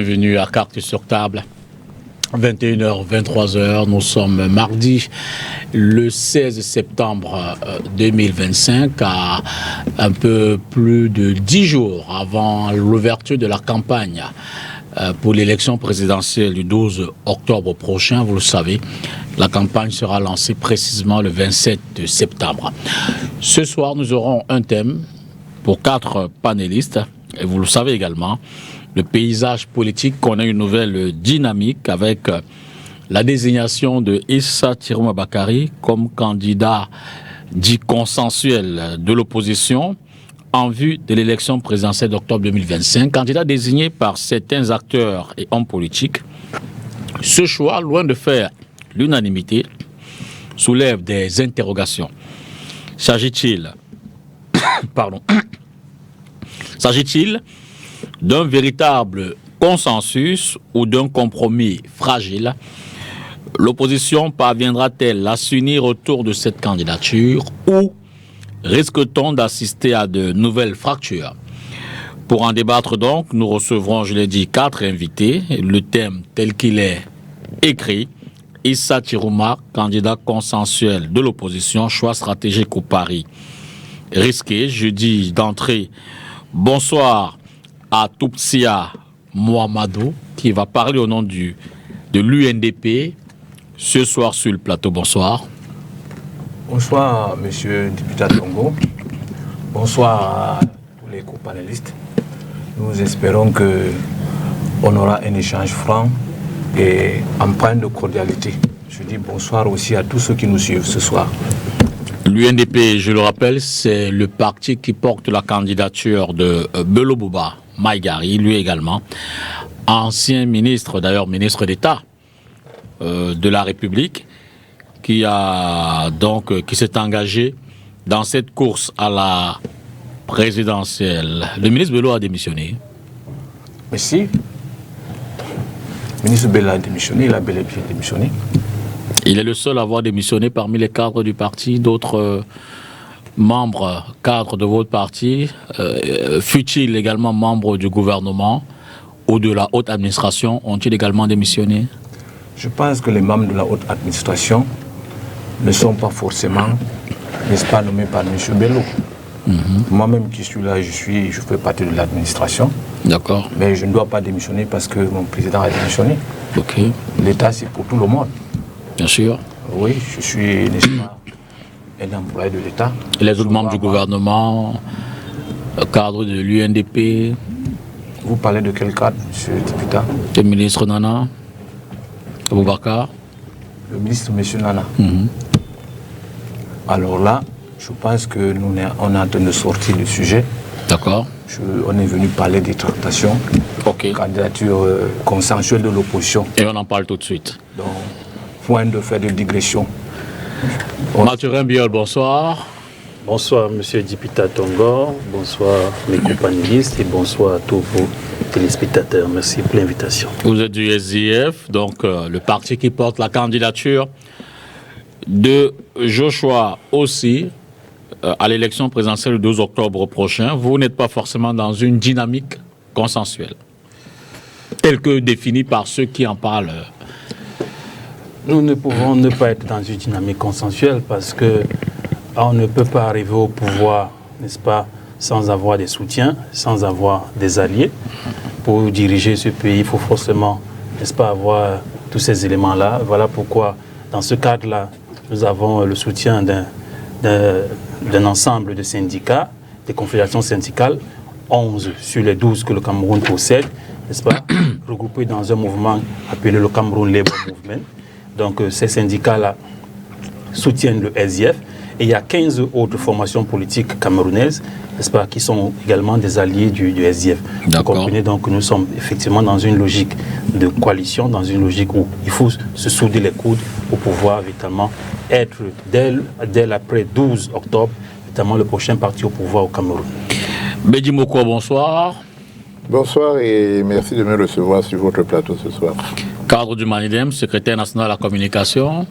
Bienvenue à Cartes sur table. 21h, 23h, nous sommes mardi le 16 septembre 2025, à un peu plus de 10 jours avant l'ouverture de la campagne pour l'élection présidentielle du 12 octobre prochain. Vous le savez, la campagne sera lancée précisément le 27 septembre. Ce soir, nous aurons un thème pour 4 panélistes, et vous le savez également, le paysage politique connaît une nouvelle dynamique avec la désignation de Issa Tirouma Bakary comme candidat dit consensuel de l'opposition en vue de l'élection présidentielle d'octobre 2025, candidat désigné par certains acteurs et hommes politiques. Ce choix, loin de faire l'unanimité, soulève des interrogations. S'agit-il d'un véritable consensus ou d'un compromis fragile? L'opposition parviendra-t-elle à s'unir autour de cette candidature ou risque-t-on d'assister à de nouvelles fractures? Pour en débattre donc, nous recevrons, je l'ai dit, 4 invités. Le thème tel qu'il est écrit: Issa Tirouma, candidat consensuel de l'opposition, choix stratégique au pari risqué. Je dis d'entrée bonsoir à Toupsia Mohamedou, qui va parler au nom de l'UNDP ce soir sur le plateau. Bonsoir. Bonsoir, monsieur le député Tongo. Bonsoir à tous les co-panélistes. Nous espérons qu'on aura un échange franc et empreint de cordialité. Je dis bonsoir aussi à tous ceux qui nous suivent ce soir. L'UNDP, je le rappelle, c'est le parti qui porte la candidature de Bello Bouba Maïgari, lui également, ancien ministre, d'ailleurs ministre d'État de la République, qui s'est engagé dans cette course à la présidentielle. Le ministre Bello a démissionné. Merci. Le ministre Bello a démissionné, il a bel et bien démissionné. Il est le seul à avoir démissionné parmi les cadres du parti. D'autres membres cadres de votre parti, fut-il également membre du gouvernement ou de la haute administration, ont-ils également démissionné? Je pense que les membres de la haute administration ne sont pas forcément, n'est-ce pas, nommés par M. Bello. Moi-même qui suis là, je fais partie de l'administration. D'accord. Mais je ne dois pas démissionner parce que mon président a démissionné. Ok. L'État, c'est pour tout le monde. Bien sûr. Oui, je suis, n'est-ce pas, un employé de l'État. Et les autres membres du gouvernement, cadre de l'UNDP? Vous parlez de quel cadre, monsieur le député? Le ministre Nana Aboubakar? Le ministre, monsieur Nana. Alors là, je pense que on est en train de sortir du sujet. D'accord. On est venu parler des tractations. Ok. Candidature consensuelle de l'opposition. Et on en parle tout de suite. Donc, point de faire de digression. Mathurin Biol, bonsoir. Bonsoir, monsieur le député Tongo. Bonsoir, mes companélistes, et bonsoir à tous vos téléspectateurs. Merci pour l'invitation. Vous êtes du SDF, donc le parti qui porte la candidature de Joshua aussi à l'élection présidentielle le 12 octobre prochain. Vous n'êtes pas forcément dans une dynamique consensuelle, telle que définie par ceux qui en parlent. Nous ne pouvons ne pas être dans une dynamique consensuelle parce que on ne peut pas arriver au pouvoir, n'est-ce pas, sans avoir des soutiens, sans avoir des alliés. Pour diriger ce pays, il faut forcément, n'est-ce pas, avoir tous ces éléments-là. Voilà pourquoi, dans ce cadre-là, nous avons le soutien d'un ensemble de syndicats, des confédérations syndicales, 11 sur les 12 que le Cameroun possède, n'est-ce pas, regroupés dans un mouvement appelé le Cameroun Labour Movement. Donc ces syndicats-là soutiennent le SDF. Et il y a 15 autres formations politiques camerounaises, n'est-ce pas, qui sont également des alliés du SDF. Vous comprenez donc que nous sommes effectivement dans une logique de coalition, dans une logique où il faut se souder les coudes pour pouvoir véritablement être, dès l'après 12 octobre, notamment le prochain parti au pouvoir au Cameroun. Bédi Moko, bonsoir. Bonsoir et merci de me recevoir sur votre plateau ce soir. Cadre du Manidem, secrétaire national à la communication.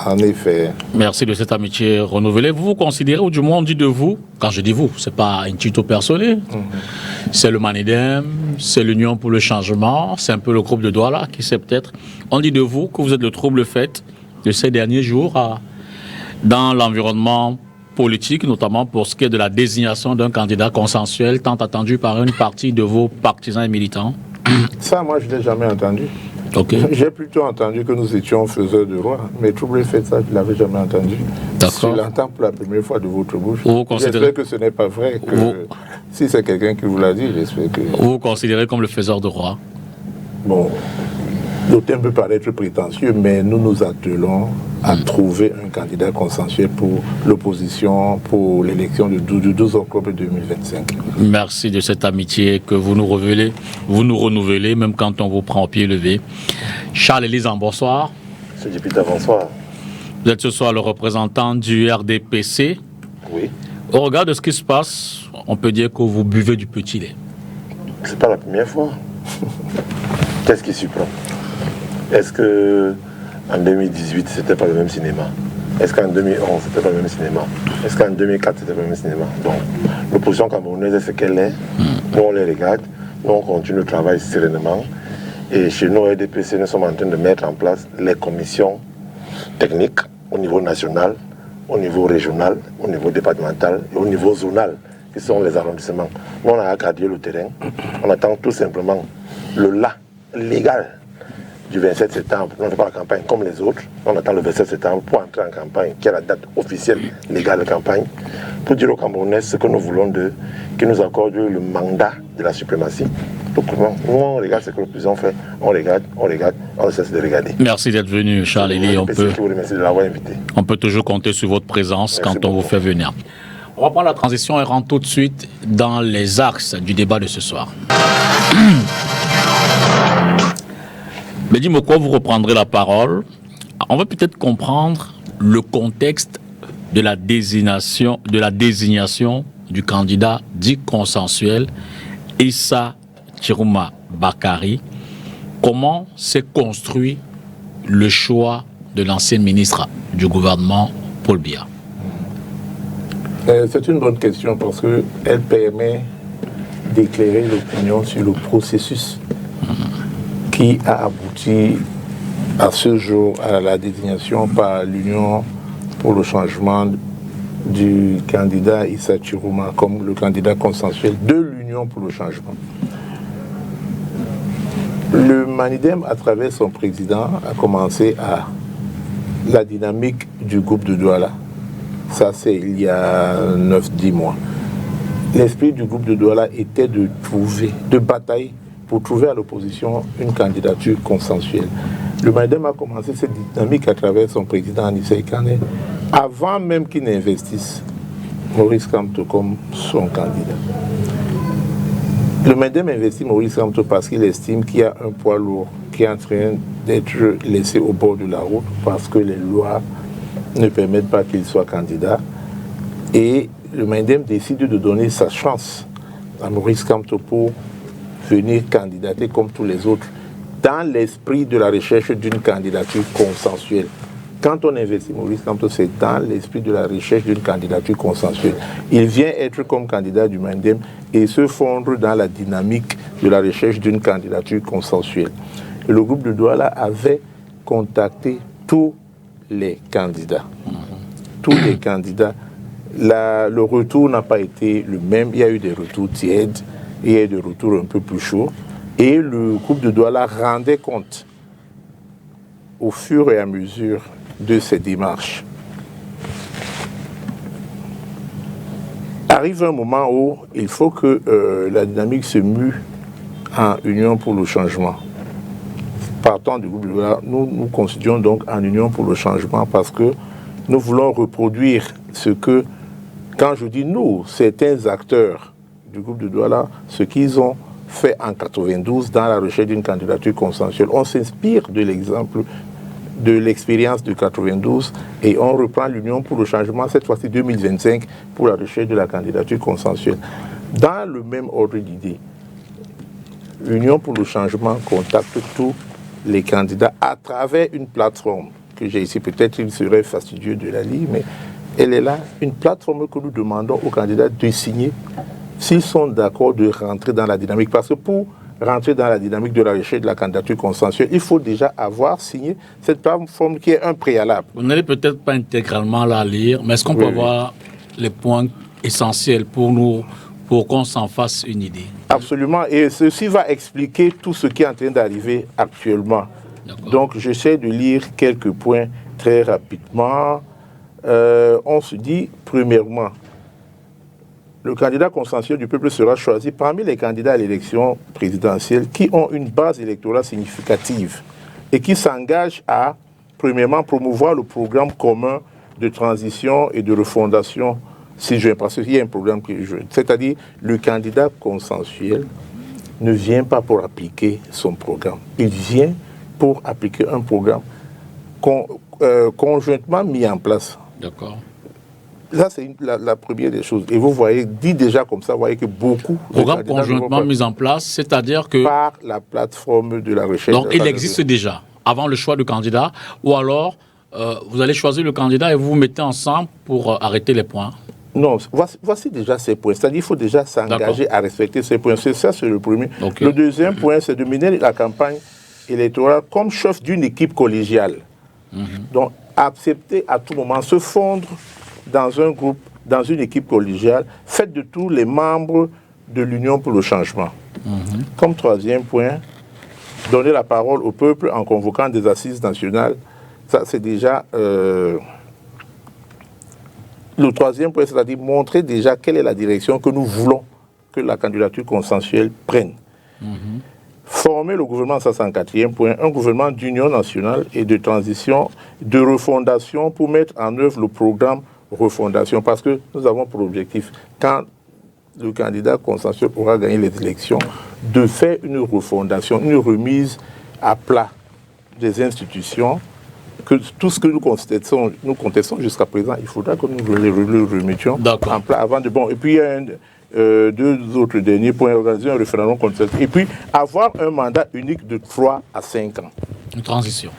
En effet. Merci de cette amitié renouvelée. Vous vous considérez, ou du moins on dit de vous, quand je dis vous, c'est pas un titre personnel, c'est le Manidem, c'est l'Union pour le changement, c'est un peu le groupe de Douala qui sait peut-être. On dit de vous que vous êtes le trouble fait de ces derniers jours dans l'environnement politique, notamment pour ce qui est de la désignation d'un candidat consensuel tant attendu par une partie de vos partisans et militants. Ça, moi, je ne l'ai jamais entendu. Okay. J'ai plutôt entendu que nous étions faiseurs de roi, mais trouble fait ça, je ne l'avais jamais entendu. D'accord. Je l'entends pour la première fois de votre bouche. Considérez... J'espère que ce n'est pas vrai. Que si c'est quelqu'un qui vous l'a dit, j'espère que... Vous vous considérez comme le faiseur de roi? Bon, le thème peut paraître prétentieux, mais nous nous attelons à trouver un candidat consensuel pour l'opposition pour l'élection du 12 octobre 2025. Merci de cette amitié que vous nous renouvelez, même quand on vous prend au pied levé. Charles Elisan, bonsoir. Monsieur Dipita, bonsoir. Vous êtes ce soir le représentant du RDPC. Oui. Au regard de ce qui se passe, on peut dire que vous buvez du petit lait. C'est pas la première fois. Qu'est-ce qui surprend? Est-ce que en 2018, c'était pas le même cinéma? Est-ce qu'en 2011, c'était pas le même cinéma? Est-ce qu'en 2004, c'était pas le même cinéma? Donc, l'opposition camerounaise est ce qu'elle est. Nous, on les regarde. Nous, on continue le travail sereinement. Et chez nous, RDPC, nous sommes en train de mettre en place les commissions techniques au niveau national, au niveau régional, au niveau départemental et au niveau zonal, qui sont les arrondissements. Nous, on a accadré le terrain. On attend tout simplement le là légal du 27 septembre. On ne fait pas la campagne comme les autres. On attend le 27 septembre pour entrer en campagne, qui est la date officielle légale de campagne, pour dire aux Camerounais ce que nous voulons d'eux, qu'ils nous accordent le mandat de la suprématie. Donc, nous, on regarde ce que l'opposition fait. On regarde, on ne cesse de regarder. Merci d'être venu, Charles Elie. Je vous remercie de l'avoir invité. On peut toujours compter sur votre présence. Merci quand on vous fait venir. On reprend la transition et rentre tout de suite dans les axes du débat de ce soir. Mais dis-moi quoi, vous reprendrez la parole. On va peut-être comprendre le contexte de la désignation du candidat dit consensuel, Issa Chirouma Bakari. Comment s'est construit le choix de l'ancien ministre du gouvernement, Paul Biya? C'est une bonne question parce qu'elle permet d'éclairer l'opinion sur le processus qui a abouti à ce jour à la désignation par l'Union pour le changement du candidat Issa Chirouma comme le candidat consensuel de l'Union pour le changement. Le Manidem, à travers son président, a commencé à la dynamique du groupe de Douala. Ça, c'est il y a 9-10 mois. L'esprit du groupe de Douala était de batailler pour trouver à l'opposition une candidature consensuelle. Le Manidem a commencé cette dynamique à travers son président Anissé Kane, avant même qu'il n'investisse Maurice Kamto comme son candidat. Le Manidem investit Maurice Kamto parce qu'il estime qu'il y a un poids lourd qui est en train d'être laissé au bord de la route parce que les lois ne permettent pas qu'il soit candidat. Et le Manidem décide de donner sa chance à Maurice Kamto pour venir candidater comme tous les autres dans l'esprit de la recherche d'une candidature consensuelle. Quand on investit Maurice Kamto, c'est dans l'esprit de la recherche d'une candidature consensuelle. Il vient être comme candidat du Manidem et se fondre dans la dynamique de la recherche d'une candidature consensuelle. Et le groupe de Douala avait contacté tous les candidats. Tous les candidats. Le retour n'a pas été le même. Il y a eu des retours tièdes, il y a eu des retours un peu plus chauds. Et le groupe de Douala rendait compte au fur et à mesure de ces démarches. Arrive un moment où il faut que la dynamique se mue en union pour le changement. Partant du groupe de Douala, nous nous constituons donc en union pour le changement parce que nous voulons reproduire ce que, quand je dis nous, certains acteurs du groupe de Douala, ce qu'ils ont fait en 92 dans la recherche d'une candidature consensuelle. On s'inspire de l'exemple de l'expérience de 92 et on reprend l'Union pour le changement, cette fois-ci 2025, pour la recherche de la candidature consensuelle. Dans le même ordre d'idée, l'Union pour le changement contacte tous les candidats à travers une plateforme que j'ai ici, peut-être il serait fastidieux de la lire, mais elle est là, une plateforme que nous demandons aux candidats de signer s'ils sont d'accord de rentrer dans la dynamique. Parce que pour rentrer dans la dynamique de la recherche de la candidature consensuelle, il faut déjà avoir signé cette plateforme qui est un préalable. Vous n'allez peut-être pas intégralement la lire, mais est-ce qu'on peut avoir les points essentiels pour qu'on s'en fasse une idée? Absolument, et ceci va expliquer tout ce qui est en train d'arriver actuellement. Donc j'essaie de lire quelques points très rapidement. On se dit, premièrement, le candidat consensuel du peuple sera choisi parmi les candidats à l'élection présidentielle qui ont une base électorale significative et qui s'engagent à, premièrement, promouvoir le programme commun de transition et de refondation ci-joint, parce qu'il y a un programme qui est joint. C'est-à-dire, le candidat consensuel ne vient pas pour appliquer son programme. Il vient pour appliquer un programme conjointement mis en place. D'accord. Là, c'est la première des choses. Et vous voyez, dit déjà comme ça, vous voyez que beaucoup... Programme conjointement mis en place, c'est-à-dire que... Par la plateforme de la recherche. Donc, il existe déjà, avant le choix du candidat, ou alors, vous allez choisir le candidat et vous vous mettez ensemble pour arrêter les points. Non, voici déjà ces points. C'est-à-dire qu'il faut déjà s'engager à respecter ces points. C'est ça, c'est le premier. Okay. Le deuxième point, c'est de mener la campagne électorale comme chef d'une équipe collégiale. Donc, accepter à tout moment, se fondre dans un groupe, dans une équipe collégiale, faite de tous les membres de l'Union pour le changement. Comme troisième point, donner la parole au peuple en convoquant des assises nationales. Ça, c'est déjà... le troisième point, c'est-à-dire montrer déjà quelle est la direction que nous voulons que la candidature consensuelle prenne. Former le gouvernement, ça c'est un quatrième point, un gouvernement d'union nationale et de transition, de refondation pour mettre en œuvre le programme refondation, parce que nous avons pour objectif, quand le candidat consensuel aura gagné les élections, de faire une refondation, une remise à plat des institutions, que tout ce que nous contestons jusqu'à présent, il faudra que nous le remettions en plat avant de... Bon, et puis il y a deux autres derniers points, organiser un référendum consensuel, et puis avoir un mandat unique de 3 à 5 ans. Une transition.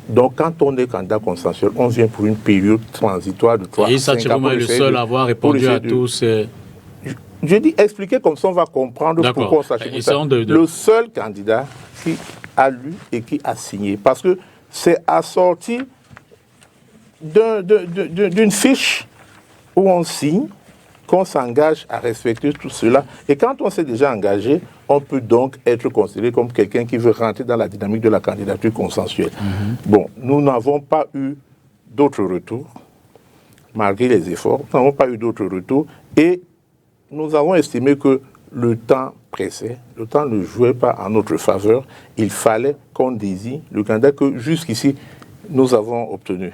Donc, quand on est candidat consensuel, on vient pour une période transitoire de 3 à 5 ans. Et ça, c'est vraiment le seul à avoir répondu à tous. Je dis expliquer comme ça, on va comprendre pourquoi on s'achète ça. Le seul candidat qui a lu et qui a signé. Parce que c'est assorti d'une fiche où on signe, qu'on s'engage à respecter tout cela. Et quand on s'est déjà engagé, on peut donc être considéré comme quelqu'un qui veut rentrer dans la dynamique de la candidature consensuelle. Bon, nous n'avons pas eu d'autres retours, malgré les efforts. Nous n'avons pas eu d'autres retours. Et nous avons estimé que le temps pressait, le temps ne jouait pas en notre faveur. Il fallait qu'on désigne le candidat que jusqu'ici nous avons obtenu.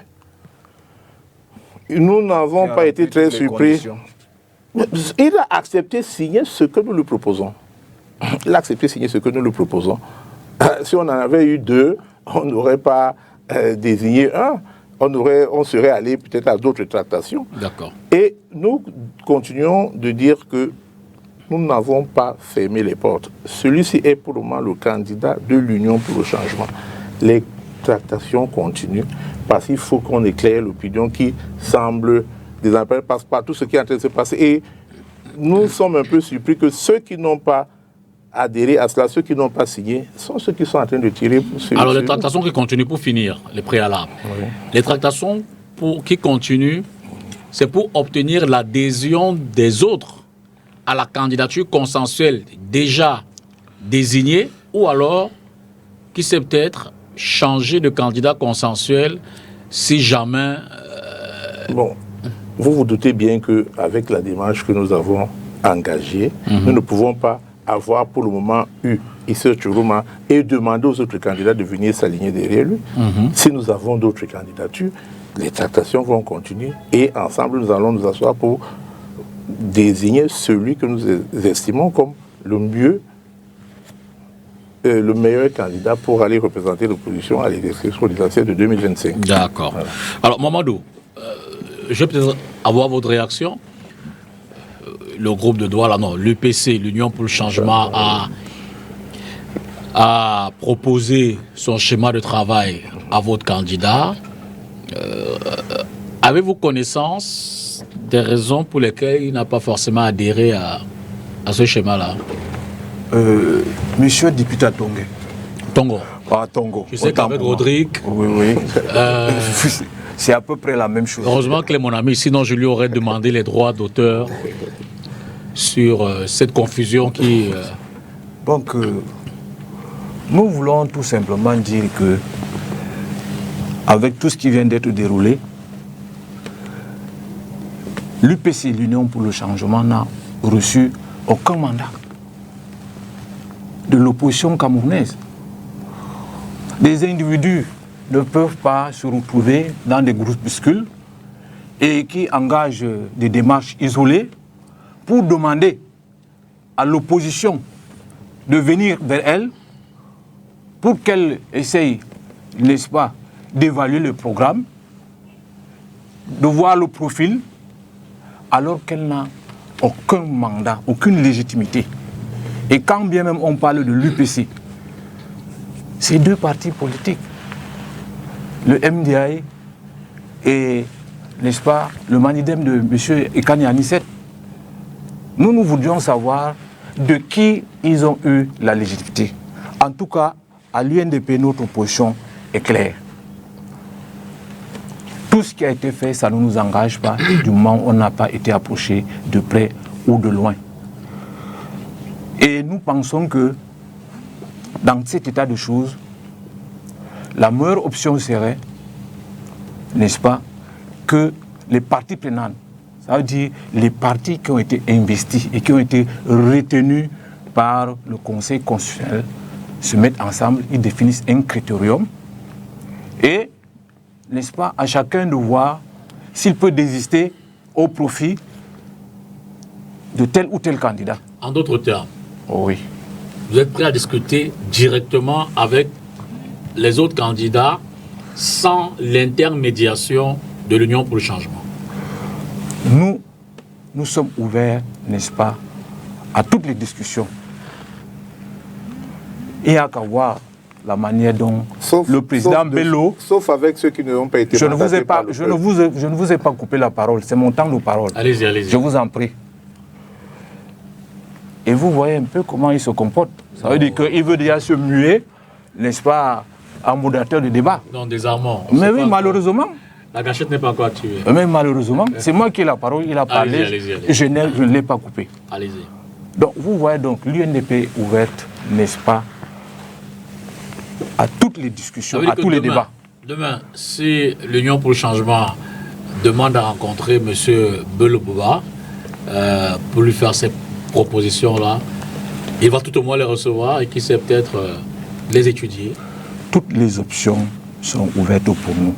Nous n'avons pas été très surpris. Il a accepté de signer ce que nous lui proposons. Il a accepté de signer ce que nous lui proposons. Si on en avait eu 2, on n'aurait pas désigné un. On serait allé peut-être à d'autres tractations. D'accord. Et nous continuons de dire que nous n'avons pas fermé les portes. Celui-ci est pour le moment le candidat de l'Union pour le changement. Les tractations continuent parce qu'il faut qu'on éclaire l'opinion qui semble désemparée par tout ce qui est en train de se passer. Et nous sommes un peu surpris que ceux qui n'ont pas adhéré à cela, ceux qui n'ont pas signé, sont ceux qui sont en train de tirer. Alors les tractations qui continuent pour finir, les préalables. Oui. Les tractations qui continuent, c'est pour obtenir l'adhésion des autres à la candidature consensuelle déjà désignée, ou alors qui sait peut-être changer de candidat consensuel si jamais... Bon, vous vous doutez bien qu'avec la démarche que nous avons engagée, nous ne pouvons pas avoir pour le moment eu Issa Churuma et demander aux autres candidats de venir s'aligner derrière lui. Si nous avons d'autres candidatures, les tractations vont continuer et ensemble nous allons nous asseoir pour désigner celui que nous estimons comme le meilleur candidat pour aller représenter l'opposition à l'élection présidentielle de 2025. D'accord. Voilà. Alors Mamadou, je vais peut-être avoir votre réaction. Le groupe de Douala, non, l'UPC, l'Union pour le changement, a a proposé son schéma de travail à votre candidat. Avez-vous connaissance des raisons pour lesquelles il n'a pas forcément adhéré à ce schéma-là? Monsieur député Tongo. Tongo. Ah, Tongo. Je sais qu'avec Rodrigue... Oui. C'est à peu près la même chose. Heureusement qu'il est mon ami, sinon je lui aurais demandé les droits d'auteur sur cette confusion qui... Donc, nous voulons tout simplement dire que, avec tout ce qui vient d'être déroulé, l'UPC, l'Union pour le changement, n'a reçu aucun mandat de l'opposition camerounaise. Des individus ne peuvent pas se retrouver dans des groupuscules et qui engagent des démarches isolées pour demander à l'opposition de venir vers elle pour qu'elle essaye, n'est-ce pas, d'évaluer le programme, de voir le profil, alors qu'elle n'a aucun mandat, aucune légitimité. Et quand bien même on parle de l'UPC, c'est deux partis politiques, le MDI et, n'est-ce pas, le Manidem de M. Ekani Anicet. Nous voudrions savoir de qui ils ont eu la légitimité. En tout cas, à l'UNDP, notre position est claire. Tout ce qui a été fait, ça ne nous engage pas du moment où on n'a pas été approché de près ou de loin. Et nous pensons que dans cet état de choses, la meilleure option serait, n'est-ce pas, que les parties prenantes, ça veut dire les partis qui ont été investis et qui ont été retenus par le Conseil constitutionnel, se mettent ensemble, ils définissent un critérium et, n'est-ce pas, à chacun de voir s'il peut désister au profit de tel ou tel candidat. En d'autres termes, oui. Vous êtes prêt à discuter directement avec les autres candidats sans l'intermédiation de l'Union pour le changement? Nous sommes ouverts, n'est-ce pas, à toutes les discussions. Il n'y a qu'à voir la manière dont le président Bello... Sauf avec ceux qui n'ont pas été... Je ne vous ai pas coupé la parole, c'est mon temps de parole. Allez-y, allez-y. Je vous en prie. Et vous voyez un peu comment il se comporte. Ça veut dire qu'il veut déjà se muer, n'est-ce pas, en modérateur de débat. Non, désarmant. Mais oui, malheureusement. La gâchette n'est pas encore tuée. Mais malheureusement, c'est moi qui ai la parole, il a parlé, allez-y. je ne l'ai pas coupé. Allez-y. Donc vous voyez donc l'UNDP est ouverte, n'est-ce pas, à toutes les discussions, à tous les débats. Demain, si l'Union pour le changement demande à rencontrer M. Bello Bouba pour lui faire ces propositions-là, il va tout au moins les recevoir et qui sait peut-être les étudier. Toutes les options sont ouvertes pour nous.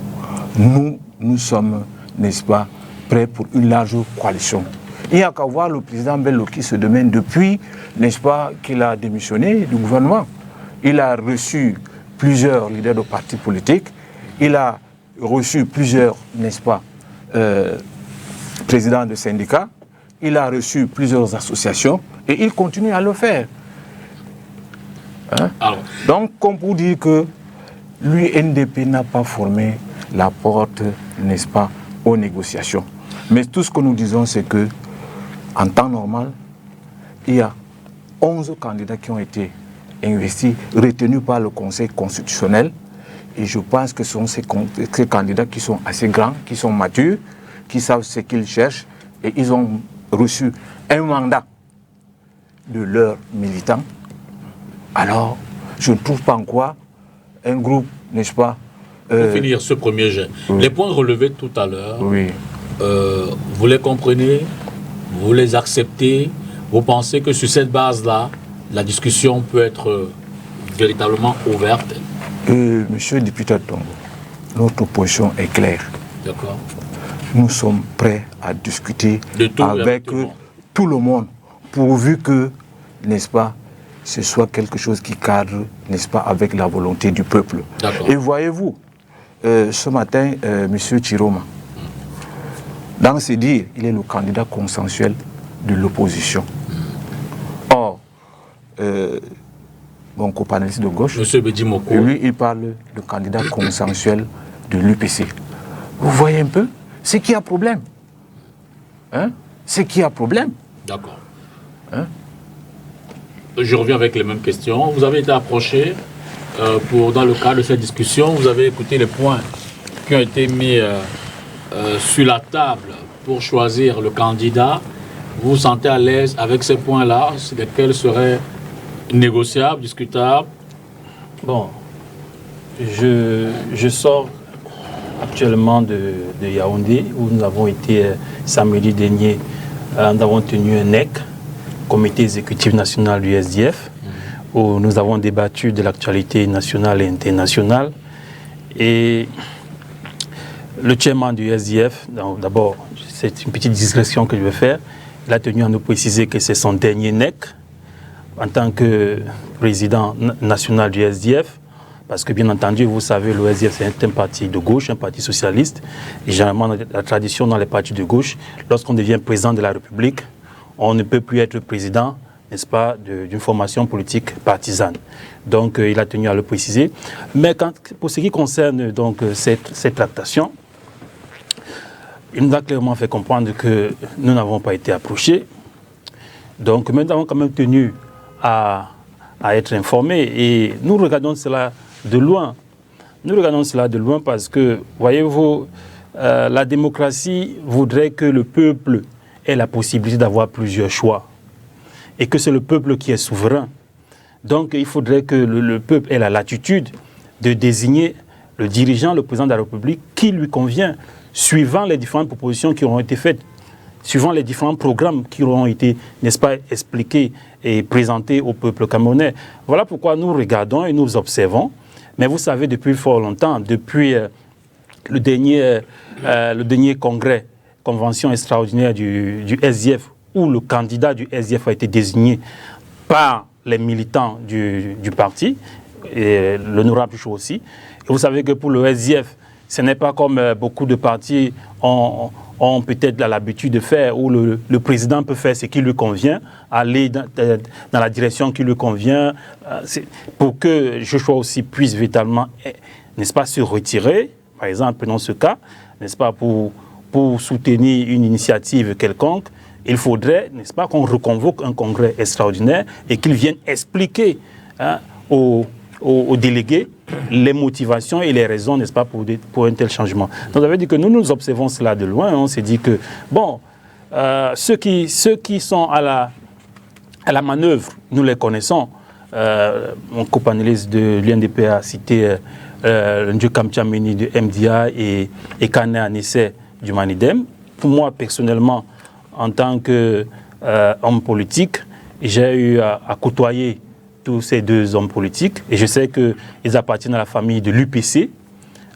Nous sommes, n'est-ce pas, prêts pour une large coalition. Il n'y a qu'à voir le président Bello qui se demande depuis, n'est-ce pas, qu'il a démissionné du gouvernement. Il a reçu plusieurs leaders de partis politiques, il a reçu plusieurs, n'est-ce pas, présidents de syndicats, il a reçu plusieurs associations et il continue à le faire. Hein? Donc, comme pour dire que l'UNDP n'a pas formé la porte, n'est-ce pas, aux négociations. Mais tout ce que nous disons, c'est que en temps normal, il y a 11 candidats qui ont été investis, retenus par le Conseil constitutionnel. Et je pense que ce sont ces candidats qui sont assez grands, qui sont matures, qui savent ce qu'ils cherchent. Et ils ont reçu un mandat de leurs militants. Alors, je ne trouve pas en quoi un groupe, n'est-ce pas... Pour finir ce premier jet, oui. Les points relevés tout à l'heure, oui. Vous les comprenez, vous les acceptez, vous pensez que sur cette base-là, la discussion peut être véritablement ouverte? Monsieur le député Tongo, notre position est claire. D'accord. Nous sommes prêts à discuter avec tout le monde, pourvu que, n'est-ce pas, ce soit quelque chose qui cadre, n'est-ce pas, avec la volonté du peuple. Et voyez-vous, ce matin, monsieur Chiroma, dans ses dires, il est le candidat consensuel de l'opposition. Or, mon copanéliste de gauche. Monsieur Bedimoko. Lui, il parle de candidat consensuel de l'UPC. Vous voyez un peu? C'est qui a problème? Hein? C'est qui a problème? D'accord. Hein? Je reviens avec les mêmes questions. Vous avez été approché dans le cadre de cette discussion, vous avez écouté les points qui ont été mis sur la table pour choisir le candidat. Vous vous sentez à l'aise avec ces points-là, lesquels seraient négociables, discutables? Bon, je sors actuellement de Yaoundé, où nous avons été samedi dernier, nous avons tenu un NEC, Comité exécutif national du SDF, où nous avons débattu de l'actualité nationale et internationale. Et le chairman du SDF, d'abord, c'est une petite digression que je vais faire, il a tenu à nous préciser que c'est son dernier NEC en tant que président national du SDF, parce que bien entendu, vous savez, le SDF c'est un parti de gauche, un parti socialiste, et généralement la tradition dans les partis de gauche, lorsqu'on devient président de la République, on ne peut plus être président, n'est-ce pas, d'une formation politique partisane. Donc il a tenu à le préciser. Mais pour ce qui concerne donc cette tractation, il nous a clairement fait comprendre que nous n'avons pas été approchés. Donc nous avons quand même tenu à être informés et nous regardons cela de loin. Nous regardons cela de loin parce que, voyez-vous, la démocratie voudrait que le peuple ait la possibilité d'avoir plusieurs choix et que c'est le peuple qui est souverain. Donc il faudrait que le peuple ait la latitude de désigner le dirigeant, le président de la République, qui lui convient, suivant les différentes propositions qui auront été faites, suivant les différents programmes qui auront été, n'est-ce pas, expliqués et présentés au peuple camerounais. Voilà pourquoi nous regardons et nous observons. Mais vous savez, depuis fort longtemps, depuis le dernier congrès, convention extraordinaire du SDF, où le candidat du SDF a été désigné par les militants du parti, et l'honorable Chou aussi. Et vous savez que pour le SDF, ce n'est pas comme beaucoup de partis ont peut-être l'habitude de faire, où le président peut faire ce qui lui convient, aller dans la direction qui lui convient, pour que Joshua aussi puisse véritablement, n'est-ce pas, se retirer, par exemple, dans ce cas, n'est-ce pas, pour soutenir une initiative quelconque. Il faudrait, n'est-ce pas, qu'on reconvoque un congrès extraordinaire et qu'il vienne expliquer aux délégués les motivations et les raisons, n'est-ce pas, pour un tel changement. Donc, ça veut dire que nous observons cela de loin. On s'est dit que, bon, ceux qui sont à la manœuvre, nous les connaissons. Mon copanéliste de l'UNDP a cité Ndjekam Tchamini de MDA et Kane Anissé du Manidem. Pour moi, personnellement, en tant qu'homme politique, j'ai eu à côtoyer tous ces deux hommes politiques et je sais qu'ils appartiennent à la famille de l'UPC,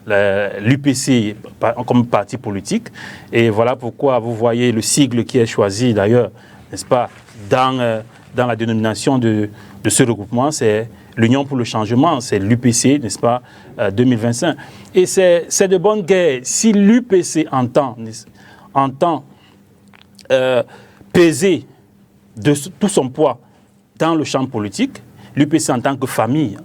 l'UPC comme parti politique. Et voilà pourquoi vous voyez le sigle qui est choisi d'ailleurs, n'est-ce pas, dans la dénomination de ce regroupement, c'est l'Union pour le changement, c'est l'UPC, n'est-ce pas, 2025. Et c'est de bonne guerre. Si l'UPC entend peser de tout son poids dans le champ politique, l'UPC en tant que famille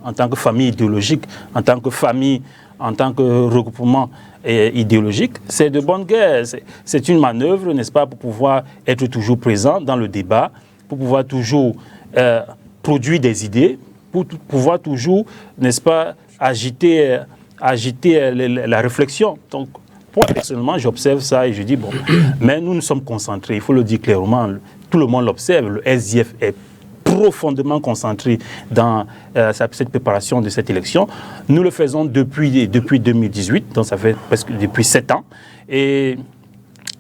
idéologique, en tant que famille, en tant que regroupement idéologique, c'est de bonne guerre. C'est une manœuvre, n'est-ce pas, pour pouvoir être toujours présent dans le débat, pour pouvoir toujours produire des idées, pour pouvoir toujours, n'est-ce pas, agiter la réflexion. Donc, moi, personnellement, j'observe ça et je dis, bon, mais nous sommes concentrés, il faut le dire clairement, tout le monde l'observe, le SDF est profondément concentré dans cette préparation de cette élection. Nous le faisons depuis 2018, donc ça fait presque depuis 7 ans. Et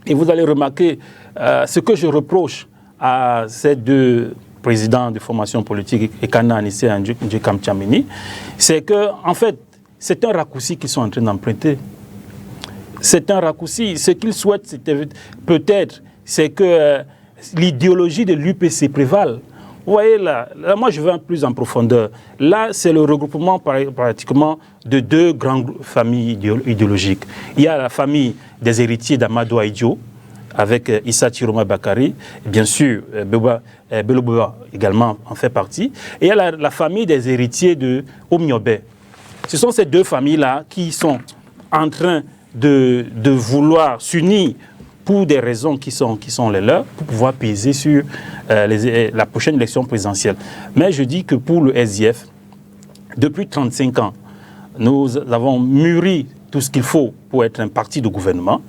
vous allez remarquer, ce que je reproche à ces deux présidents de formation politique, Ekana Anissé et Ndjekam Tchamini, c'est que, en fait, c'est un raccourci qu'ils sont en train d'emprunter. C'est un raccourci. Ce qu'ils souhaitent, peut-être, c'est que l'idéologie de l'UPC prévale. Vous voyez, là, moi, je vais plus en profondeur. Là, c'est le regroupement pratiquement de deux grandes familles idéologiques. Il y a la famille des héritiers d'Amadou Ahidjo, avec Issa Chiroma Bakari, bien sûr, Beloboa également en fait partie, et il y a la famille des héritiers de Omiobe. Ce sont ces deux familles-là qui sont en train de vouloir s'unir pour des raisons qui sont les leurs, pour pouvoir peser sur la prochaine élection présidentielle. Mais je dis que pour le SDF, depuis 35 ans, nous avons mûri tout ce qu'il faut pour être un parti de gouvernement.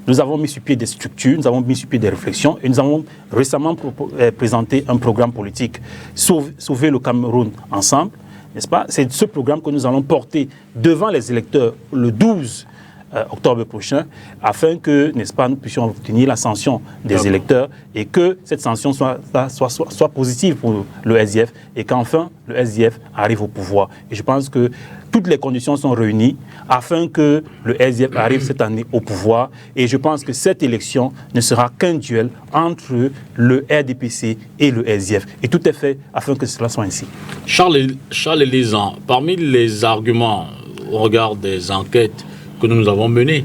Nous avons mis sur pied des structures, nous avons mis sur pied des réflexions et nous avons récemment présenté un programme politique, Sauver le Cameroun ensemble, n'est-ce pas? C'est ce programme que nous allons porter devant les électeurs le 12 octobre prochain, afin que, n'est-ce pas, nous puissions obtenir la sanction des électeurs et que cette sanction soit positive pour le SDF et qu'enfin le SDF arrive au pouvoir. Et je pense que toutes les conditions sont réunies afin que le SDF arrive cette année au pouvoir. Et je pense que cette élection ne sera qu'un duel entre le RDPC et le SDF. Et tout est fait afin que cela soit ainsi. Charles Lisan, parmi les arguments au regard des enquêtes que nous avons menées,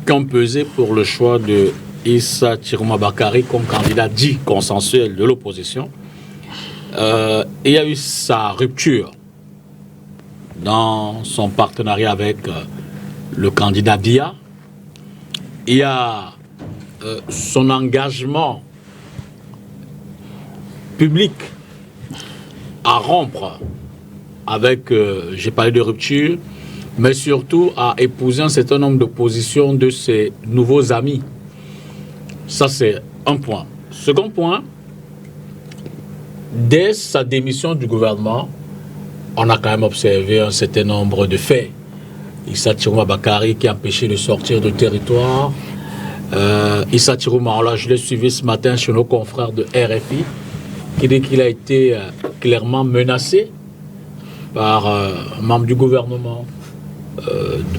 qui ont pesé pour le choix de Issa Chiroma Bakari comme candidat dit consensuel de l'opposition, il y a eu sa rupture dans son partenariat avec le candidat Biya. Il y a son engagement public à rompre avec, j'ai parlé de rupture, mais surtout à épouser un certain nombre de positions de ses nouveaux amis. Ça, c'est un point. Second point, dès sa démission du gouvernement, on a quand même observé un certain nombre de faits. Issa Chiroma Bakari qui a empêché de sortir du territoire. Issa Chiroma, je l'ai suivi ce matin chez nos confrères de RFI, qui dit qu'il a été clairement menacé par un membre du gouvernement,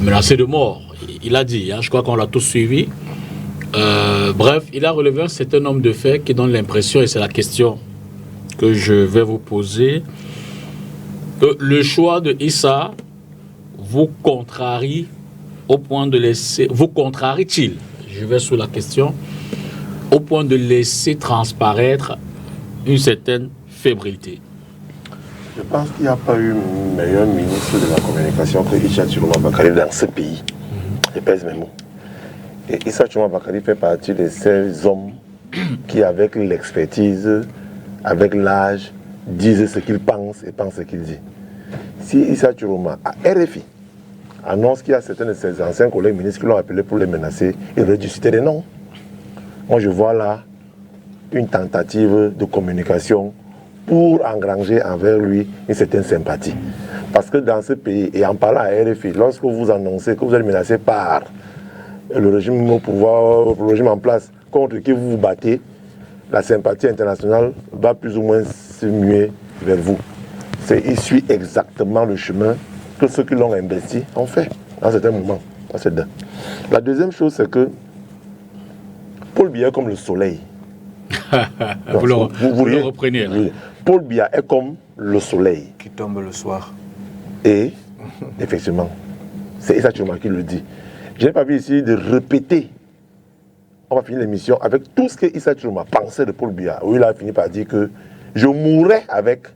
menacé de mort. Il a dit, je crois qu'on l'a tous suivi. Bref, il a relevé un certain nombre de faits qui donnent l'impression, et c'est la question que je vais vous poser, que le choix de Issa vous contrarie au point de laisser... Vous contrarie-t-il, je vais sur la question, au point de laisser transparaître une certaine fébrilité? Je pense qu'il n'y a pas eu meilleur ministre de la communication que Issa Chiroma Bakari dans ce pays. Je pèse mes mots. Et Issa Chiroma Bakari fait partie de ces hommes qui, avec l'expertise, avec l'âge, disent ce qu'ils pensent et pensent ce qu'ils disent. Si Issa Chiroma, à RFI, annonce qu'il y a certains de ses anciens collègues ministres qui l'ont appelé pour les menacer, il aurait dû citer des noms. Moi, je vois là une tentative de communication pour engranger envers lui une certaine sympathie. Parce que dans ce pays, et en parlant à RFI, lorsque vous annoncez que vous êtes menacé par le régime au pouvoir, le régime en place, contre qui vous vous battez, la sympathie internationale va plus ou moins se muer vers vous. Il suit exactement le chemin que ceux qui l'ont investi ont fait dans certains moments. La deuxième chose, c'est que Paul Biya est comme le soleil. Vous le reprenez là. Paul Biya est comme le soleil. Qui tombe le soir. Et, effectivement, c'est Issa Chiroma qui le dit. Je n'ai pas vu ici de répéter. On va finir l'émission avec tout ce que Issa Chiroma pensait de Paul Biya. Où il a fini par dire que je mourrais avec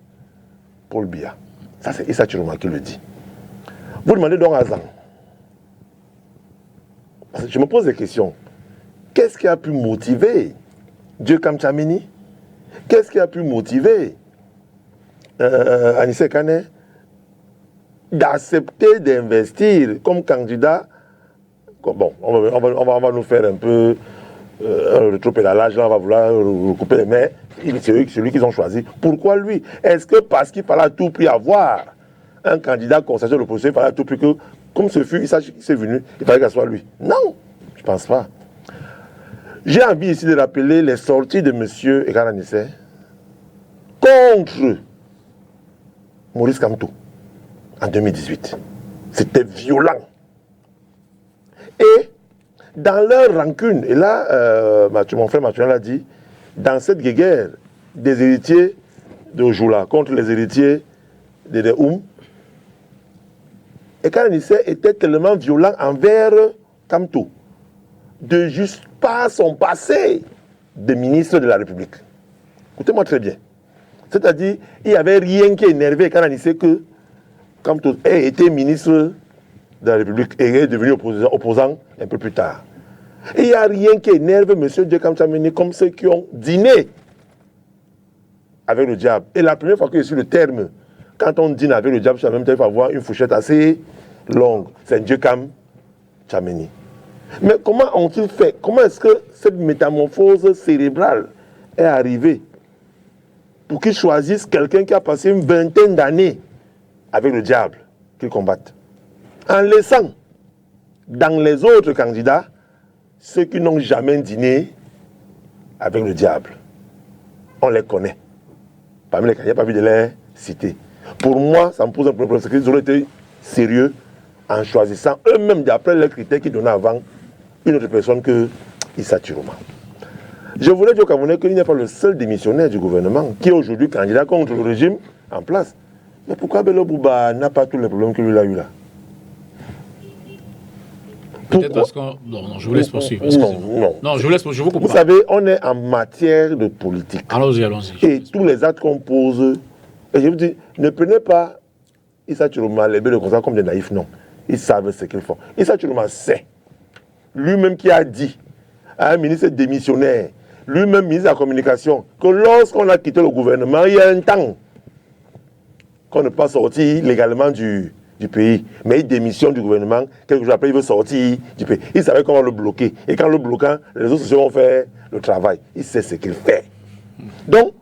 Paul Biya. Ça, c'est Issa Chiroma qui le dit. Vous demandez donc à Zan. Je me pose des questions. Qu'est-ce qui a pu motiver Dieu Kamchamini? Qu'est-ce qui a pu motiver Anissé Kane d'accepter d'investir comme candidat? Bon, on va nous faire un peu un rétropédalage, là on va vouloir recouper les mains. C'est celui qu'ils ont choisi. Pourquoi lui? Est-ce que parce qu'il fallait à tout prix avoir un candidat consensuel de l'opposition, il fallait à tout prix que, comme ce fut, c'est venu, il fallait que ce soit lui? Non, je ne pense pas. J'ai envie ici de rappeler les sorties de M. Ekana Nissé contre Maurice Kamto en 2018. C'était violent. Et dans leur rancune, et là, mon frère Mathieu l'a dit, dans cette guerre des héritiers de Joula contre les héritiers de Oum, Ekana Nissé était tellement violent envers Kamto, de juste par son passé de ministre de la République. Écoutez-moi très bien. C'est-à-dire, il n'y avait rien qui énervait quand on sait que Kamto ait été ministre de la République et est devenu opposant un peu plus tard. Il n'y a rien qui énerve M. Djekam Tchameni comme ceux qui ont dîné avec le diable. Et la première fois que je suis le terme, quand on dîne avec le diable, il faut avoir une fourchette assez longue. C'est Djekam Tchameni. Mais comment ont-ils fait? Comment est-ce que cette métamorphose cérébrale est arrivée pour qu'ils choisissent quelqu'un qui a passé une vingtaine d'années avec le diable qu'ils combattent, en laissant dans les autres candidats ceux qui n'ont jamais dîné avec le diable? On les connaît. Parmi les candidats, il n'y a pas vu de les citer. Pour moi, ça me pose un problème, parce qu'ils auraient été sérieux en choisissant eux-mêmes, d'après les critères qu'ils donnaient avant, une autre personne que Issa Chiroma. Je voulais dire au Camerounais qu'il n'est pas le seul démissionnaire du gouvernement qui est aujourd'hui candidat contre le régime en place. Mais pourquoi Bello Bouba n'a pas tous les problèmes que lui a eu là? Peut-être parce qu'on... Non, je vous laisse poursuivre. Non, je vous laisse poursuivre. Vous savez, on est en matière de politique. Allons-y. Et tous les actes qu'on pose... Et je vous dis, ne prenez pas Issa Chiroma, les belles comme ça, comme des naïfs, non. Ils savent ce qu'ils font. Issa Chiroma sait. Lui-même qui a dit à un ministre démissionnaire, lui-même ministre de la communication, que lorsqu'on a quitté le gouvernement, il y a un temps qu'on ne peut pas sortir légalement du pays. Mais il démissionne du gouvernement, quelques jours après, il veut sortir du pays. Il savait comment le bloquer. Et quand le bloquant, les réseaux sociaux vont faire le travail. Il sait ce qu'il fait. Donc,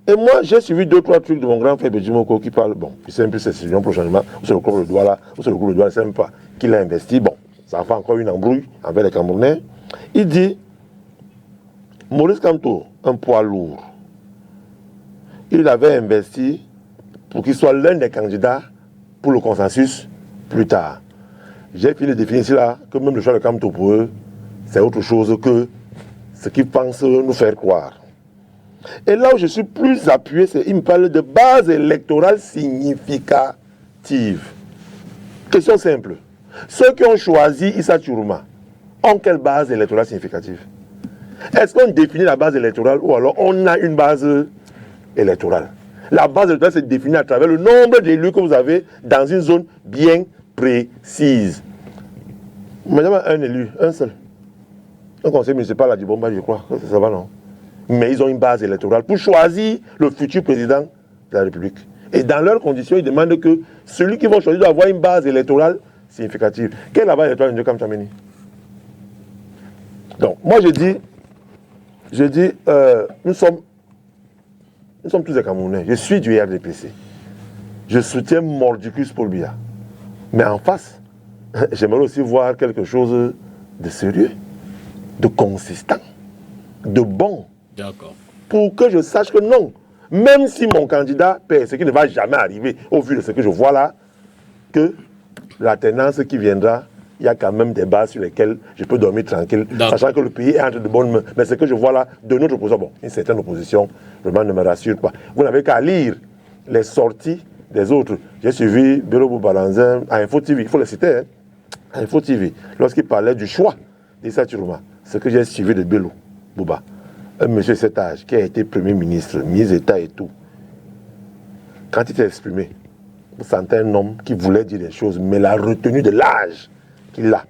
et moi, j'ai suivi 2-3 trucs de mon grand frère Bédjimoko qui parle, bon, il sait un peu ses décisions prochainement, ou c'est le coup le doigt là, ou c'est le coup le doigt, il ne sait même pas qu'il a investi. Bon, ça fait encore une embrouille avec les Camerounais. Il dit, Maurice Kamto, un poids lourd, il avait investi pour qu'il soit l'un des candidats pour le consensus plus tard. J'ai fini de définir ici là que même le choix de Kamto pour eux, c'est autre chose que ce qu'ils pensent nous faire croire. Et là où je suis plus appuyé, c'est qu'il me parle de base électorale significative. Question simple. Ceux qui ont choisi Issa Chiroma ont quelle base électorale significative? Est-ce qu'on définit la base électorale ou alors on a une base électorale? La base électorale c'est définie à travers le nombre d'élus que vous avez dans une zone bien précise. Madame, un élu, un seul. Un conseil municipal à Dibomba, je crois. Ça va, non? Mais ils ont une base électorale pour choisir le futur président de la République. Et dans leurs conditions, ils demandent que celui qui va choisir doit avoir une base électorale significative. Quelle est la base électorale de Djekam Tchameni? Donc, moi je dis, nous sommes tous des Camerounais. Je suis du RDPC. Je soutiens Mordicus Paul Biya. Mais en face, j'aimerais aussi voir quelque chose de sérieux, de consistant, de bon. D'accord. Pour que je sache que non, même si mon candidat perd, ce qui ne va jamais arriver, au vu de ce que je vois là, que la tenance qui viendra, il y a quand même des bases sur lesquelles je peux dormir tranquille, sachant que le pays est entre de bonnes mains. Mais ce que je vois là, de notre opposition, bon, une certaine opposition, vraiment ne me rassure pas. Vous n'avez qu'à lire les sorties des autres. J'ai suivi Bello Balanzin à Info TV, il faut le citer, hein, à Info TV, lorsqu'il parlait du choix d'Issa Chiroma, ce que j'ai suivi de Bello Bouba. Un monsieur de cet âge qui a été Premier ministre, ministre d'État et tout, quand il s'est exprimé, vous sentez un homme qui voulait dire des choses, mais la retenue de l'âge qu'il a,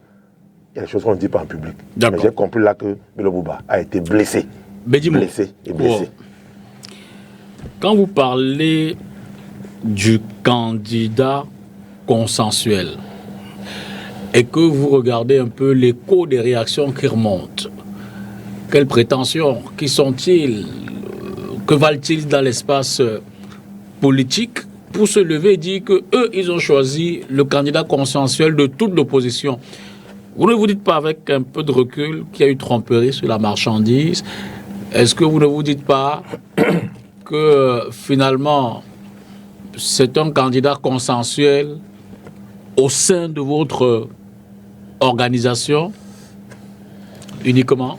il y a des choses qu'on ne dit pas en public. Mais j'ai compris là que Bello Bouba a été blessé. Blessé et blessé. Quand vous parlez du candidat consensuel et que vous regardez un peu l'écho des réactions qui remontent, quelles prétentions? Qui sont-ils? Que valent-ils dans l'espace politique pour se lever et dire qu'eux, ils ont choisi le candidat consensuel de toute l'opposition? Vous ne vous dites pas avec un peu de recul qu'il y a eu tromperie sur la marchandise? Est-ce que vous ne vous dites pas que finalement, c'est un candidat consensuel au sein de votre organisation uniquement?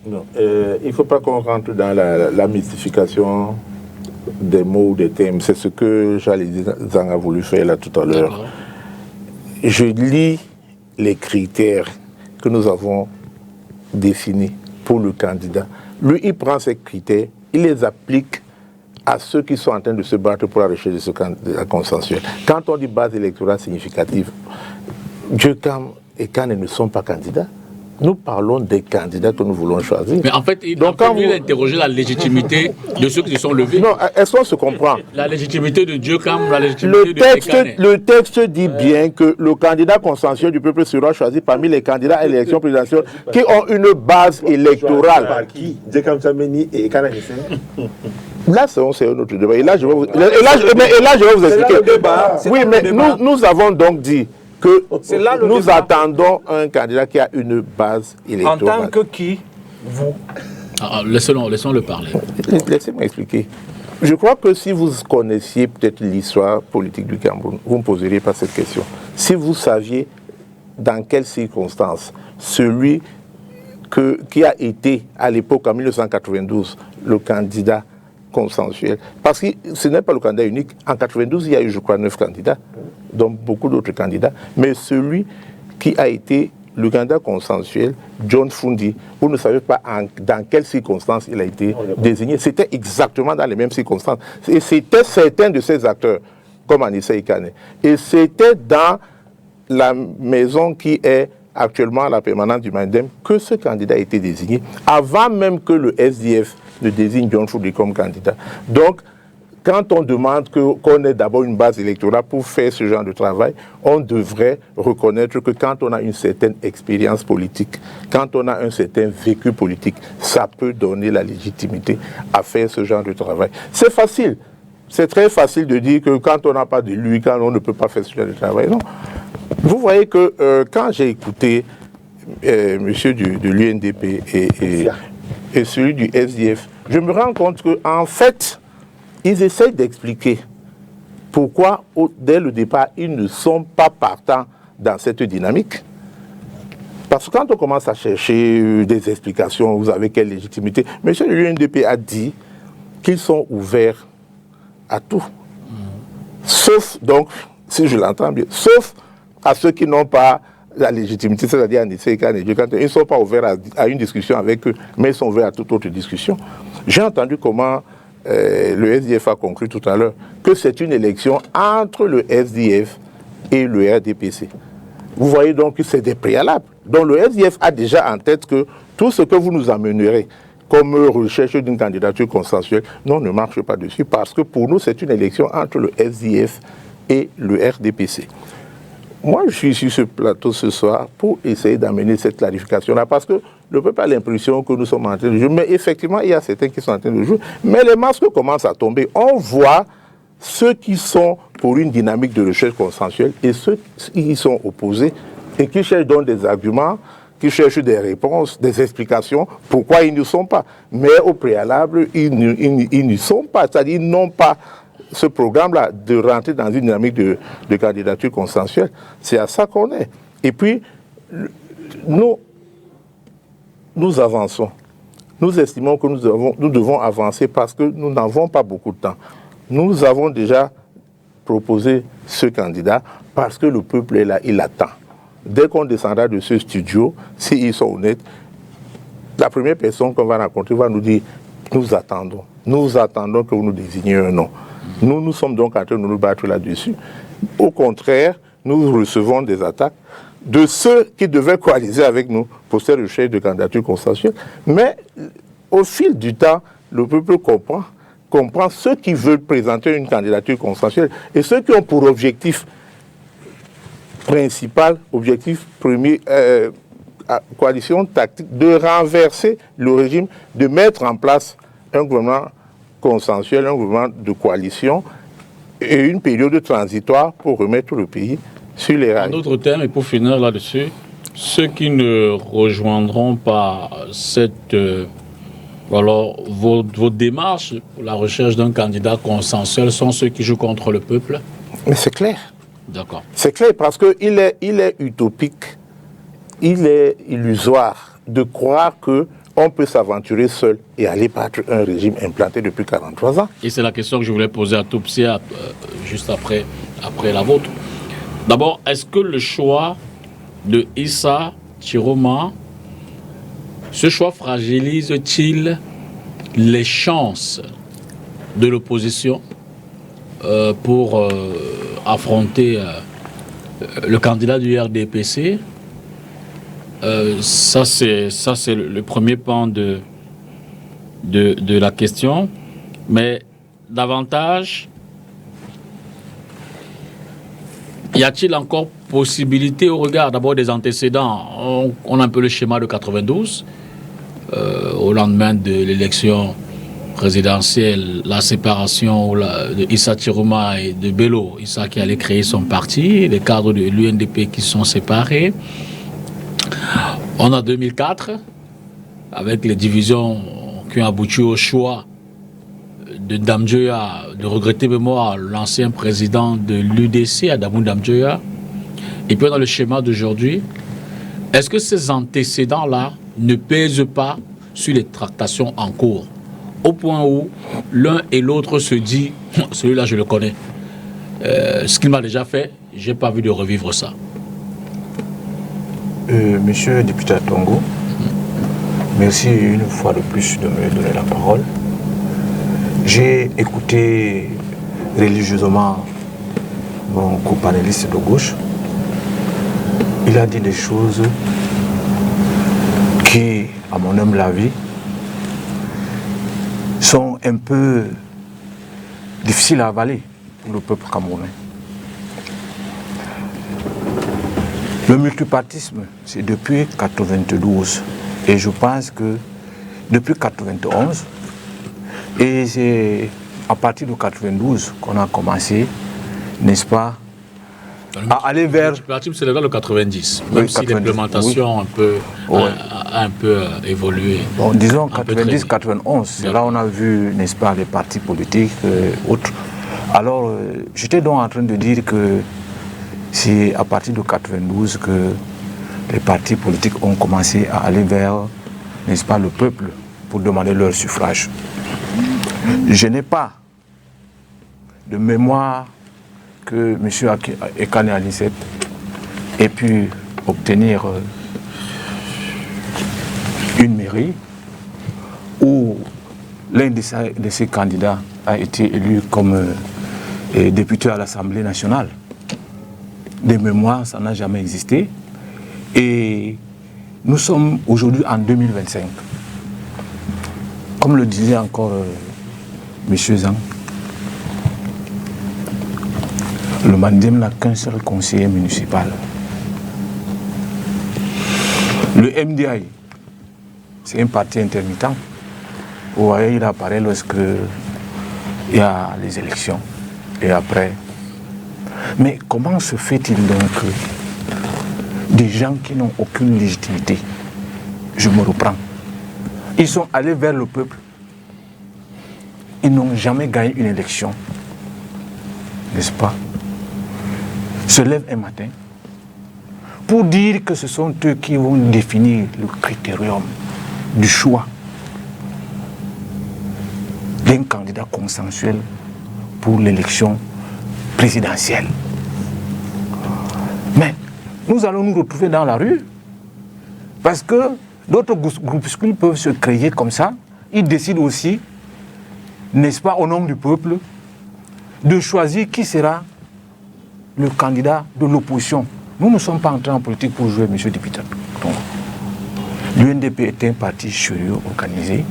Non, il ne faut pas qu'on rentre dans la mystification des mots ou des thèmes. C'est ce que Charles Zang a voulu faire là tout à l'heure. Je lis les critères que nous avons définis pour le candidat. Lui, il prend ces critères, il les applique à ceux qui sont en train de se battre pour la recherche de ce candidat consensuel. Quand on dit base électorale significative, Djekam et Kane ne sont pas candidats. Nous parlons des candidats que nous voulons choisir. Mais en fait, il a interrogé la légitimité de ceux qui se sont levés. Non, est-ce qu'on se comprend? La légitimité de Djekam, la légitimité de Kane. Le texte dit bien que le candidat consensuel du peuple sera choisi parmi les candidats à l'élection présidentielle qui ont une base électorale. Par qui? Djekam Sameni et Kane Issé. Là, c'est un autre débat. Et là, je vais vous expliquer. Oui, mais nous avons donc dit que nous attendons un candidat qui a une base électorale. En tant que qui, vous? Laissons-le parler. Laissez-moi expliquer. Je crois que si vous connaissiez peut-être l'histoire politique du Cameroun, vous ne me poseriez pas cette question. Si vous saviez dans quelles circonstances celui qui a été à l'époque, en 1992, le candidat consensuel, parce que ce n'est pas le candidat unique. En 92, il y a eu, je crois, 9 candidats, dont beaucoup d'autres candidats, mais celui qui a été le candidat consensuel, John Fundi, vous ne savez pas dans quelles circonstances il a été désigné. C'était exactement dans les mêmes circonstances. Et c'était certains de ces acteurs, comme Anissa Ikane. Et c'était dans la maison qui est actuellement la permanence du Mandem que ce candidat a été désigné, avant même que le SDF ne désigne John Fundi comme candidat. Donc, quand on demande qu'on ait d'abord une base électorale pour faire ce genre de travail, on devrait reconnaître que quand on a une certaine expérience politique, quand on a un certain vécu politique, ça peut donner la légitimité à faire ce genre de travail. C'est facile. C'est très facile de dire que quand on n'a pas de lui, quand on ne peut pas faire ce genre de travail. Non. Vous voyez que quand j'ai écouté monsieur de l'UNDP et celui du SDF, je me rends compte qu'en fait, ils essayent d'expliquer pourquoi, dès le départ, ils ne sont pas partants dans cette dynamique. Parce que quand on commence à chercher des explications, vous avez quelle légitimité, M. de l'UNDP a dit qu'ils sont ouverts à tout. Sauf, donc, si je l'entends bien, sauf à ceux qui n'ont pas la légitimité, c'est-à-dire Anissa Ikane et Djekam, ils ne sont pas ouverts à une discussion avec eux, mais ils sont ouverts à toute autre discussion. J'ai entendu comment le SDF a conclu tout à l'heure que c'est une élection entre le SDF et le RDPC. Vous voyez donc que c'est des préalables. Donc le SDF a déjà en tête que tout ce que vous nous amènerez comme recherche d'une candidature consensuelle, non, ne marche pas dessus, parce que pour nous, c'est une élection entre le SDF et le RDPC. Moi, je suis sur ce plateau ce soir pour essayer d'amener cette clarification-là, parce que le peuple a l'impression que nous sommes en train de jouer, mais effectivement, il y a certains qui sont en train de jouer, mais les masques commencent à tomber. On voit ceux qui sont pour une dynamique de recherche consensuelle et ceux qui sont opposés et qui cherchent donc des arguments, qui cherchent des réponses, des explications, pourquoi ils ne sont pas. Mais au préalable, ils ne sont pas, c'est-à-dire ils n'ont pas ce programme-là de rentrer dans une dynamique de candidature consensuelle. C'est à ça qu'on est. Et puis, nous avançons. Nous estimons que nous devons avancer parce que nous n'avons pas beaucoup de temps. Nous avons déjà proposé ce candidat parce que le peuple est là, il attend. Dès qu'on descendra de ce studio, s'ils sont honnêtes, la première personne qu'on va rencontrer va nous dire « Nous attendons que vous nous désigniez un nom ». Nous sommes donc en train de nous battre là-dessus. Au contraire, nous recevons des attaques de ceux qui devaient coaliser avec nous pour cette recherche de candidature consensuelle. Mais au fil du temps, le peuple comprend ceux qui veulent présenter une candidature consensuelle et ceux qui ont pour objectif principal, objectif premier, coalition tactique, de renverser le régime, de mettre en place un gouvernement consensuel, un gouvernement de coalition et une période transitoire pour remettre le pays sur les rails. En d'autres termes, et pour finir là-dessus, ceux qui ne rejoindront pas cette, vos démarches pour la recherche d'un candidat consensuel sont ceux qui jouent contre le peuple? Mais c'est clair. D'accord. C'est clair parce qu'il est utopique, il est illusoire de croire qu'on peut s'aventurer seul et aller battre un régime implanté depuis 43 ans. Et c'est la question que je voulais poser à Topsia juste après la vôtre. D'abord, est-ce que le choix de Issa Chiroma Ce choix fragilise-t-il les chances de l'opposition pour affronter le candidat du RDPC? Ça, c'est le premier pan de la question. Mais davantage, y a-t-il encore possibilité au regard d'abord des antécédents? On a un peu le schéma de 92, au lendemain de l'élection présidentielle, la séparation de Issa Chiroma et de Bello, Issa qui allait créer son parti, les cadres de l'UNDP qui sont séparés. On a 2004, avec les divisions qui ont abouti au choix de Damdjoya, de regretter mémoire l'ancien président de l'UDC, Adamou Damdjoya. Et puis on a le schéma d'aujourd'hui. Est-ce que ces antécédents-là ne pèsent pas sur les tractations en cours, au point où l'un et l'autre se dit, celui-là je le connais, ce qu'il m'a déjà fait, je n'ai pas vu de revivre ça. Monsieur le député Tongo, merci une fois de plus de me donner la parole. J'ai écouté religieusement mon co-panéliste de gauche. Il a dit des choses qui, à mon humble avis, sont un peu difficiles à avaler pour le peuple camerounais. Le multipartisme, c'est depuis 1992. Et je pense que depuis 1991, et c'est à partir de 1992 qu'on a commencé, n'est-ce pas, à aller vers... Le multipartisme, c'est dans le 90, même si l'implémentation a un peu évolué. Bon, disons 90-91, c'est là où on a vu, n'est-ce pas, les partis politiques, autres. Alors, j'étais donc en train de dire que c'est à partir de 1992 que les partis politiques ont commencé à aller vers, n'est-ce pas, le peuple pour demander leur suffrage. Je n'ai pas de mémoire que M. Ekane Anicet ait pu obtenir une mairie où l'un de ses candidats a été élu comme député à l'Assemblée nationale. Des mémoires, ça n'a jamais existé. Et nous sommes aujourd'hui en 2025. Comme le disait encore M. Zang, le Mandem n'a qu'un seul conseiller municipal. Le MDI, c'est un parti intermittent. Vous voyez, il apparaît lorsque il y a les élections. Et après. Mais comment se fait-il donc que des gens qui n'ont aucune légitimité, je me reprends, ils sont allés vers le peuple, ils n'ont jamais gagné une élection, n'est-ce pas, se lèvent un matin pour dire que ce sont eux qui vont définir le critérium du choix d'un candidat consensuel pour l'élection présidentielle. Mais nous allons nous retrouver dans la rue parce que d'autres groupuscules peuvent se créer comme ça. Ils décident aussi, n'est-ce pas, au nom du peuple, de choisir qui sera le candidat de l'opposition. Nous ne sommes pas entrés en politique pour jouer, monsieur le député. L'UNDP est un parti sérieux organisé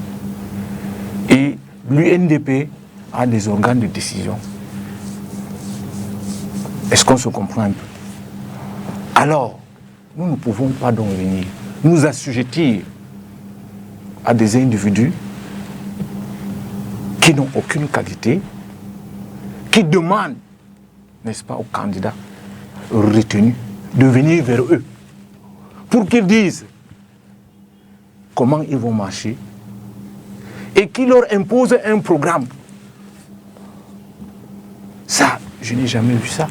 et l'UNDP a des organes de décision. Est-ce qu'on se comprend un peu? Alors, nous ne pouvons pas donc venir nous assujettir à des individus qui n'ont aucune qualité, qui demandent, n'est-ce pas, aux candidats retenus de venir vers eux pour qu'ils disent comment ils vont marcher et qui leur imposent un programme. Ça, je n'ai jamais vu ça.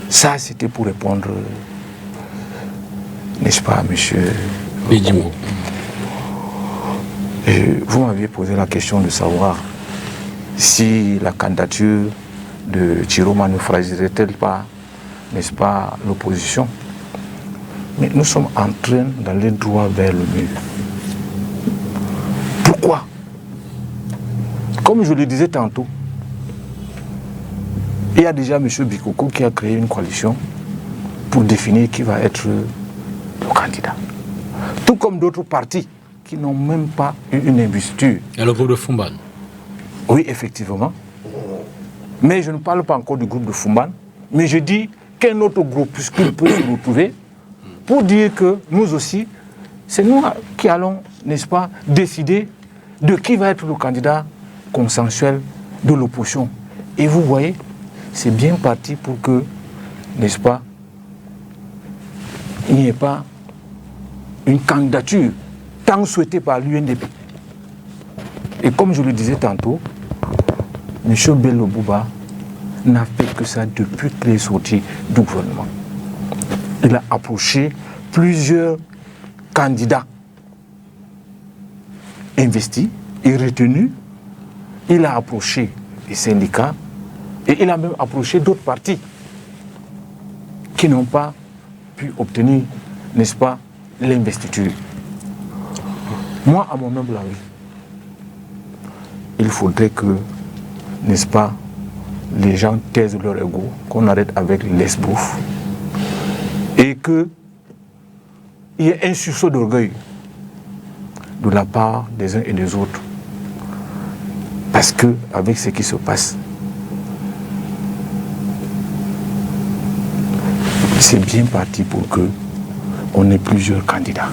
Ça, c'était pour répondre, n'est-ce pas, monsieur Bédimo. Vous m'aviez posé la question de savoir si la candidature de Chiroma ne fragiliserait-elle pas, n'est-ce pas, l'opposition. Mais nous sommes en train d'aller droit vers le mur. Pourquoi? Comme je le disais tantôt, il y a déjà M. Bikoko qui a créé une coalition pour définir qui va être le candidat. Tout comme d'autres partis qui n'ont même pas eu une investiture. Et le groupe de Fumban. Oui, effectivement. Mais je ne parle pas encore du groupe de Fumban, mais je dis qu'un autre groupe, puisqu'il peut se retrouver, pour dire que nous aussi, c'est nous qui allons, n'est-ce pas, décider de qui va être le candidat consensuel de l'opposition. Et vous voyez, c'est bien parti pour que, n'est-ce pas, il n'y ait pas une candidature tant souhaitée par l'UNDP. Et comme je le disais tantôt, M. Bello Bouba n'a fait que ça depuis qu'il est sorti du gouvernement. Il a approché plusieurs candidats investis et retenus. Il a approché les syndicats et il a même approché d'autres partis qui n'ont pas pu obtenir, n'est-ce pas, l'investiture. Moi, à mon humble avis, il faudrait que, n'est-ce pas, les gens taisent leur ego, qu'on arrête avec l'esbouf et qu'il y ait un sursaut d'orgueil de la part des uns et des autres. Parce que, avec ce qui se passe, c'est bien parti pour qu'on ait plusieurs candidats.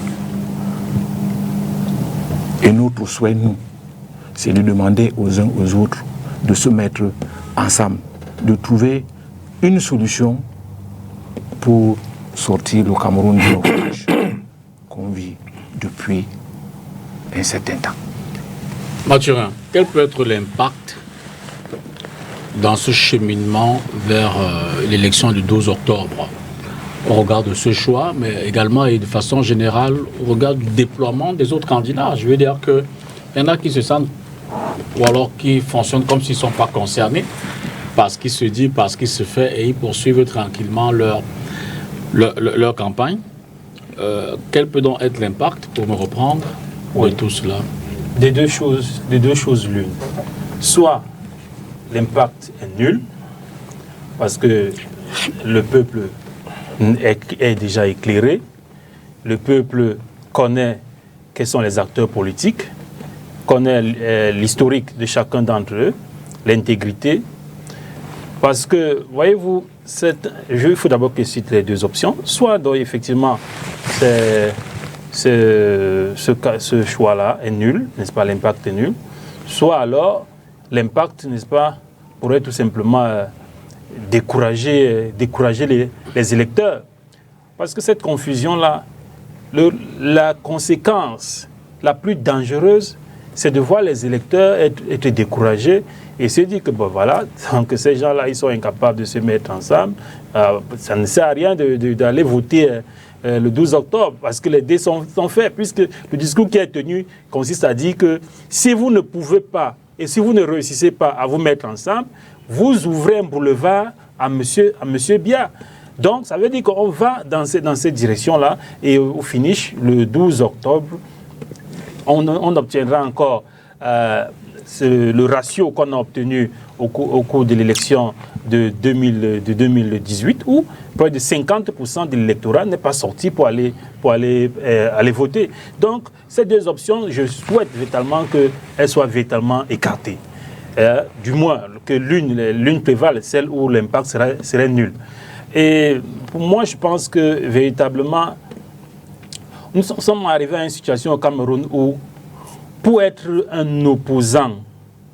Et notre souhait, nous, c'est de demander aux uns aux autres de se mettre ensemble, de trouver une solution pour sortir le Cameroun du naufrage qu'on vit depuis un certain temps. Mathurin, quel peut être l'impact dans ce cheminement vers l'élection du 12 octobre au regard de ce choix, mais également et de façon générale au regard du déploiement des autres candidats? Je veux dire qu'il y en a qui se sentent ou alors qui fonctionnent comme s'ils ne sont pas concernés par ce qui se dit, par ce qui se fait, et ils poursuivent tranquillement leur campagne. Quel peut donc être l'impact, pour me reprendre, de tout cela? Des deux choses l'une. Soit l'impact est nul, parce que le peuple est déjà éclairé, le peuple connaît quels sont les acteurs politiques, connaît l'historique de chacun d'entre eux, l'intégrité. Parce que, voyez-vous, il faut d'abord que je cite les deux options. Soit, donc, effectivement, ce choix-là est nul, n'est-ce pas, l'impact est nul. Soit alors, l'impact, n'est-ce pas, pourrait tout simplement décourager les électeurs. Parce que cette confusion-là, la conséquence la plus dangereuse, c'est de voir les électeurs être découragés et se dire que bon voilà, donc ces gens-là, ils sont incapables de se mettre ensemble. Ça ne sert à rien d'aller voter le 12 octobre parce que les dés sont faits, puisque le discours qui est tenu consiste à dire que si vous ne pouvez pas et si vous ne réussissez pas à vous mettre ensemble, vous ouvrez un boulevard à monsieur Biya. Donc ça veut dire qu'on va dans cette direction-là et au finish, le 12 octobre, on obtiendra encore le ratio qu'on a obtenu au cours de l'élection de 2018, où près de 50% de l'électorat n'est pas sorti pour aller voter. Donc, ces deux options, je souhaite véritablement qu'elles soient véritablement écartées. Du moins, que l'une prévale, celle où l'impact serait nul. Et pour moi, je pense que véritablement, nous sommes arrivés à une situation au Cameroun où, pour être un opposant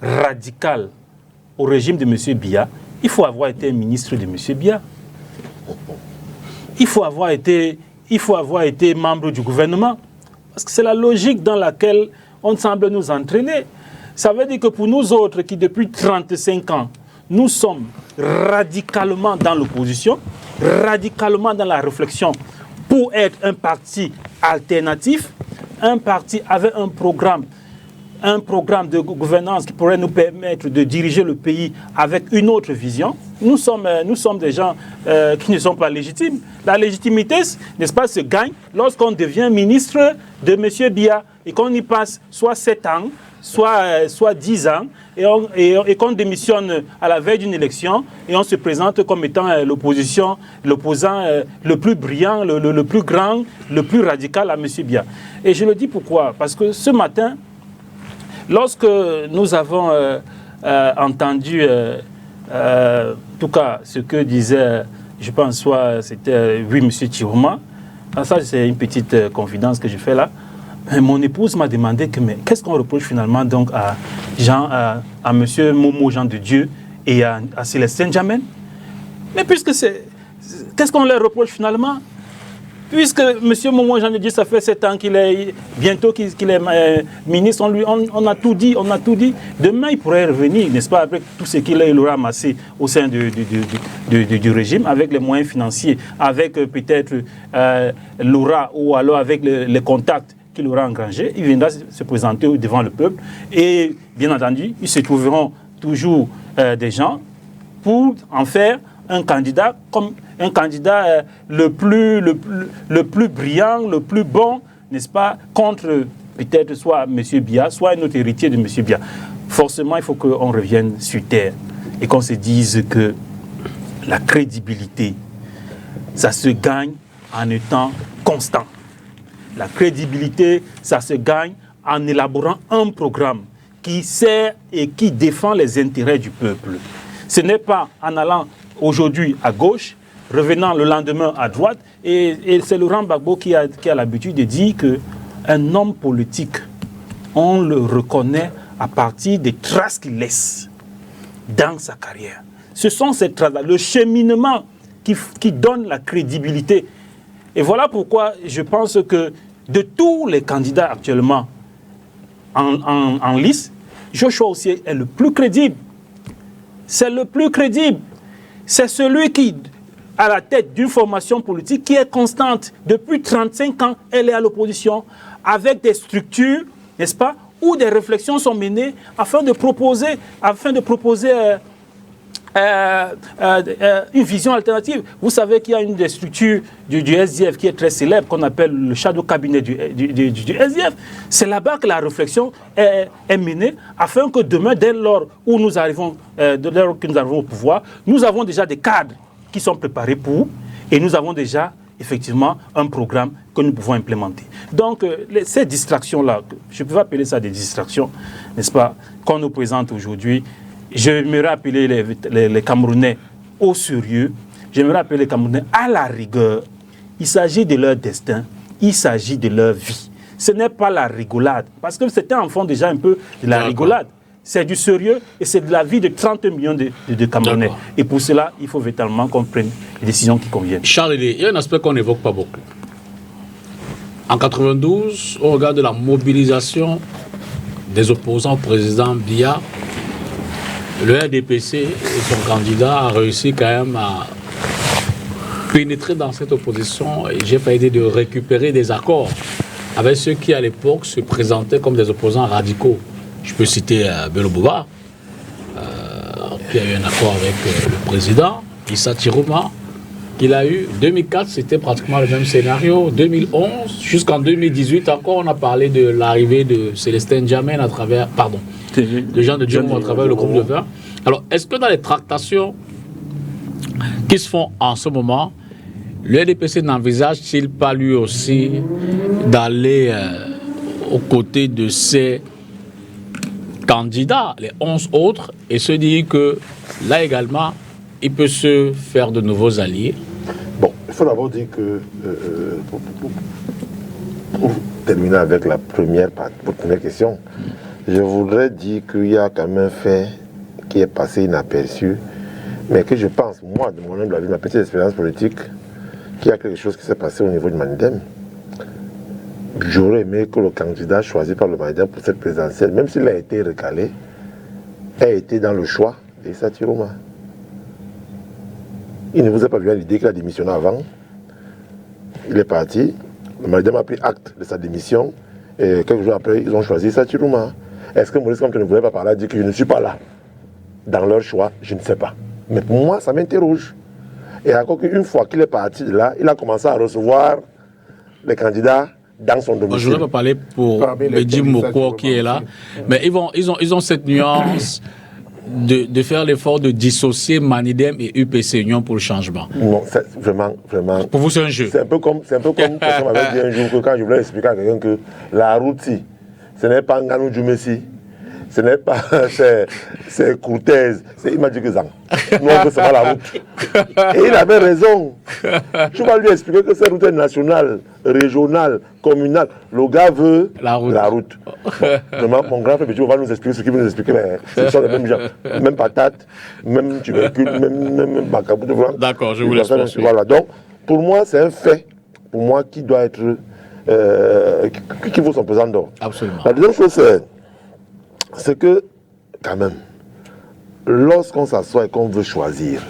radical au régime de M. Biya, il faut avoir été ministre de M. Biya. Il faut avoir été membre du gouvernement. Parce que c'est la logique dans laquelle on semble nous entraîner. Ça veut dire que pour nous autres qui, depuis 35 ans, nous sommes radicalement dans l'opposition, radicalement dans la réflexion pour être un parti alternatif, un parti avec un programme un programme de gouvernance qui pourrait nous permettre de diriger le pays avec une autre vision, nous sommes des gens qui ne sont pas légitimes. La légitimité, n'est-ce pas, se gagne lorsqu'on devient ministre de M. Biya et qu'on y passe soit 7 ans, soit 10 ans, et qu'on démissionne à la veille d'une élection et on se présente comme étant l'opposant le plus brillant, le plus grand, le plus radical à M. Biya. Et je le dis pourquoi? Parce que ce matin, lorsque nous avons entendu, en tout cas, ce que disait, je pense, soit c'était, oui, M. Chirouma, ça c'est une petite confidence que je fais là. Mon épouse m'a demandé qu'est-ce qu'on reproche finalement donc à M. Momo Jean de Dieu et à Célestin Djamène. Mais puisque qu'est-ce qu'on leur reproche finalement? Puisque M. Momo Jean de Dieu, ça fait 7 ans qu'il est ministre, on a tout dit, Demain, il pourrait revenir, n'est-ce pas, avec tout ce qu'il aura amassé au sein du régime, avec les moyens financiers, avec peut-être l'aura ou alors avec les contacts qu'il aura engrangé, il viendra se présenter devant le peuple et bien entendu, ils se trouveront toujours des gens pour en faire un candidat comme un candidat le plus brillant, le plus bon, n'est-ce pas, contre peut-être soit M. Biya, soit un autre héritier de M. Biya. Forcément, il faut qu'on revienne sur terre et qu'on se dise que la crédibilité, ça se gagne en étant constant. La crédibilité, ça se gagne en élaborant un programme qui sert et qui défend les intérêts du peuple. Ce n'est pas en allant aujourd'hui à gauche, revenant le lendemain à droite. Et c'est Laurent Gbagbo qui a l'habitude de dire qu'un homme politique, on le reconnaît à partir des traces qu'il laisse dans sa carrière. Ce sont ces traces-là, le cheminement qui donne la crédibilité. Et voilà pourquoi je pense que de tous les candidats actuellement en lice, Joshua Ossié est le plus crédible. C'est le plus crédible. C'est celui qui, à la tête d'une formation politique qui est constante. Depuis 35 ans, elle est à l'opposition, avec des structures, n'est-ce pas, où des réflexions sont menées afin de proposer une vision alternative. Vous savez qu'il y a une des structures du SDF qui est très célèbre, qu'on appelle le shadow cabinet du SDF. C'est là-bas que la réflexion est menée, afin que demain, dès lors où nous arrivons, au pouvoir, nous avons déjà des cadres qui sont préparés pour, et nous avons déjà effectivement un programme que nous pouvons implémenter. Donc, ces distractions-là, je peux appeler ça des distractions, n'est-ce pas, qu'on nous présente aujourd'hui. J'aimerais appeler les Camerounais au sérieux, j'aimerais appeler les Camerounais à la rigueur. Il s'agit de leur destin, il s'agit de leur vie. Ce n'est pas la rigolade, parce que c'était en fond déjà un peu de la rigolade. C'est du sérieux et c'est de la vie de 30 millions de Camerounais. Et pour cela, il faut véritablement qu'on prenne les décisions qui conviennent. Charles, il y a un aspect qu'on n'évoque pas beaucoup. En 92, on regarde la mobilisation des opposants au président Biya. Le RDPC et son candidat a réussi quand même à pénétrer dans cette opposition et j'ai pas aidé de récupérer des accords avec ceux qui à l'époque se présentaient comme des opposants radicaux. Je peux citer Bello Bouba, qui a eu un accord avec le président, Issa Chirouma, qu'il a eu. 2004, c'était pratiquement le même scénario. 2011, jusqu'en 2018 encore, on a parlé de l'arrivée de Célestin Djamène à travers, de Jean de Dieu à travers le groupe de 20. Alors, est-ce que dans les tractations qui se font en ce moment, le RDPC n'envisage-t-il pas lui aussi d'aller aux côtés de ces candidats, les 11 autres, et se dire que là également, il peut se faire de nouveaux alliés? Bon, il faut d'abord dire que, pour terminer avec la première question, je voudrais dire qu'il y a quand même un fait qui est passé inaperçu, mais que je pense, moi, de mon humble avis, ma petite expérience politique, qu'il y a quelque chose qui s'est passé au niveau du Manidem. J'aurais aimé que le candidat choisi par le Manidem pour cette présidentielle, même s'il a été recalé, ait été dans le choix d'Issa Chirouma. Il ne vous a pas vu à l'idée qu'il a démissionné avant. Il est parti. Le Manidem a pris acte de sa démission. Et quelques jours après, ils ont choisi Issa Chirouma. Est-ce que Maurice Kamto ne voulait pas parler, a dit que je ne suis pas là dans leur choix? Je ne sais pas. Mais pour moi, ça m'interroge. Et encore qu'une fois qu'il est parti de là, il a commencé à recevoir les candidats dans son domicile. Je ne vais pas parler pour Bédi Moko qui est là, mais ils ont cette nuance de faire l'effort de dissocier Manidem et UPC Union pour le changement. Non, c'est vraiment. Pour vous, c'est un jeu. C'est un peu comme quelqu'un m'avait dit un jour que quand je voulais expliquer à quelqu'un que la route, ce n'est pas Nganou Djoumessi, ce n'est pas c'est Cortez, il m'a dit que Zang. Nous, on veut savoir la route. Et il avait raison. Je vais lui expliquer que cette route est nationale, régionale, communale. Le gars veut la route. Bon, mon grand frère va nous expliquer ce qu'il veut nous expliquer. Mais ce sont les mêmes gens. Même patate, même tubercule, même macabou. D'accord, je vous laisse poursuivre. Voilà. Donc, pour moi, c'est un fait. Pour moi, qui doit être. Qui vaut son pesant d'or. Absolument. La deuxième chose, c'est que, quand même, lorsqu'on s'assoit et qu'on veut choisir,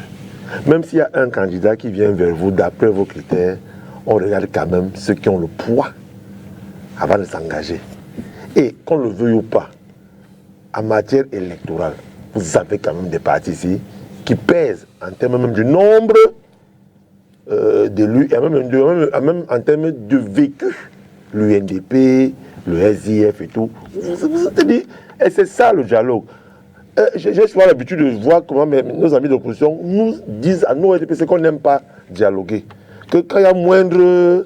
même s'il y a un candidat qui vient vers vous d'après vos critères, on regarde quand même ceux qui ont le poids avant de s'engager. Et qu'on le veuille ou pas, en matière électorale, vous avez quand même des partis ici qui pèsent en termes même du nombre d'élus et même en termes de vécu. L'UNDP, le SIF et tout. Vous êtes dit, et c'est ça le dialogue. J'ai souvent l'habitude de voir comment nos amis d'opposition nous disent à nos RDPC qu'on n'aime pas dialoguer. Que quand il y a moindre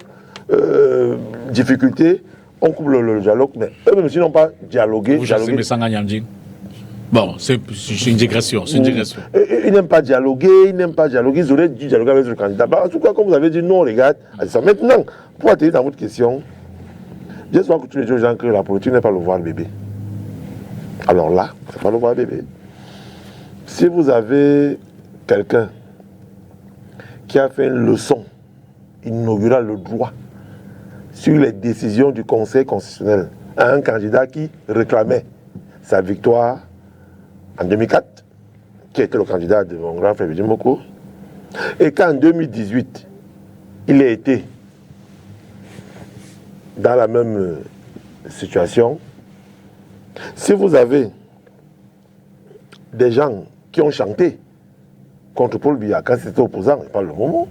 difficulté, on coupe le dialogue. Mais eux-mêmes, s'ils n'ont pas dialogué. Vous chassez Messanga Nyamdjing. Bon, c'est une digression. Ils n'aiment pas dialoguer, ils auraient dû dialoguer avec le candidat. Bah, en tout cas, comme vous avez dit, non, regarde. Maintenant, pour atterrir dans votre question, j'ai souvent coutume de dire aux gens que la politique n'est pas le voir bébé. Alors là, c'est pas le voir bébé. Si vous avez quelqu'un qui a fait une leçon inaugurale le droit sur les décisions du Conseil constitutionnel à un candidat qui réclamait sa victoire en 2004, qui était le candidat de mon grand frère Bédi Moko, et qu'en 2018, il a été dans la même situation. Si vous avez des gens qui ont chanté contre Paul Biya quand c'était opposant, il parle le moment.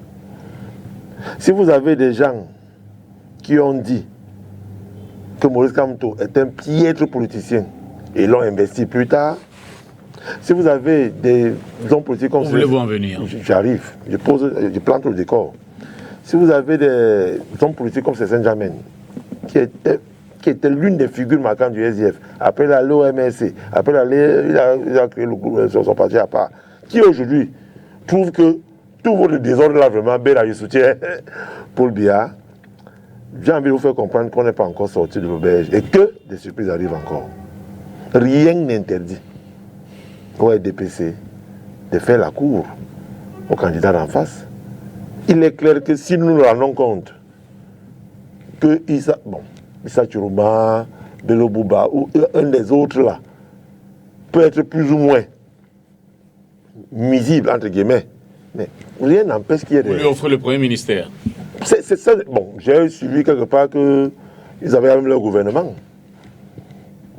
Si vous avez des gens qui ont dit que Maurice Kamto est un piètre politicien et l'ont investi plus tard, si vous avez des hommes politiques comme... Où voulez-vous en venir? J'arrive, je plante le décor. Si vous avez des hommes politiques comme Cécile Jamen, qui était l'une des figures marquantes du SDF, après l'OMSC, après il a créé le groupe, son parti à part, qui aujourd'hui trouve que tout votre désordre là, vraiment, Béla, je soutiens Paul Biya, j'ai envie de vous faire comprendre qu'on n'est pas encore sorti de l'auberge et que des surprises arrivent encore. Rien n'interdit au RDPC de faire la cour au candidat d'en face. Il est clair que si nous nous rendons compte que Issa Chiroma, Bello Bouba ou un des autres là peut être plus ou moins misible, entre guillemets, mais rien n'empêche qu'il y ait des... Vous lui offrez le premier ministère. C'est ça. Bon, j'ai suivi quelque part qu'ils avaient même leur gouvernement.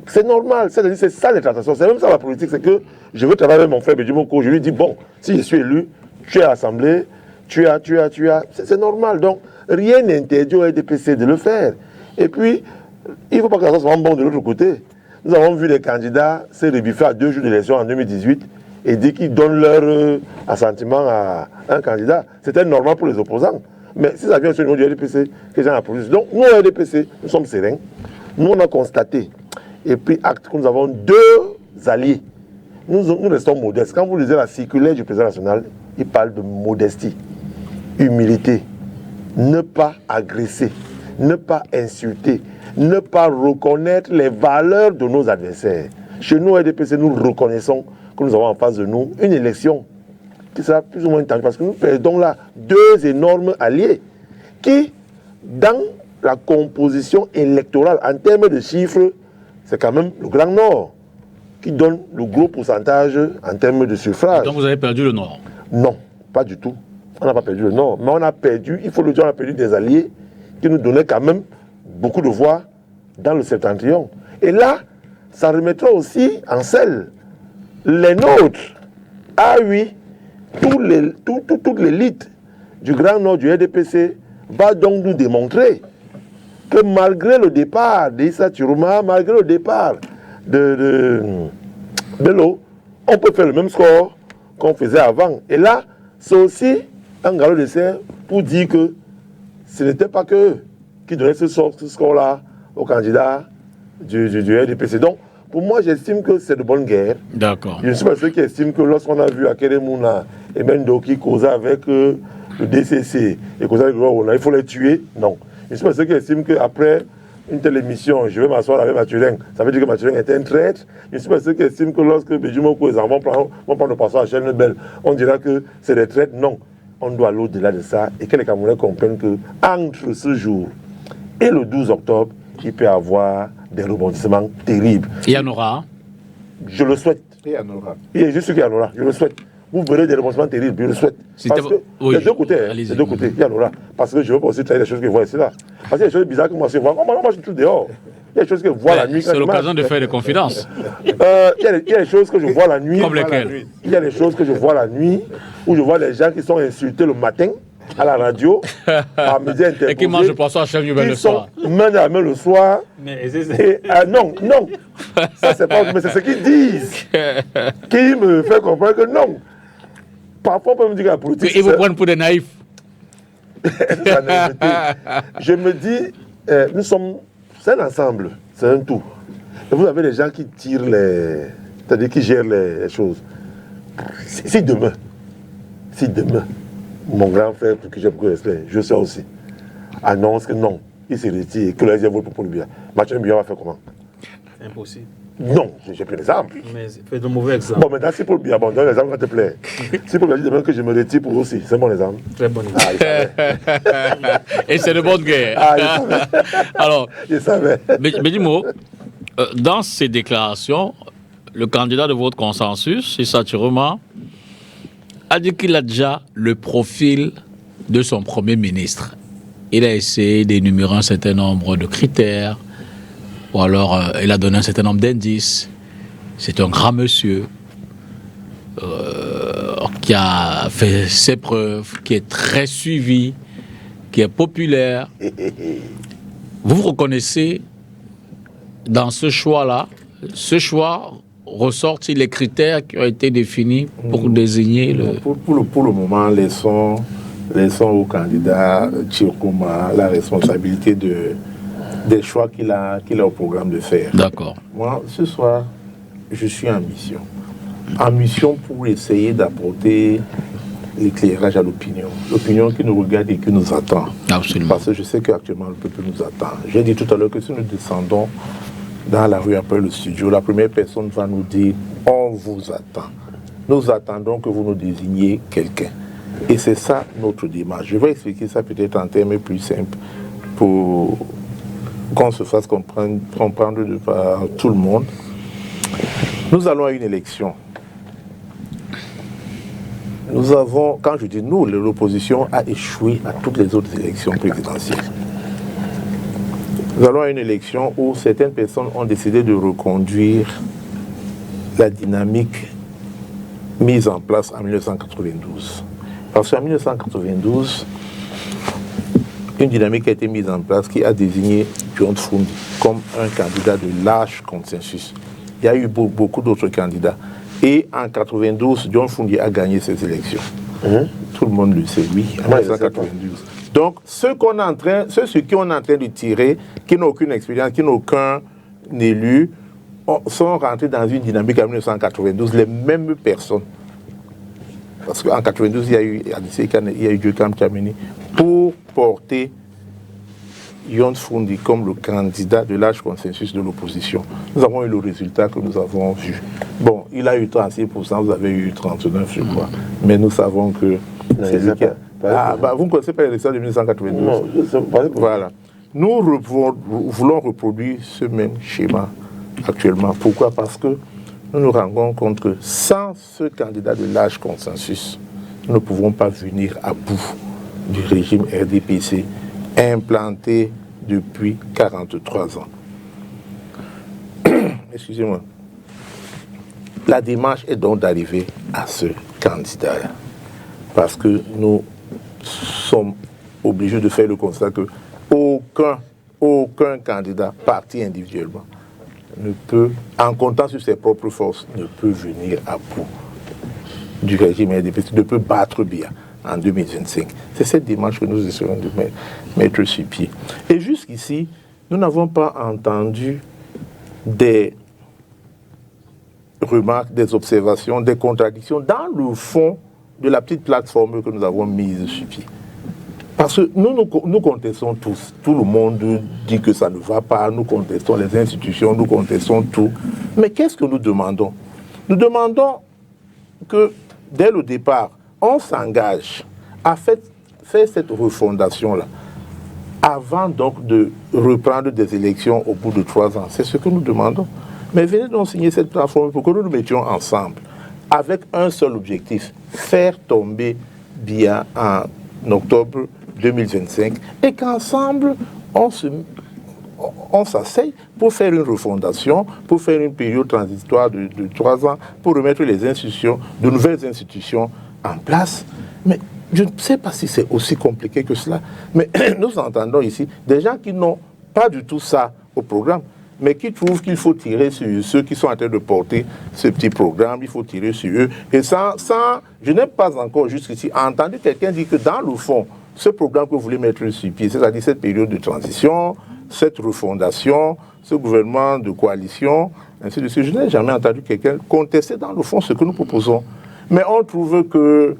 C'est normal, c'est ça les tractations, c'est même ça la politique, c'est que je veux travailler avec mon frère Bédi Moko, je lui dis, bon, si je suis élu, tu es à l'Assemblée, tu as, c'est normal, donc rien n'interdit au RDPC de le faire. Et puis, il ne faut pas que ça soit bon de l'autre côté. Nous avons vu des candidats se rebiffer à 2 jours d'élection en 2018 et dire qu'ils donnent leur assentiment à un candidat. C'était normal pour les opposants. Mais si ça vient sur le niveau du RDPC, que les gens applaudissent. Donc, nous, au RDPC, nous sommes sereins. Nous, on a constaté et pris acte que nous avons 2 alliés. Nous restons modestes. Quand vous lisez la circulaire du président national, il parle de modestie, humilité, ne pas agresser, ne pas insulter, ne pas reconnaître les valeurs de nos adversaires. Chez nous, au RDPC, nous reconnaissons que nous avons en face de nous une élection qui sera plus ou moins tendue parce que nous perdons là 2 énormes alliés qui, dans la composition électorale, en termes de chiffres, c'est quand même le Grand Nord qui donne le gros pourcentage en termes de suffrage. Donc vous avez perdu le Nord? Non, pas du tout. On n'a pas perdu le Nord, mais on a perdu, il faut le dire, on a perdu des alliés qui nous donnaient quand même beaucoup de voix dans le septentrion. Et là, ça remettra aussi en selle les nôtres. Ah oui, toute l'élite du Grand Nord du RDPC va donc nous démontrer que malgré le départ d'Issa Tchourouma, malgré le départ de l'eau, on peut faire le même score qu'on faisait avant. Et là, c'est aussi un galop d'essai pour dire que ce n'était pas qu'eux qui donnaient ce score-là aux candidats du RDPC. Donc, pour moi, j'estime que c'est de bonne guerre. D'accord. Je ne suis pas ceux qui estiment que lorsqu'on a vu Akeremouna et Mendo qui causaient avec le DCC et causaient avec Rwanda, il faut les tuer. Non. Je ne suis pas ceux qui estiment qu'après une telle émission, je vais m'asseoir avec Mathurin, ça veut dire que Mathurin était un traître. Je ne suis pas ceux qui estiment que lorsque Béjumoko et les enfants vont prendre le passage à Chêne-Belle, on dira que c'est des traîtres. Non. On doit aller au-delà de ça et que les Camerounais comprennent qu'entre ce jour et le 12 octobre, il peut y avoir des rebondissements terribles. Il y en aura. Je le souhaite. Il y en aura. Et je suis qu'il y en aura. Je le souhaite. Vous verrez des rebondissements terribles. Je le souhaite. Parce que oui, des deux côtés, des deux côtés, il y en aura. Parce que je veux pas aussi trahir des choses que je vois ici là. Parce qu'il y a des choses bizarres que moi je vois. Moi, je suis tout dehors. Il y a des choses que je vois la nuit. C'est l'occasion de faire des confidences. Il y a des choses que je vois la nuit. Comme lesquelles? Il y a des choses que je vois la nuit où je vois des gens qui sont insultés le matin à la radio, à midi interposé. Et qui mangent le poisson à chaque nouvelle le soir. Main à main le soir. Mais Et, non. Ça, c'est pas. Mais c'est ce qu'ils disent qui me fait comprendre que non. Parfois, on peut me dire que la politique. Ils vous prennent pour des naïfs. Je me dis, nous sommes. C'est un ensemble, c'est un tout. Et vous avez des gens qui tirent les. C'est-à-dire qui gèrent les choses. Si demain, mon grand frère, pour qui j'ai beaucoup de respect, je sais aussi, annonce que non, il se retire, que les gens votent pour le bien. Mathieu Mbia va faire comment? impossible. Non, j'ai pris l'exemple. Mais fais de mauvais exemples. Bon, maintenant, si pour le bien, bon, donne l'exemple, s'il te plaît. Si pour le bien, demain que je me retire pour aussi, c'est mon exemple. Très bon exemple. Ah, il savait. Et c'est de bonne guerre. Ah, il savait. Alors, Il savait. Bédimo, dans ces déclarations, le candidat de votre consensus, Issa Tchourouma, a dit qu'il a déjà le profil de son Premier ministre. Il a essayé d'énumérer un certain nombre de critères, ou alors il a donné un certain nombre d'indices. C'est un grand monsieur qui a fait ses preuves, qui est très suivi, qui est populaire. Vous vous reconnaissez dans ce choix-là? Ce choix ressort-il les critères qui ont été définis pour désigner le... Pour le moment, laissons au candidat Tchourouma la responsabilité des choix qu'il a au programme de faire. D'accord. Moi, ce soir, je suis en mission. En mission pour essayer d'apporter l'éclairage à l'opinion. L'opinion qui nous regarde et qui nous attend. Absolument. Parce que je sais qu'actuellement, le peuple nous attend. J'ai dit tout à l'heure que si nous descendons dans la rue après le studio, la première personne va nous dire « On vous attend ». Nous attendons que vous nous désigniez quelqu'un. Et c'est ça notre démarche. Je vais expliquer ça peut-être en termes plus simples pour qu'on se fasse comprendre par tout le monde. Nous allons à une élection. Nous avons, quand je dis nous, l'opposition a échoué à toutes les autres élections présidentielles. Nous allons à une élection où certaines personnes ont décidé de reconduire la dynamique mise en place en 1992. Parce qu'en 1992, une dynamique a été mise en place qui a désigné John Fundi comme un candidat de large consensus. Il y a eu beaucoup d'autres candidats. Et en 1992, John Fundi a gagné ces élections. Tout le monde le sait, oui, en 1992. Donc, ceux qu'on est en train de tirer, qui n'ont aucune expérience, qui n'ont aucun élu, sont rentrés dans une dynamique en 1992, les mêmes personnes. Parce qu'en 1992, il y a eu Adissé Kane, il y a eu Djokam Tchameni, pour porter John Fundi comme le candidat de large consensus de l'opposition. Nous avons eu le résultat que nous avons vu. Bon, il a eu 36%, vous avez eu 39%, je crois. Mais nous savons que c'est lui qui a... vous ne connaissez pas les résultats de 1992? Non, voilà. Nous voulons reproduire ce même schéma actuellement. Pourquoi? Parce que nous nous rendons compte que sans ce candidat de large consensus, nous ne pouvons pas venir à bout du régime RDPC implanté depuis 43 ans. excusez-moi, la démarche est donc d'arriver à ce candidat-là. Parce que nous sommes obligés de faire le constat que aucun candidat parti individuellement ne peut, en comptant sur ses propres forces, ne peut venir à bout du régime indépendant, ne peut battre bien en 2025. C'est cette démarche que nous essayons de mettre sur pied. Et jusqu'ici, nous n'avons pas entendu des remarques, des observations, des contradictions dans le fond de la petite plateforme que nous avons mise sur pied. Parce que nous contestons tous. Tout le monde dit que ça ne va pas. Nous contestons les institutions, nous contestons tout. Mais qu'est-ce que nous demandons? Nous demandons que, dès le départ, on s'engage à faire cette refondation-là, avant donc de reprendre des élections au bout de 3 ans. C'est ce que nous demandons. Mais venez donc signer cette plateforme pour que nous nous mettions ensemble, avec un seul objectif, faire tomber Biya en octobre 2025, et qu'ensemble, on s'asseye pour faire une refondation, pour faire une période transitoire de 3 ans, pour remettre les institutions, de nouvelles institutions en place. Mais je ne sais pas si c'est aussi compliqué que cela. Mais nous entendons ici des gens qui n'ont pas du tout ça au programme, mais qui trouvent qu'il faut tirer sur ceux qui sont en train de porter ce petit programme, il faut tirer sur eux. Et je n'ai pas encore jusqu'ici entendu quelqu'un dire que dans le fond, ce programme que vous voulez mettre sur pied, c'est-à-dire cette période de transition, cette refondation, ce gouvernement de coalition, ainsi de suite, je n'ai jamais entendu quelqu'un contester dans le fond ce que nous proposons. Mais on trouve que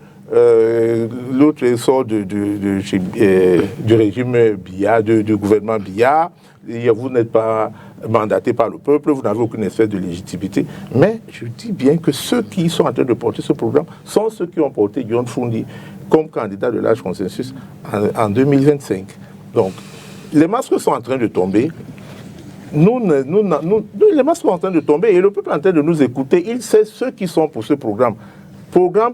l'autre sort du régime Biya, du gouvernement Biya, vous n'êtes pas mandaté par le peuple, vous n'avez aucune espèce de légitimité. Mais je dis bien que ceux qui sont en train de porter ce programme sont ceux qui ont porté Guillaume Fundi comme candidat de l'âge consensus en 2025. Donc, les masques sont en train de tomber. Les masques sont en train de tomber et le peuple est en train de nous écouter. Il sait ceux qui sont pour ce programme. Programme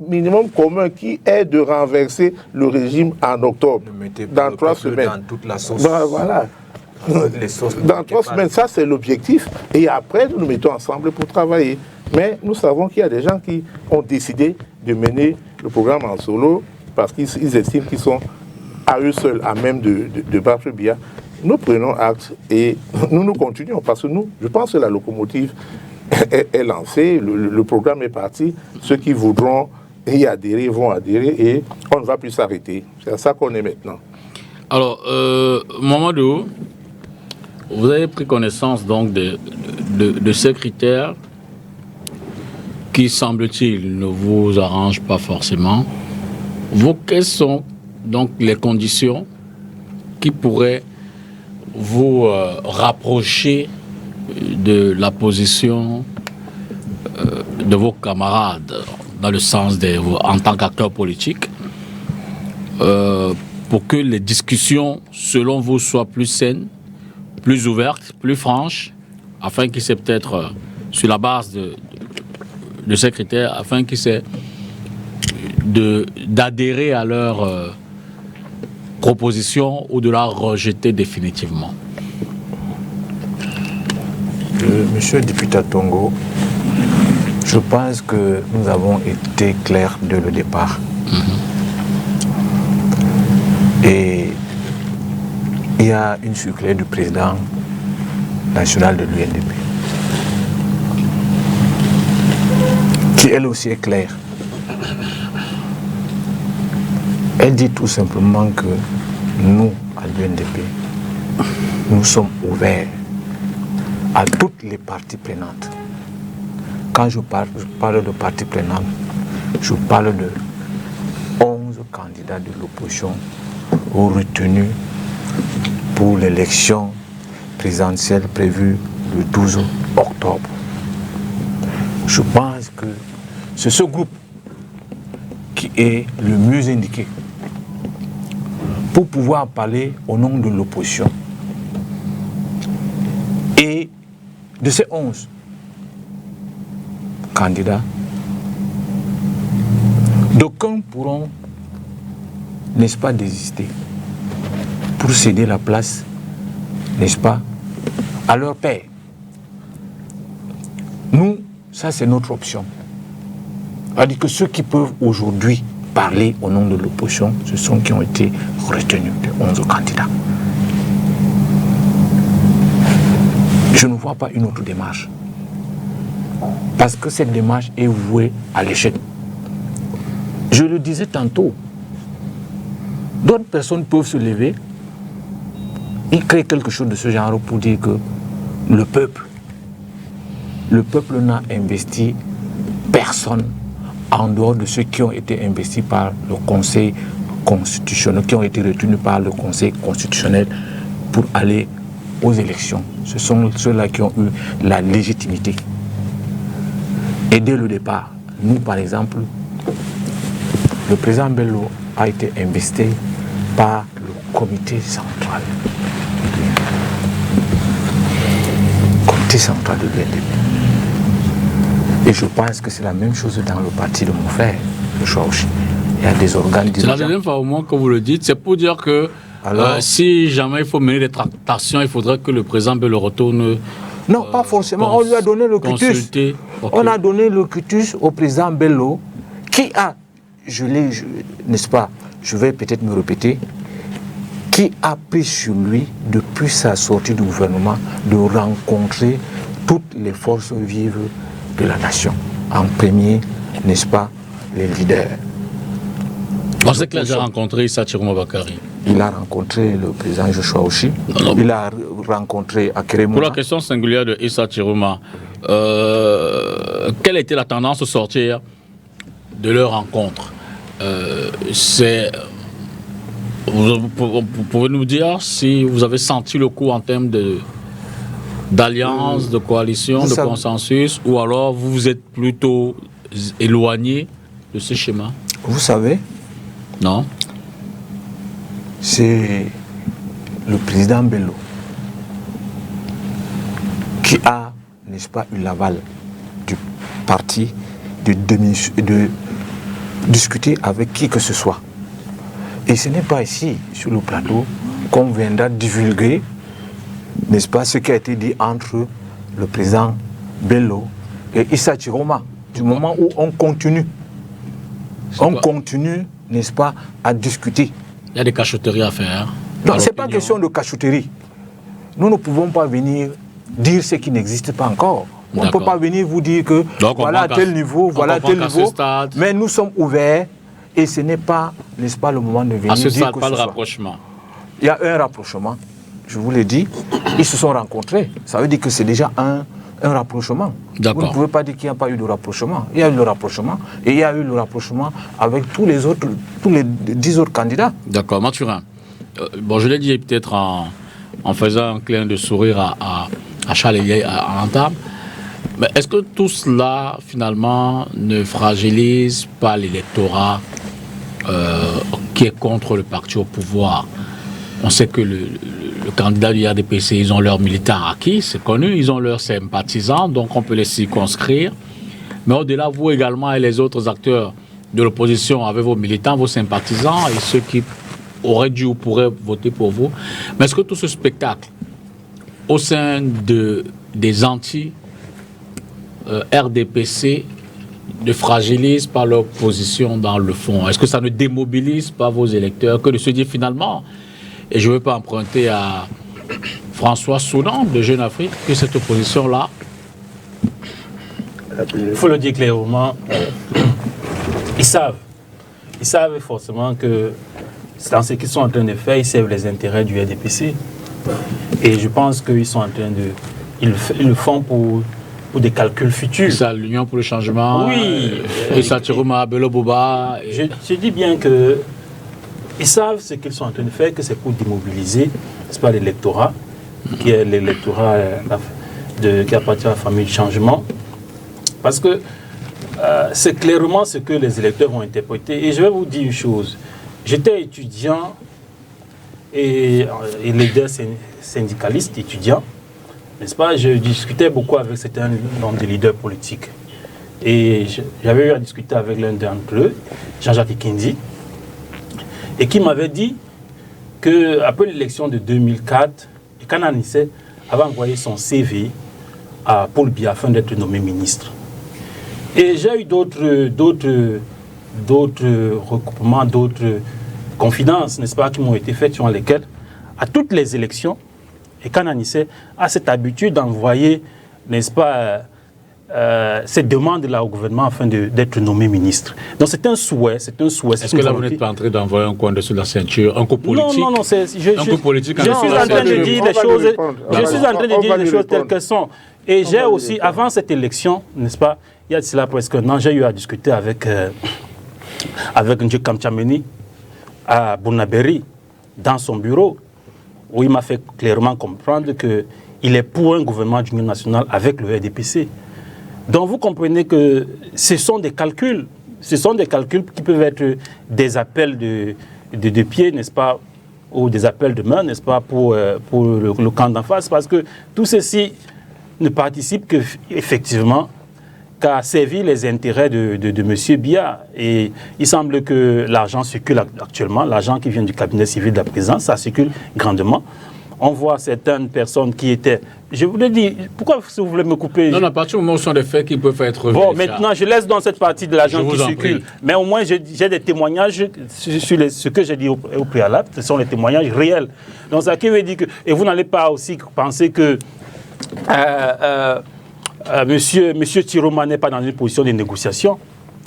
minimum commun qui est de renverser le régime en octobre, dans 3 semaines. Dans toute la sauce. Voilà. Dans 3 semaines, ça c'est l'objectif. Et après, nous nous mettons ensemble pour travailler. Mais nous savons qu'il y a des gens qui ont décidé de mener le programme en solo parce qu'ils estiment qu'ils sont à eux seuls à même de battre Biya. Nous prenons acte et nous continuons parce que je pense que la locomotive est lancée, le programme est parti. Ceux qui voudront y adhérer vont adhérer et on ne va plus s'arrêter. C'est à ça qu'on est maintenant. Alors, Mamadou, vous avez pris connaissance donc de ces critères qui, semble-t-il, ne vous arrangent pas forcément. Quelles sont donc les conditions qui pourraient vous rapprocher de la position de vos camarades dans le sens en tant qu'acteur politique pour que les discussions, selon vous, soient plus saines, plus ouvertes, plus franches, afin qu'ils soient peut-être sur la base de ces critères, afin qu'ils soient d'adhérer à leurs propositions ou de la rejeter définitivement. Monsieur le député Tongo, je pense que nous avons été clairs dès le départ. Et il y a une circulaire du président national de l'UNDP qui elle aussi est claire. Elle dit tout simplement que nous, à l'UNDP, nous sommes ouverts à toutes les parties prenantes. Quand je parle de parties prenantes, je parle de 11 candidats de l'opposition retenus pour l'élection présidentielle prévue le 12 octobre. Je pense que c'est ce groupe qui est le mieux indiqué pour pouvoir parler au nom de l'opposition. Et de ces 11 candidats, d'aucuns pourront, n'est-ce pas, désister pour céder la place, n'est-ce pas, à leur père. Nous, ça c'est notre option. C'est-à-dire que ceux qui peuvent aujourd'hui parler au nom de l'opposition, ce sont qui ont été retenus, les 11 candidats. Je ne vois pas une autre démarche. Parce que cette démarche est vouée à l'échec. Je le disais tantôt, d'autres personnes peuvent se lever, ils créent quelque chose de ce genre pour dire que le peuple n'a investi personne en dehors de ceux qui ont été investis par le Conseil constitutionnel, qui ont été retenus par le Conseil constitutionnel pour aller aux élections. Ce sont ceux-là qui ont eu la légitimité. Et dès le départ, nous par exemple, le président Bello a été investi par le comité central. Comité central de l'UNDP. Et je pense que c'est la même chose dans le parti de mon frère, le Chouaouchi. Il y a des organes dirigeants. C'est la deuxième fois au moins que vous le dites. C'est pour dire que si jamais il faut mener des tractations, il faudrait que le président Bello retourne. Non, pas forcément. On lui a donné le quitus. Okay. On a donné le quitus au président Bello qui a, n'est-ce pas, je vais peut-être me répéter, qui a pris sur lui, depuis sa sortie du gouvernement, de rencontrer toutes les forces vives de la nation. En premier, n'est-ce pas, les leaders. On sait qu'il a déjà rencontré Issa Chiroma Bakary. Il a rencontré le président Joshua Oshi. Il a rencontré Akere Mouna. Pour la question singulière de Issa Chiroma, quelle était la tendance au sortir de leur rencontre? Vous pouvez nous dire si vous avez senti le coup en termes d'alliance, de coalition, de consensus, ou alors vous vous êtes plutôt éloigné de ce schéma? Vous savez? Non. C'est le président Bello qui a, n'est-ce pas, eu l'aval du parti de discuter avec qui que ce soit. Et ce n'est pas ici, sur le plateau, qu'on viendra divulguer, n'est-ce pas, ce qui a été dit entre le président Bello et Issa Chiroma, du moment où on continue. On continue, n'est-ce pas, à discuter. Il y a des cachotteries à faire. Non, ce n'est pas question de cachotterie. Nous ne pouvons pas venir dire ce qui n'existe pas encore. On ne peut pas venir vous dire que donc, voilà tel niveau, voilà tel niveau. Mais nous sommes ouverts et ce n'est pas, n'est-ce pas, le moment de venir à ce dire stade, que pas ce de soit. rapprochement. Il y a un rapprochement, je vous l'ai dit. Ils se sont rencontrés. Ça veut dire que c'est déjà un rapprochement. Vous ne pouvez pas dire qu'il n'y a pas eu de rapprochement. Il y a eu le rapprochement et il y a eu le rapprochement avec tous les 10 autres candidats. D'accord, Mathurin. Bon, je l'ai dit peut-être en faisant un clin de sourire à Charles Elié à l'entame. Mais est-ce que tout cela, finalement, ne fragilise pas l'électorat qui est contre le parti au pouvoir? On sait que le candidat du RDPC, ils ont leurs militants acquis, c'est connu, ils ont leurs sympathisants, donc on peut les circonscrire. Mais au-delà, vous également et les autres acteurs de l'opposition avec vos militants, vos sympathisants et ceux qui auraient dû ou pourraient voter pour vous. Mais est-ce que tout ce spectacle, au sein des anti-RDPC, ne fragilise pas leur position dans le fond? Est-ce que ça ne démobilise pas vos électeurs que de se dire finalement, et je ne veux pas emprunter à François Soudan de Jeune Afrique, que cette opposition-là... Il faut le dire clairement, ils savent forcément que dans ce qu'ils sont en train de faire, ils servent les intérêts du RDPC. Et je pense qu'ils sont en train de... Ils le font pour des calculs futurs. Ça, l'Union pour le changement, oui. Et ça, Chiroma, Bello Boba... Je dis bien que ils savent ce qu'ils sont en train de faire, que c'est pour démobiliser, c'est pas l'électorat, qui est l'électorat qui appartient à la famille du changement. Parce que c'est clairement ce que les électeurs ont interprété. Et je vais vous dire une chose. J'étais étudiant et leader syndicaliste étudiant, n'est-ce pas? Je discutais beaucoup avec certains nombre de leaders politiques. Et j'avais eu à discuter avec l'un d'entre eux, Jean-Jacques Kindi, et qui m'avait dit qu'après l'élection de 2004, Kana Nissé avait envoyé son CV à Paul Biya afin d'être nommé ministre. Et j'ai eu d'autres recoupements, d'autres confidences, n'est-ce pas, qui m'ont été faites sur lesquelles, à toutes les élections, et Kananissé a cette habitude d'envoyer, n'est-ce pas, cette demande-là au gouvernement afin d'être nommé ministre. Donc c'est un souhait. Est-ce que là vous n'êtes pas en train d'envoyer un coin dessous la ceinture, un coup politique? Non, je suis en train de dire les choses. Je suis en train de dire les choses telles qu'elles sont. Et j'ai aussi, avant cette élection, n'est-ce pas, il y a de cela presque un an, j'ai eu à discuter avec Ndje Kamtchameni à Bounaberi, dans son bureau, où il m'a fait clairement comprendre qu'il est pour un gouvernement d'union nationale avec le RDPC. Donc vous comprenez que ce sont des calculs. Ce sont des calculs qui peuvent être des appels de pied, n'est-ce pas, ou des appels de main, n'est-ce pas, pour le camp d'en face, parce que tout ceci ne participe qu'effectivement qu'à servir les intérêts de M. Biya. Et il semble que l'argent circule actuellement, l'argent qui vient du cabinet civil de la présidence, ça circule grandement. On voit certaines personnes qui étaient... Je vous le dis, pourquoi vous voulez me couper? Non, à partir du moment où ce sont des faits qui peuvent être vérifiables. Bon, maintenant, je laisse dans cette partie de l'argent qui circule. Mais au moins, j'ai des témoignages sur ce que j'ai dit au préalable. Ce sont les témoignages réels. Donc, ça qui veut dire que... Et vous n'allez pas aussi penser que Monsieur Tiroma n'est pas dans une position de négociation.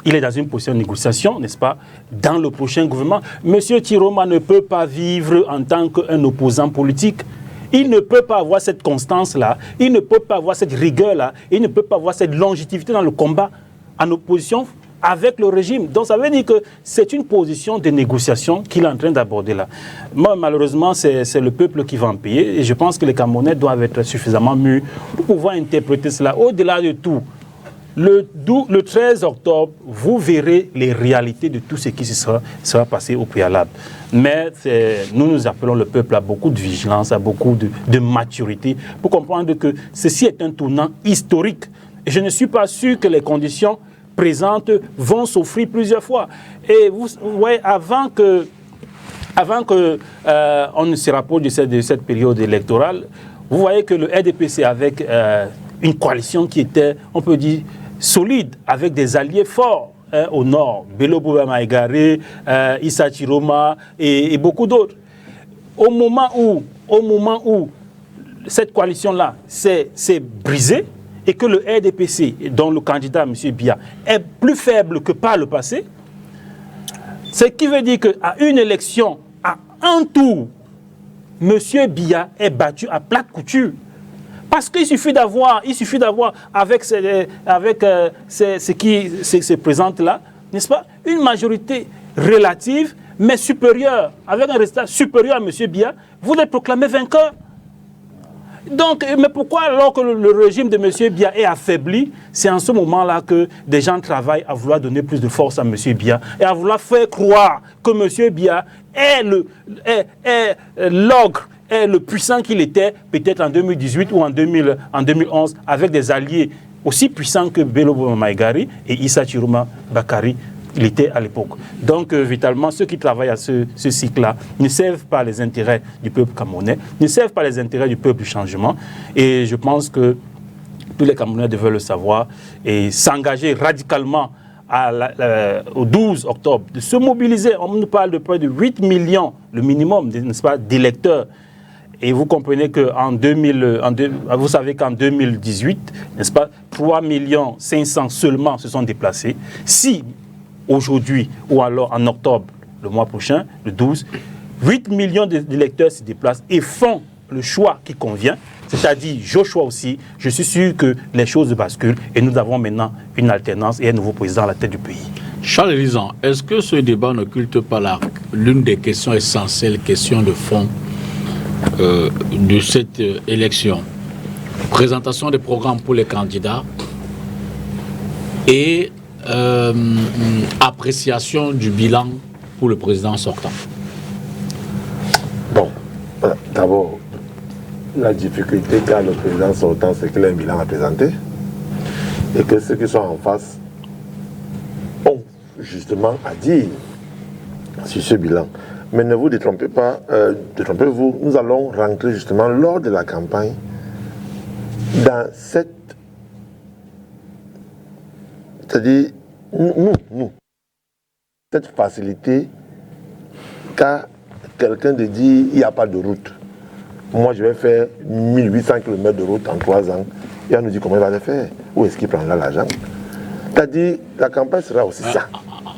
Il est dans une position de négociation, n'est-ce pas, dans le prochain gouvernement. Monsieur Tiroma ne peut pas vivre en tant qu'un opposant politique. Il ne peut pas avoir cette constance-là, il ne peut pas avoir cette rigueur-là, il ne peut pas avoir cette longévité dans le combat en opposition avec le régime. Donc ça veut dire que c'est une position de négociation qu'il est en train d'aborder là. Moi, malheureusement, c'est le peuple qui va en payer et je pense que les Camerounais doivent être suffisamment mûrs pour pouvoir interpréter cela. Au-delà de tout, le 13 octobre, vous verrez les réalités de tout ce qui sera passé au préalable. Mais nous appelons le peuple à beaucoup de vigilance, à beaucoup de maturité pour comprendre que ceci est un tournant historique. Et je ne suis pas sûr que les conditions présentes vont s'offrir plusieurs fois. Et vous voyez, avant que on ne se rapproche de cette période électorale, vous voyez que le RDPC avec une coalition qui était, on peut dire, solide, avec des alliés forts au nord, Bello Bouba Maïgaré, Issa Tiroma et beaucoup d'autres. Au moment où cette coalition-là s'est brisée et que le RDPC, dont le candidat, M. Biya, est plus faible que par le passé, ce qui veut dire qu'à une élection, à un tour, M. Biya est battu à plate couture. Parce qu'il suffit d'avoir, avec ce qui se présente là, n'est-ce pas, une majorité relative, mais supérieure, avec un résultat supérieur à M. Biya, vous les proclamez vainqueur. Donc, mais pourquoi, alors que le régime de M. Biya est affaibli, c'est en ce moment-là que des gens travaillent à vouloir donner plus de force à M. Biya et à vouloir faire croire que M. Biya est l'ogre, est le puissant qu'il était peut-être en 2018 ou en 2011 avec des alliés aussi puissants que Bello Maïgari et Issa Tiroma Bakari il était à l'époque. Donc, vitalement, ceux qui travaillent à ce cycle-là ne servent pas les intérêts du peuple camerounais, ne servent pas les intérêts du peuple du changement. Et je pense que tous les Camerounais devraient le savoir et s'engager radicalement au 12 octobre, de se mobiliser. On nous parle de près de 8 millions, le minimum, n'est-ce pas, d'électeurs. Et vous comprenez vous savez qu'en 2018, n'est-ce pas, 3 500 000 seulement se sont déplacés. Si aujourd'hui ou alors en octobre, le mois prochain, le 12, 8 millions d'électeurs se déplacent et font le choix qui convient, c'est-à-dire Joshua aussi, je suis sûr que les choses basculent et nous avons maintenant une alternance et un nouveau président à la tête du pays. Charles Elizan, est-ce que ce débat n'occulte pas l'une des questions essentielles, questions de fond de cette élection? Présentation des programmes pour les candidats et appréciation du bilan pour le président sortant. Bon, d'abord, la difficulté qu'a le président sortant, c'est qu'il a un bilan à présenter et que ceux qui sont en face ont justement à dire sur ce bilan. Mais ne vous détrompez pas, détrompez-vous, nous allons rentrer justement lors de la campagne dans cette C'est-à-dire, nous, cette facilité qu'a quelqu'un de dire il n'y a pas de route. Moi, je vais faire 1800 km de route en 3 ans. Il va nous dire comment il va le faire. Où est-ce qu'il prendra l'argent? C'est-à-dire, la campagne sera aussi ça.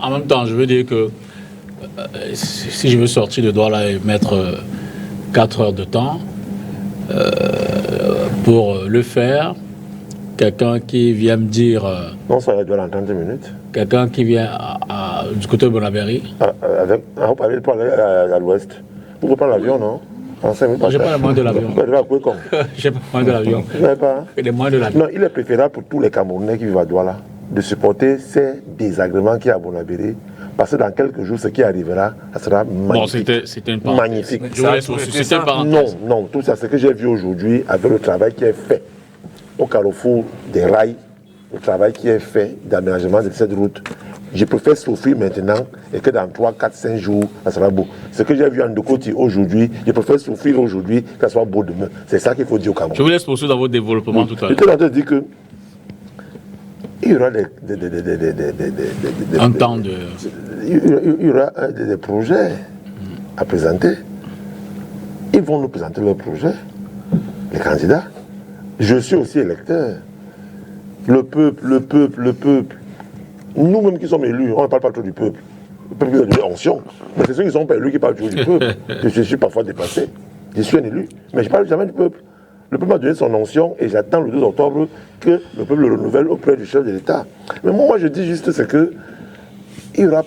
En même temps, je veux dire que si je veux sortir de Douala et mettre 4 heures de temps pour le faire, quelqu'un qui vient me dire... non, ça va durer en 30 minutes. Quelqu'un qui vient du côté de Bonabéry. On parlait pour aller à l'ouest. Vous pouvez prendre l'avion, non? En 5 minutes. J'ai pas les moyens de l'avion. J'ai pas les moyens de l'avion. Vous n'avez pas? Les moyens de l'avion. Non, il est préférable pour tous les Camerounais qui vivent à Douala de supporter ces désagréments qu'il y a à Bonabéry. Parce que dans quelques jours, ce qui arrivera, ça sera magnifique. Bon, c'était une parenthèse. Magnifique. C'était une parenthèse. Non, tout ça, ce que j'ai vu aujourd'hui avec le travail qui est fait au carrefour des rails, le travail qui est fait d'aménagement de cette route. Je préfère souffrir maintenant et que dans 3, 4, 5 jours, ça sera beau. Ce que j'ai vu en Ndokoti aujourd'hui, je préfère souffrir aujourd'hui que ça soit beau demain. C'est ça qu'il faut dire au Cameroun. Je vous laisse poursuivre dans votre développement tout à l'heure. Je suis en train de dire que il y aura un temps de... Il y aura des projets à présenter. Ils vont nous présenter leurs projets, les candidats. Je suis aussi électeur. Le peuple. Nous-mêmes qui sommes élus, on ne parle pas trop du peuple. Le peuple qui a des onction. Mais c'est ceux qui ne sont pas élus qui parlent toujours du peuple. Je suis parfois dépassé. Je suis un élu, mais je ne parle jamais du peuple. Le peuple m'a donné son onction et j'attends le 2 octobre que le peuple le renouvelle auprès du chef de l'État. Mais moi, je dis juste c'est que il n'y aura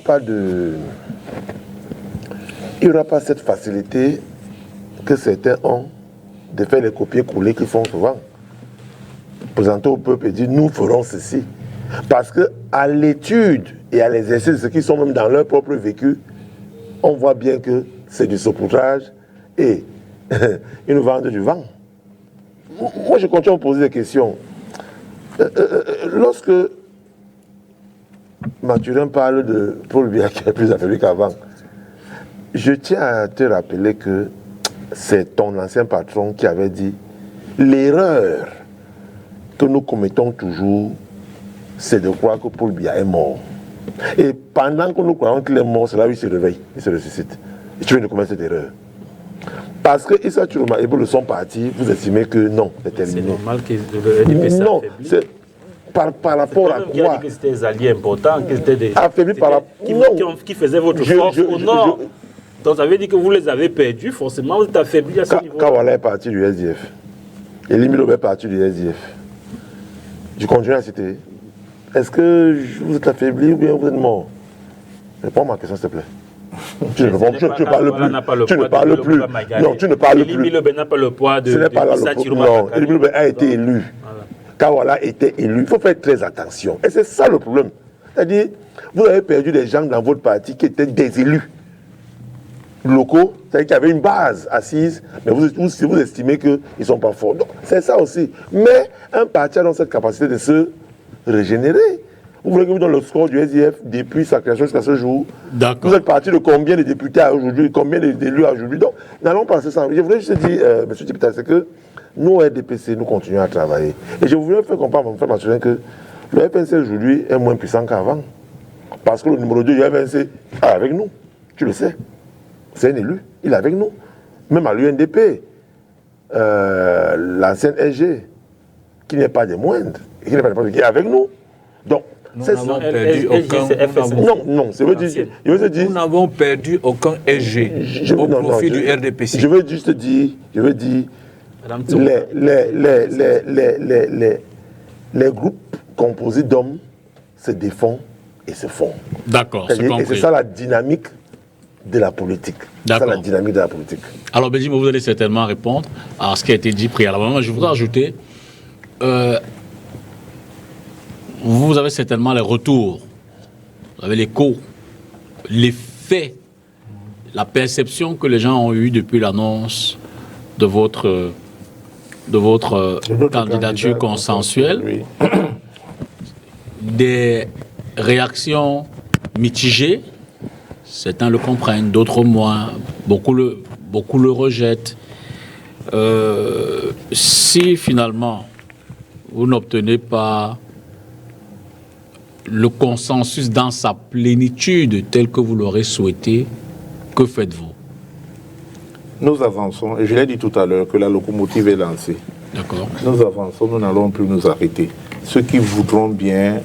pas cette facilité que certains ont de faire les copier-coller qu'ils font souvent. Présenter au peuple et dire nous ferons ceci. Parce qu'à l'étude et à l'exercice de ceux qui sont même dans leur propre vécu, on voit bien que c'est du saupoudrage et ils nous vendent du vent. Moi, je continue à me poser des questions. Lorsque Mathurin parle de Paul Biya qui est plus affaibli qu'avant, je tiens à te rappeler que c'est ton ancien patron qui avait dit l'erreur que nous commettons toujours, c'est de croire que Paul Biya est mort. Et pendant que nous croyons qu'il est mort, c'est là où il se réveille, il se ressuscite. Et tu viens de commettre cette erreur. Parce que Issa Chiroma et Bolo sont partis, vous estimez que non, c'est terminé. C'est normal que le RDPC non, c'est par rapport à quoi? Que c'était des alliés importants, que c'était des... Affaiblis par rapport... Qui faisaient votre force au nord. Donc ça veut dire que vous les avez perdus, forcément vous êtes affaiblis à ce niveau. Kawala est parti du SDF. Et Limilo est parti du SDF. Je continue à citer. Est-ce que vous êtes affaibli ou bien vous êtes mort? Réponds à ma question s'il te plaît. Tu ne parles plus. Tu ne parles plus. Non, tu ne parles plus. Limilo n'a pas le poids de... Ce n'est pas là le poids. Non, Limilo a été élu. Kawala était élu. Il faut faire très attention. Et c'est ça le problème. C'est-à-dire, vous avez perdu des gens dans votre parti qui étaient des élus locaux, c'est-à-dire qu'il y avait une base assise, mais vous estimez qu'ils ne sont pas forts. Donc, c'est ça aussi. Mais un parti a donc cette capacité de se régénérer. Vous voulez que vous donne le score du SDF depuis sa création jusqu'à ce jour? Vous êtes parti de combien de députés aujourd'hui, combien d'élus aujourd'hui? Donc, n'allons pas passer ça. Je voulais juste dire, M. Tipita, c'est que nous, au RDPC, nous continuons à travailler. Et je voulais faire comprendre à mon frère Mathurin que le FNC aujourd'hui est moins puissant qu'avant. Parce que le numéro 2 du FNC est avec nous. Tu le sais. C'est un élu. Il est avec nous. Même à l'UNDP, l'ancienne SG, qui n'est pas des moindres, qui est avec nous. Donc, nous n'avons perdu aucun. Nous n'avons perdu aucun SG au profit du RDPC. Je veux juste dire, les groupes composés d'hommes se défendent et se font. D'accord, c'est compris. Et c'est ça la dynamique de la politique. C'est ça la dynamique de la politique. Alors, Bédimo, vous allez certainement répondre à ce qui a été dit préalablement. Je voudrais ajouter, vous avez certainement les retours, vous avez l'écho, les faits, la perception que les gens ont eue depuis l'annonce de votre candidature consensuelle, oui. Des réactions mitigées. Certains le comprennent, d'autres moins. Beaucoup le rejettent. Si finalement vous n'obtenez pas le consensus dans sa plénitude tel que vous l'aurez souhaité, que faites-vous? Nous avançons, et je l'ai dit tout à l'heure que la locomotive est lancée. D'accord. Nous avançons, nous n'allons plus nous arrêter. Ceux qui voudront bien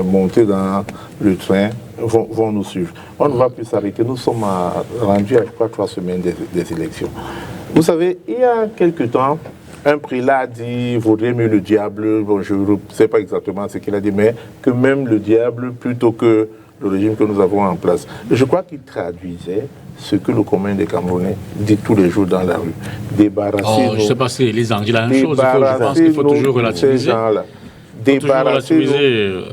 monter dans le train vont nous suivre. On ne va plus s'arrêter. Nous sommes rendus à 3 semaines des élections. Vous savez, il y a quelque temps, un prélat a dit vaudrait mieux le diable. Bon, je ne sais pas exactement ce qu'il a dit, mais que même le diable plutôt que le régime que nous avons en place. Je crois qu'il traduisait ce que le commun des Camerounais dit tous les jours dans la rue. Débarrasser je ne sais pas si les Anglais la même chose. Je pense qu'il faut toujours relativiser.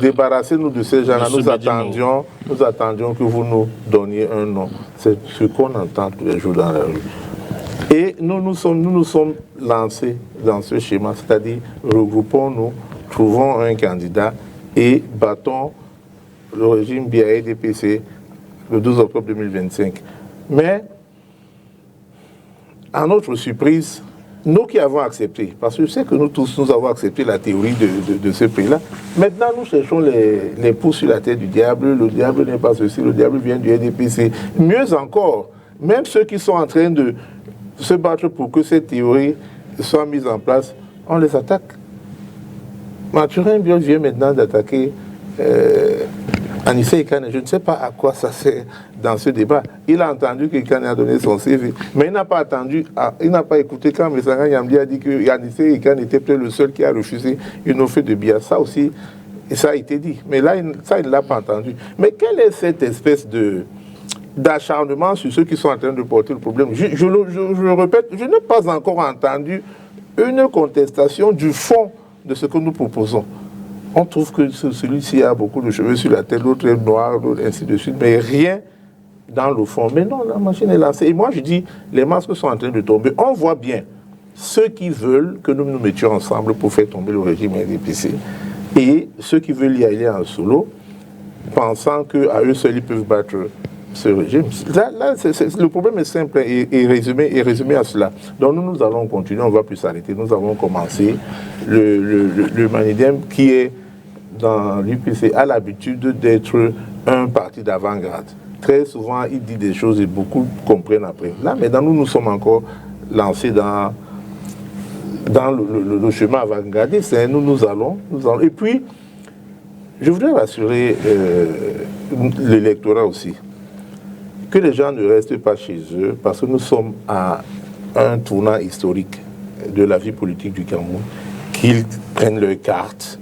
Débarrassez-nous de ces gens-là. Nous attendions que vous nous donniez un nom. C'est ce qu'on entend tous les jours dans la rue. Et nous nous sommes lancés dans ce schéma, c'est-à-dire regroupons-nous, trouvons un candidat et battons le régime BIA-DPC le 12 octobre 2025. Mais, à notre surprise, nous qui avons accepté, parce que je sais que nous tous, nous avons accepté la théorie de ce pays-là, maintenant nous cherchons les pouces sur la tête du diable, le diable n'est pas ceci, le diable vient du RDPC. Mieux encore, même ceux qui sont en train de se battre pour que cette théorie soit mise en place, on les attaque. Mathurin Biol vient maintenant d'attaquer Anissé Ikane. Je ne sais pas à quoi ça sert dans ce débat. Il a entendu qu'Ikane a donné son CV, mais il n'a pas écouté quand Messanga Yamdi a dit que Anissé Ikane était peut-être le seul qui a refusé une offre de billets. Ça aussi, ça a été dit. Mais là, ça, il ne l'a pas entendu. Mais quelle est cette espèce d'acharnement sur ceux qui sont en train de porter le problème? Je le répète, je n'ai pas encore entendu une contestation du fond de ce que nous proposons. On trouve que celui-ci a beaucoup de cheveux sur la tête, l'autre est noir, l'autre ainsi de suite, mais rien dans le fond. Mais non, la machine est lancée. Et moi, je dis, les masques sont en train de tomber. On voit bien ceux qui veulent que nous nous mettions ensemble pour faire tomber le régime RDPC et ceux qui veulent y aller en solo, pensant qu'à eux seuls, ils peuvent battre ce régime. Là, le problème est simple et résumé à cela. Donc nous allons continuer, on ne va plus s'arrêter. Nous avons commencé le Manidem qui est dans l'UPC a l'habitude d'être un parti d'avant-garde. Très souvent, il dit des choses et beaucoup comprennent après. Là, maintenant, nous sommes encore lancés dans le chemin avant-gardiste. Nous allons. Et puis, je voudrais rassurer l'électorat aussi, que les gens ne restent pas chez eux, parce que nous sommes à un tournant historique de la vie politique du Cameroun, qu'ils prennent leurs cartes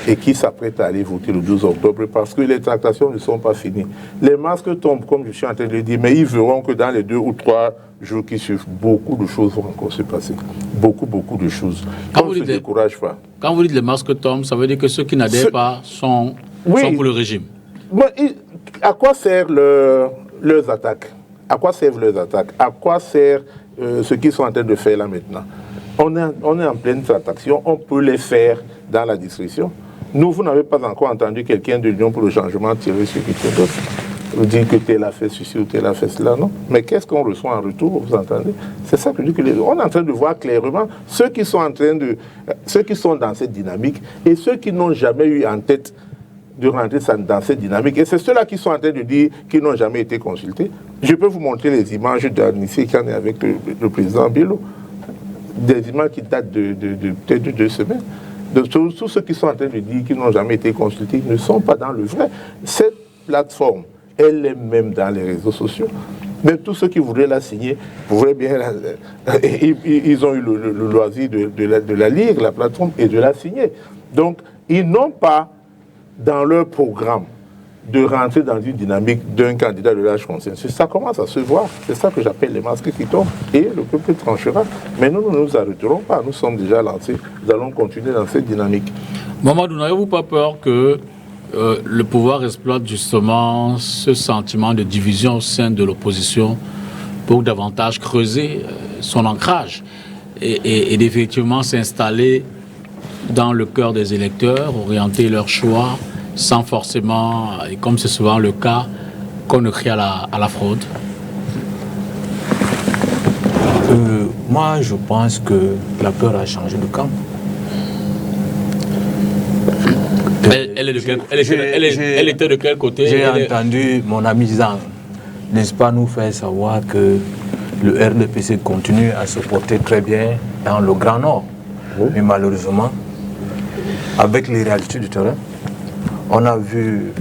et qu'ils s'apprêtent à aller voter le 12 octobre, parce que les tractations ne sont pas finies. Les masques tombent, comme je suis en train de le dire, mais ils verront que dans les 2 ou 3 jours qui suivent, beaucoup de choses vont encore se passer. Beaucoup de choses. On ne se décourage pas. Quand vous dites les masques tombent, ça veut dire que ceux qui n'adhèrent pas sont pour le régime. Mais à quoi servent leurs attaques? À quoi servent leurs attaques? À quoi sert ce qu'ils sont en train de faire là maintenant? On est en pleine transaction, on peut les faire dans la discrétion. Nous, vous n'avez pas encore entendu quelqu'un de l'Union pour le changement tirer sur quelqu'un d'autre. Vous dites que tel a fait ceci ou tel a fait cela, non? Mais qu'est-ce qu'on reçoit en retour, vous entendez? C'est ça que je dis que on est en train de voir clairement ceux qui sont dans cette dynamique et ceux qui n'ont jamais eu en tête de rentrer dans cette dynamique. Et c'est ceux-là qui sont en train de dire qu'ils n'ont jamais été consultés. Je peux vous montrer les images d'Anissé Ikane avec le président Bielo. Des images qui datent de peut-être de 2 semaines. Tous ceux qui sont en train de dire qu'ils n'ont jamais été consultés ne sont pas dans le vrai. Cette plateforme, elle est même dans les réseaux sociaux. Même tous ceux qui voudraient la signer pourraient bien ils ont eu le loisir de la lire, la plateforme, et de la signer. Donc, ils n'ont pas dans leur programme de rentrer dans une dynamique d'un candidat de large consensus. Ça commence à se voir. C'est ça que j'appelle les masques qui tombent. Et le peuple tranchera. Mais nous ne nous arrêterons pas. Nous sommes déjà lancés. Nous allons continuer dans cette dynamique. Mamadou, n'avez-vous pas peur que le pouvoir exploite justement ce sentiment de division au sein de l'opposition pour davantage creuser son ancrage et d'effectivement s'installer dans le cœur des électeurs, orienter leur choix sans forcément, et comme c'est souvent le cas, qu'on ne crie à la fraude? Moi, je pense que la peur a changé de camp. Elle était de quel côté? J'ai entendu mon ami Zang, n'est-ce pas, nous faire savoir que le RDPC continue à se porter très bien dans le Grand Nord. Oui. Mais malheureusement, avec les réalités du terrain, on a vu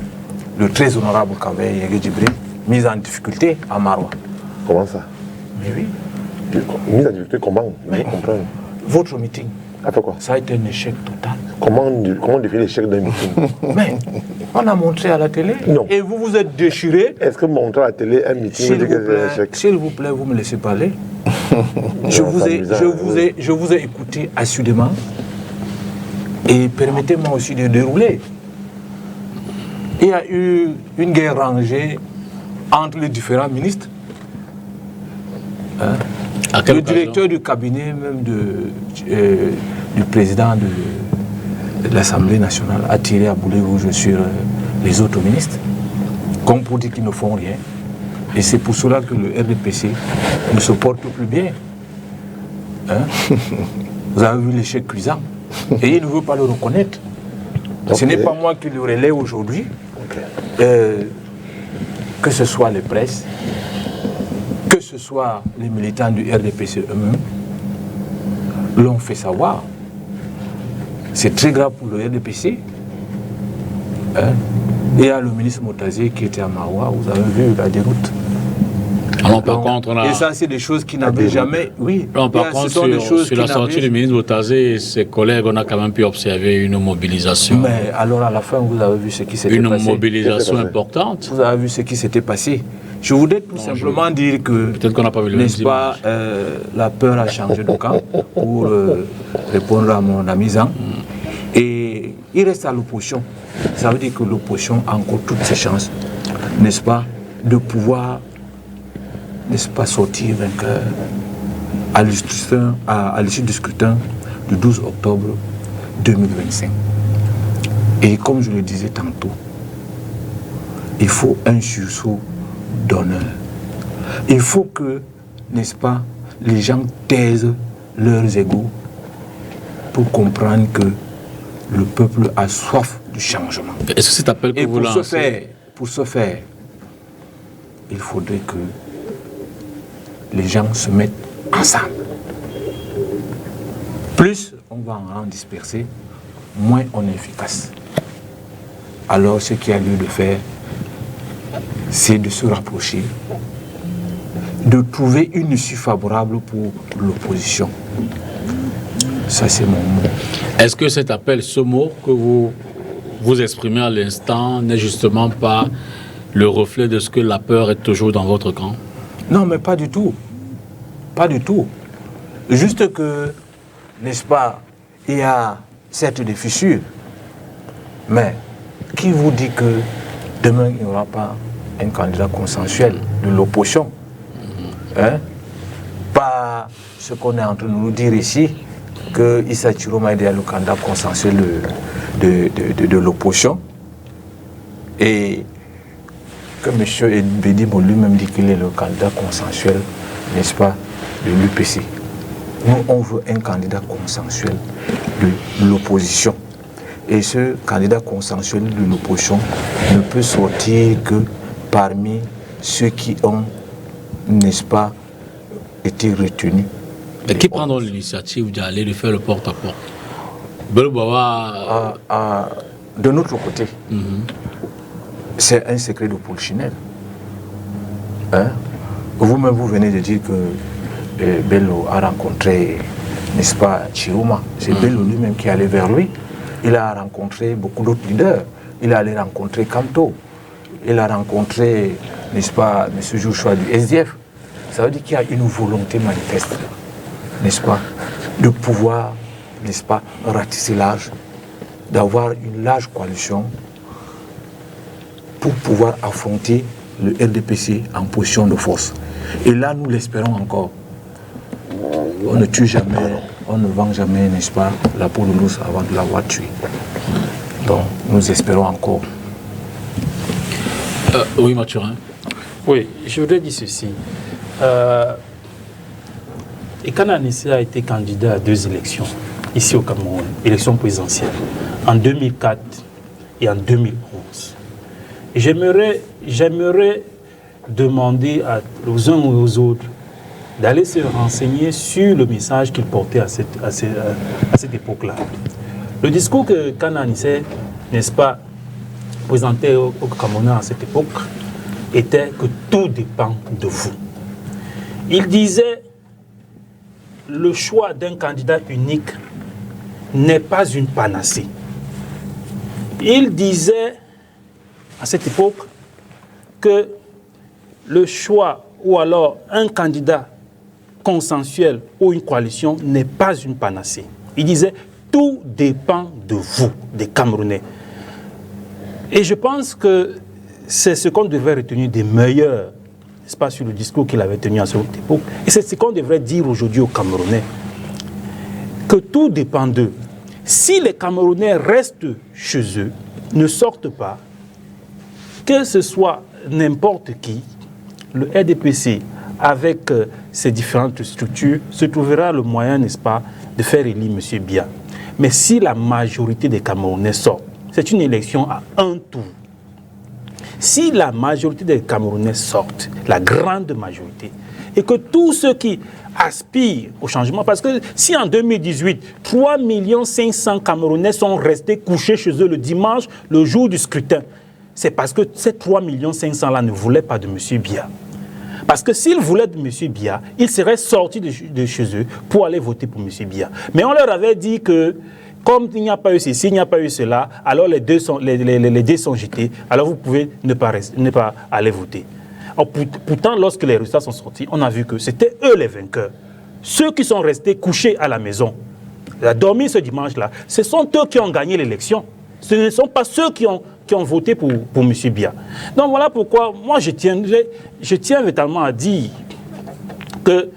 le très honorable Kaveh Yégué Djibril mis en difficulté à Maroua. Comment ça? Mais oui. Mis en difficulté comment? Je comprends. Votre meeting. Après quoi? Ça a été un échec total. Comment on définit l'échec d'un meeting? Mais on a montré à la télé. Non. Et vous vous êtes déchiré. Est-ce que montrer à la télé un meeting veut dire que c'est un échec? S'il vous plaît, vous me laissez parler. Je vous ai écouté assidûment. Et permettez-moi aussi de dérouler. Il y a eu une guerre rangée entre les différents ministres. Le directeur du cabinet même du président de l'Assemblée nationale a tiré à boulet rouge sur les autres ministres, comme pour dire qu'ils ne font rien. Et c'est pour cela que le RDPC ne se porte plus bien. Vous avez vu l'échec cuisant. Et il ne veut pas le reconnaître. Ce n'est pas moi qui le relais aujourd'hui. Que ce soit les presses, que ce soit les militants du RDPC eux-mêmes, l'ont fait savoir. C'est très grave pour le RDPC. Il y a le ministre Motazé qui était à Maroua, vous avez vu la déroute. Alors, par contre, et ça, c'est des choses qui n'avaient jamais. Oui, alors, par contre, sur la sortie du ministre Motazé et ses collègues, on a quand même pu observer une mobilisation. Mais alors, à la fin, vous avez vu ce qui s'était passé. Une mobilisation importante. Vous avez vu ce qui s'était passé. Je voudrais tout simplement dire que. Peut-être qu'on n'a pas vu le même. N'est-ce pas, la peur a changé de camp pour répondre à mon ami Zang. Et il reste à l'opposition. Ça veut dire que l'opposition a encore toutes ses chances, n'est-ce pas, de pouvoir, n'est-ce pas, sortir vainqueur à l'issue du scrutin du 12 octobre 2025. Et comme je le disais tantôt, il faut un sursaut d'honneur. Il faut que, n'est-ce pas, les gens taisent leurs égos pour comprendre que le peuple a soif du changement. Est-ce que cet appel que vous lancez? Pour ce faire, il faudrait que les gens se mettent ensemble. Plus on va en disperser, moins on est efficace. Alors ce qu'il y a lieu de faire, c'est de se rapprocher, de trouver une issue favorable pour l'opposition. Ça, c'est mon mot. Est-ce que cet appel, ce mot que vous exprimez à l'instant, n'est justement pas le reflet de ce que la peur est toujours dans votre camp? Non, mais pas du tout. Pas du tout. Juste que, n'est-ce pas, il y a certes des fissures, mais qui vous dit que demain, il n'y aura pas un candidat consensuel de l'opposition? Pas ce qu'on est en train de nous dire ici, que Issa Chiroma est le candidat consensuel de l'opposition et que M. Bédimo lui-même dit qu'il est le candidat consensuel, n'est-ce pas, de l'UPC. Nous, on veut un candidat consensuel de l'opposition. Et ce candidat consensuel de l'opposition ne peut sortir que parmi ceux qui ont, n'est-ce pas, été retenus. Mais qui prendront l'initiative d'aller de faire le porte-à-porte? De notre côté, c'est un secret de Polichinelle. Vous-même, vous venez de dire que Bello a rencontré, n'est-ce pas, Chiroma. C'est Bello lui-même qui est allé vers lui. Il a rencontré beaucoup d'autres leaders. Il est allé rencontrer Kamto. Il a rencontré, n'est-ce pas, M. Joshua du SDF. Ça veut dire qu'il y a une volonté manifeste, n'est-ce pas, de pouvoir, n'est-ce pas, ratisser large, d'avoir une large coalition pour pouvoir affronter le RDPC en position de force. Et là, nous l'espérons encore. On ne tue jamais, on ne vend jamais, n'est-ce pas, la peau de l'ours avant de l'avoir tué. Donc, nous espérons encore. Oui, Mathurin. Oui, je voudrais dire ceci. Ekana Anissé a été candidat à 2 élections ici au Cameroun, élections présidentielles. En 2004 et en 2011. J'aimerais demander aux uns ou aux autres d'aller se renseigner sur le message qu'il portait à cette époque-là. Le discours que Kana Nissé, n'est-ce pas, présentait au Camerounais à cette époque, était que tout dépend de vous. Il disait le choix d'un candidat unique n'est pas une panacée. Il disait à cette époque que le choix ou alors un candidat consensuel ou une coalition n'est pas une panacée. Il disait tout dépend de vous, des Camerounais. Et je pense que c'est ce qu'on devrait retenir des meilleurs, n'est-ce pas, sur le discours qu'il avait tenu à cette époque. Et c'est ce qu'on devrait dire aujourd'hui aux Camerounais, que tout dépend d'eux. Si les Camerounais restent chez eux, ne sortent pas, que ce soit n'importe qui, le RDPC, avec ses différentes structures, se trouvera le moyen, n'est-ce pas, de faire élire M. Biya. Mais si la majorité des Camerounais sortent, c'est une élection à un tour. Si la majorité des Camerounais sortent, la grande majorité, et que tous ceux qui aspirent au changement, parce que si en 2018, 3 500 000 Camerounais sont restés couchés chez eux le dimanche, le jour du scrutin, c'est parce que ces 3 500 000-là ne voulaient pas de M. Biya. Parce que s'ils voulaient de M. Biya, ils seraient sortis de chez eux pour aller voter pour M. Biya. Mais on leur avait dit que, comme il n'y a pas eu ceci, il n'y a pas eu cela, alors les dés sont jetés, alors vous pouvez ne pas aller voter. Alors, pourtant, lorsque les résultats sont sortis, on a vu que c'était eux les vainqueurs. Ceux qui sont restés couchés à la maison, à dormir ce dimanche-là, ce sont eux qui ont gagné l'élection. Ce ne sont pas ceux qui ont voté pour M. Biya. Donc voilà pourquoi moi je tiens véritablement à dire que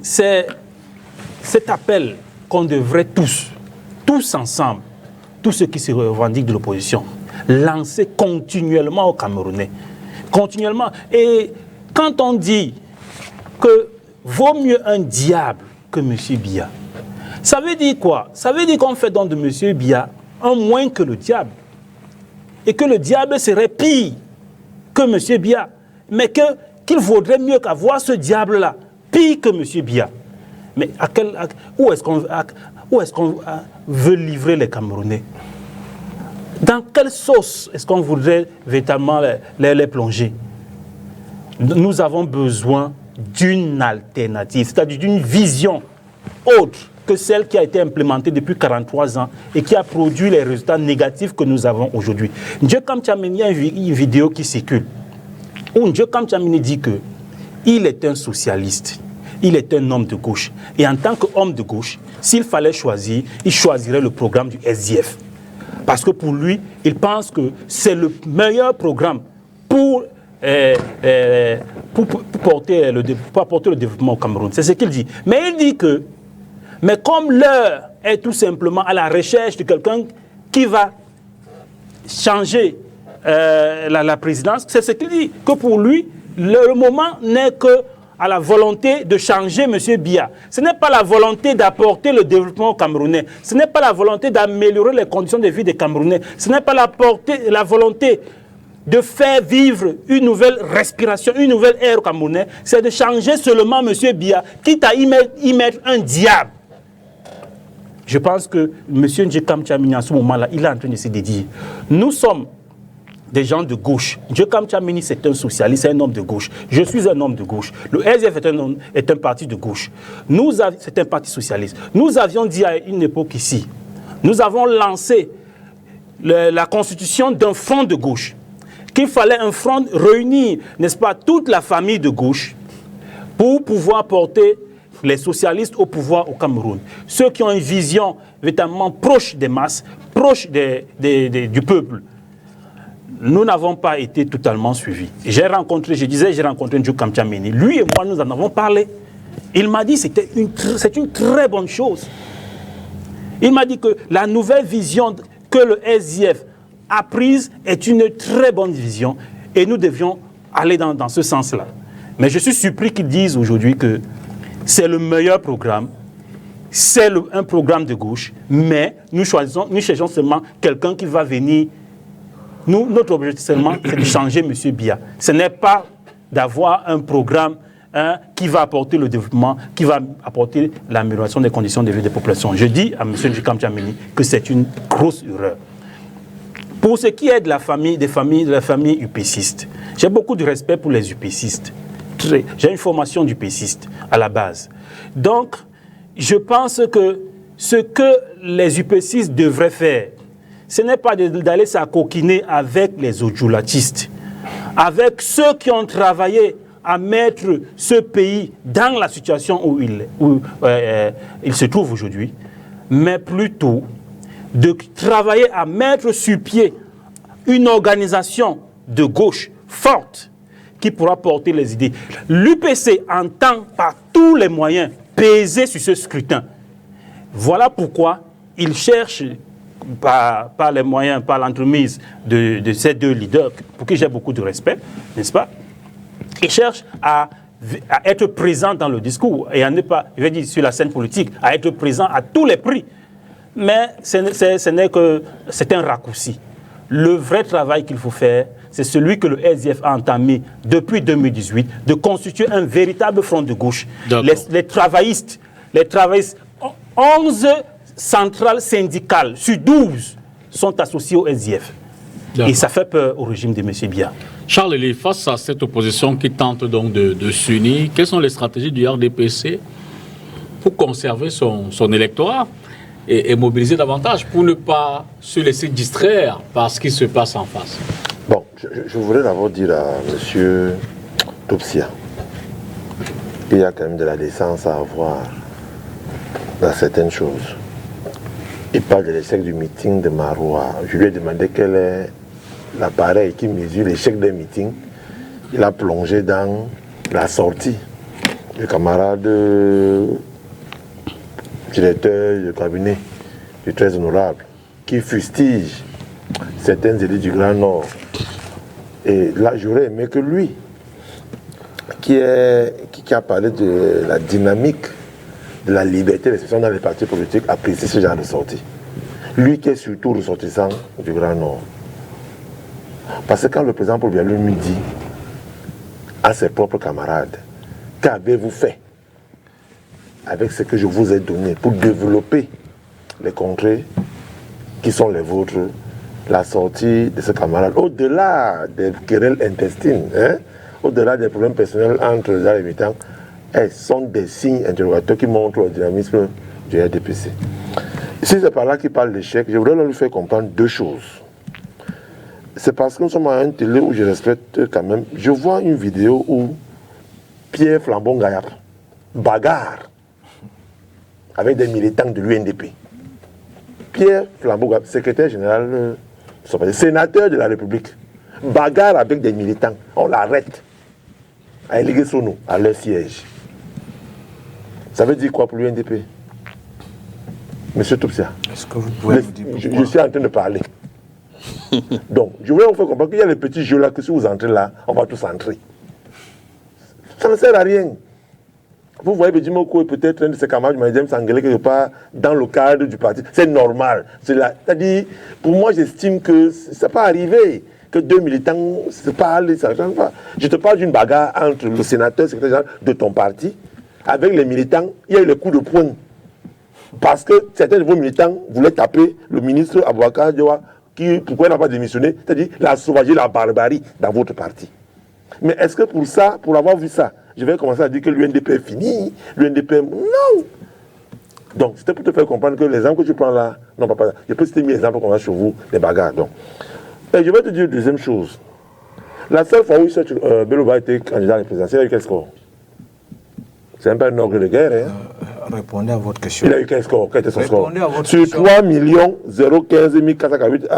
c'est cet appel qu'on devrait tous ensemble, tous ceux qui se revendiquent de l'opposition, lancer continuellement aux Camerounais. Continuellement. Et quand on dit que vaut mieux un diable que M. Biya, ça veut dire quoi? Ça veut dire qu'on fait donc de M. Biya un moins que le diable. Et que le diable serait pire que M. Biya. Mais qu'il vaudrait mieux qu'avoir ce diable-là, pire que M. Biya. Mais où est-ce qu'on veut livrer les Camerounais? Dans quelle sauce est-ce qu'on voudrait véritablement les plonger? Nous avons besoin d'une alternative, c'est-à-dire d'une vision autre que celle qui a été implémentée depuis 43 ans et qui a produit les résultats négatifs que nous avons aujourd'hui. Ndjekam Tchameni, il y a une vidéo qui circule où Ndjekam Tchameni dit qu'il est un socialiste, il est un homme de gauche. Et en tant qu'homme de gauche, s'il fallait choisir, il choisirait le programme du SDF. Parce que pour lui, il pense que c'est le meilleur programme pour apporter le développement au Cameroun. C'est ce qu'il dit. Mais il dit que, mais comme l'heure est tout simplement à la recherche de quelqu'un qui va changer la présidence, c'est ce qu'il dit. Que pour lui, le moment n'est que à la volonté de changer M. Biya. Ce n'est pas la volonté d'apporter le développement camerounais. Ce n'est pas la volonté d'améliorer les conditions de vie des Camerounais. Ce n'est pas la volonté de faire vivre une nouvelle respiration, une nouvelle ère au Camerounais. C'est de changer seulement M. Biya, quitte à y mettre un diable. Je pense que M. Ndjekam Tchameni, à ce moment-là, il est en train de se dire, nous sommes des gens de gauche. Ndjekam Tchameni, c'est un socialiste, c'est un homme de gauche. Je suis un homme de gauche. Le SDF est un parti de gauche. C'est un parti socialiste. Nous avions dit à une époque ici, nous avons lancé la constitution d'un front de gauche, qu'il fallait un front réunir, n'est-ce pas, toute la famille de gauche pour pouvoir porter les socialistes au pouvoir au Cameroun. Ceux qui ont une vision véritablement proche des masses, proche du peuple. Nous n'avons pas été totalement suivis. J'ai rencontré Ndjekam Tchameni. Lui et moi, nous en avons parlé. Il m'a dit que c'est une très bonne chose. Il m'a dit que la nouvelle vision que le SDF a prise est une très bonne vision et nous devions aller dans ce sens-là. Mais je suis surpris qu'ils disent aujourd'hui que c'est le meilleur programme, c'est un programme de gauche, mais nous cherchons seulement quelqu'un qui va venir Nous, notre objectif seulement, c'est de changer M. Biya. Ce n'est pas d'avoir un programme qui va apporter le développement, qui va apporter l'amélioration des conditions de vie des populations. Je dis à M. Njikam Tchameni que c'est une grosse erreur. Pour ce qui est de la famille UPCiste, j'ai beaucoup de respect pour les UPCistes. J'ai une formation d'UPCiste à la base. Donc, je pense que ce que les UPCistes devraient faire, ce n'est pas d'aller s'acoquiner avec les ojulatistes, avec ceux qui ont travaillé à mettre ce pays dans la situation où il se trouve aujourd'hui, mais plutôt de travailler à mettre sur pied une organisation de gauche forte qui pourra porter les idées. L'UPC entend par tous les moyens peser sur ce scrutin. Voilà pourquoi il cherche par les moyens, par l'entremise de ces deux leaders, pour qui j'ai beaucoup de respect, n'est-ce pas? Il cherche à être présent dans le discours et à ne pas, je vais dire sur la scène politique, à être présent à tous les prix. Mais c'est un raccourci. Le vrai travail qu'il faut faire, c'est celui que le SDF a entamé depuis 2018, de constituer un véritable front de gauche. Les travaillistes, 11 centrales syndicales sur 12 sont associées au SDF. Et ça fait peur au régime de M. Biya. Charles Elie, face à cette opposition qui tente donc de s'unir, quelles sont les stratégies du RDPC pour conserver son électorat et mobiliser davantage pour ne pas se laisser distraire par ce qui se passe en face? Bon, je voudrais d'abord dire à M. Topsia qu'il y a quand même de la décence à avoir dans certaines choses. Il parle de l'échec du meeting de Maroua. Je lui ai demandé quel est l'appareil qui mesure l'échec d'un meeting. Il a plongé dans la sortie du camarade directeur du cabinet du très honorable qui fustige certains élus du Grand Nord. Et là, j'aurais aimé que lui, qui a parlé de la dynamique de la liberté d'expression dans les partis politiques, apprécie ce genre de sortie. Lui qui est surtout ressortissant du Grand Nord. Parce que quand le président Paul Biya lui dit à ses propres camarades, qu'avez-vous fait avec ce que je vous ai donné pour développer les contrées qui sont les vôtres, la sortie de ce camarade, au-delà des querelles intestines, au-delà des problèmes personnels entre les habitants, sont des signes interrogateurs qui montrent le dynamisme du RDPC. Si c'est par là qu'il parle d'échec, je voudrais lui faire comprendre deux choses. C'est parce que nous sommes à un télé où je respecte quand même. Je vois une vidéo où Pierre Flambon-Gayap bagarre avec des militants de l'UNDP. Pierre Flambon-Gayap, secrétaire général, sénateur de la République, bagarre avec des militants. On l'arrête à Eligé-Sono, à leur siège. Ça veut dire quoi pour l'UNDP? Monsieur Topsia, est-ce que vous pouvez nous dire je suis en train de parler. Donc, je voulais vous faire comprendre qu'il y a les petits jeux là, que si vous entrez là, on va tous entrer. Ça ne sert à rien. Vous voyez Bédimoko et peut-être un de ses camarades du Manidem s'engueuler quelque part dans le cadre du parti. C'est normal. C'est-à-dire, pour moi, j'estime que ça n'est pas arrivé que deux militants se parlent. Je te parle d'une bagarre entre le sénateur, secrétaire général de ton parti, avec les militants. Il y a eu le coup de poing. Parce que certains de vos militants voulaient taper le ministre Aboubacar Diawa, pourquoi il n'a pas démissionné, c'est-à-dire la sauvagerie, la barbarie dans votre parti. Mais est-ce que pour ça, pour avoir vu ça, je vais commencer à dire que l'UNDP est fini, l'UNDP... Non. Donc, c'était pour te faire comprendre que les exemples que tu prends là, non, pas. Je peux citer 1000 exemples qu'on a sur vous, des bagarres. Donc. Et je vais te dire une deuxième chose. La seule fois où Belouba a été candidat à la présidentielle, il a eu quel score? C'est un peu un ordre de guerre, hein? Répondez à votre question. Il a eu quel score? Quel était son score? Sur 3 015 448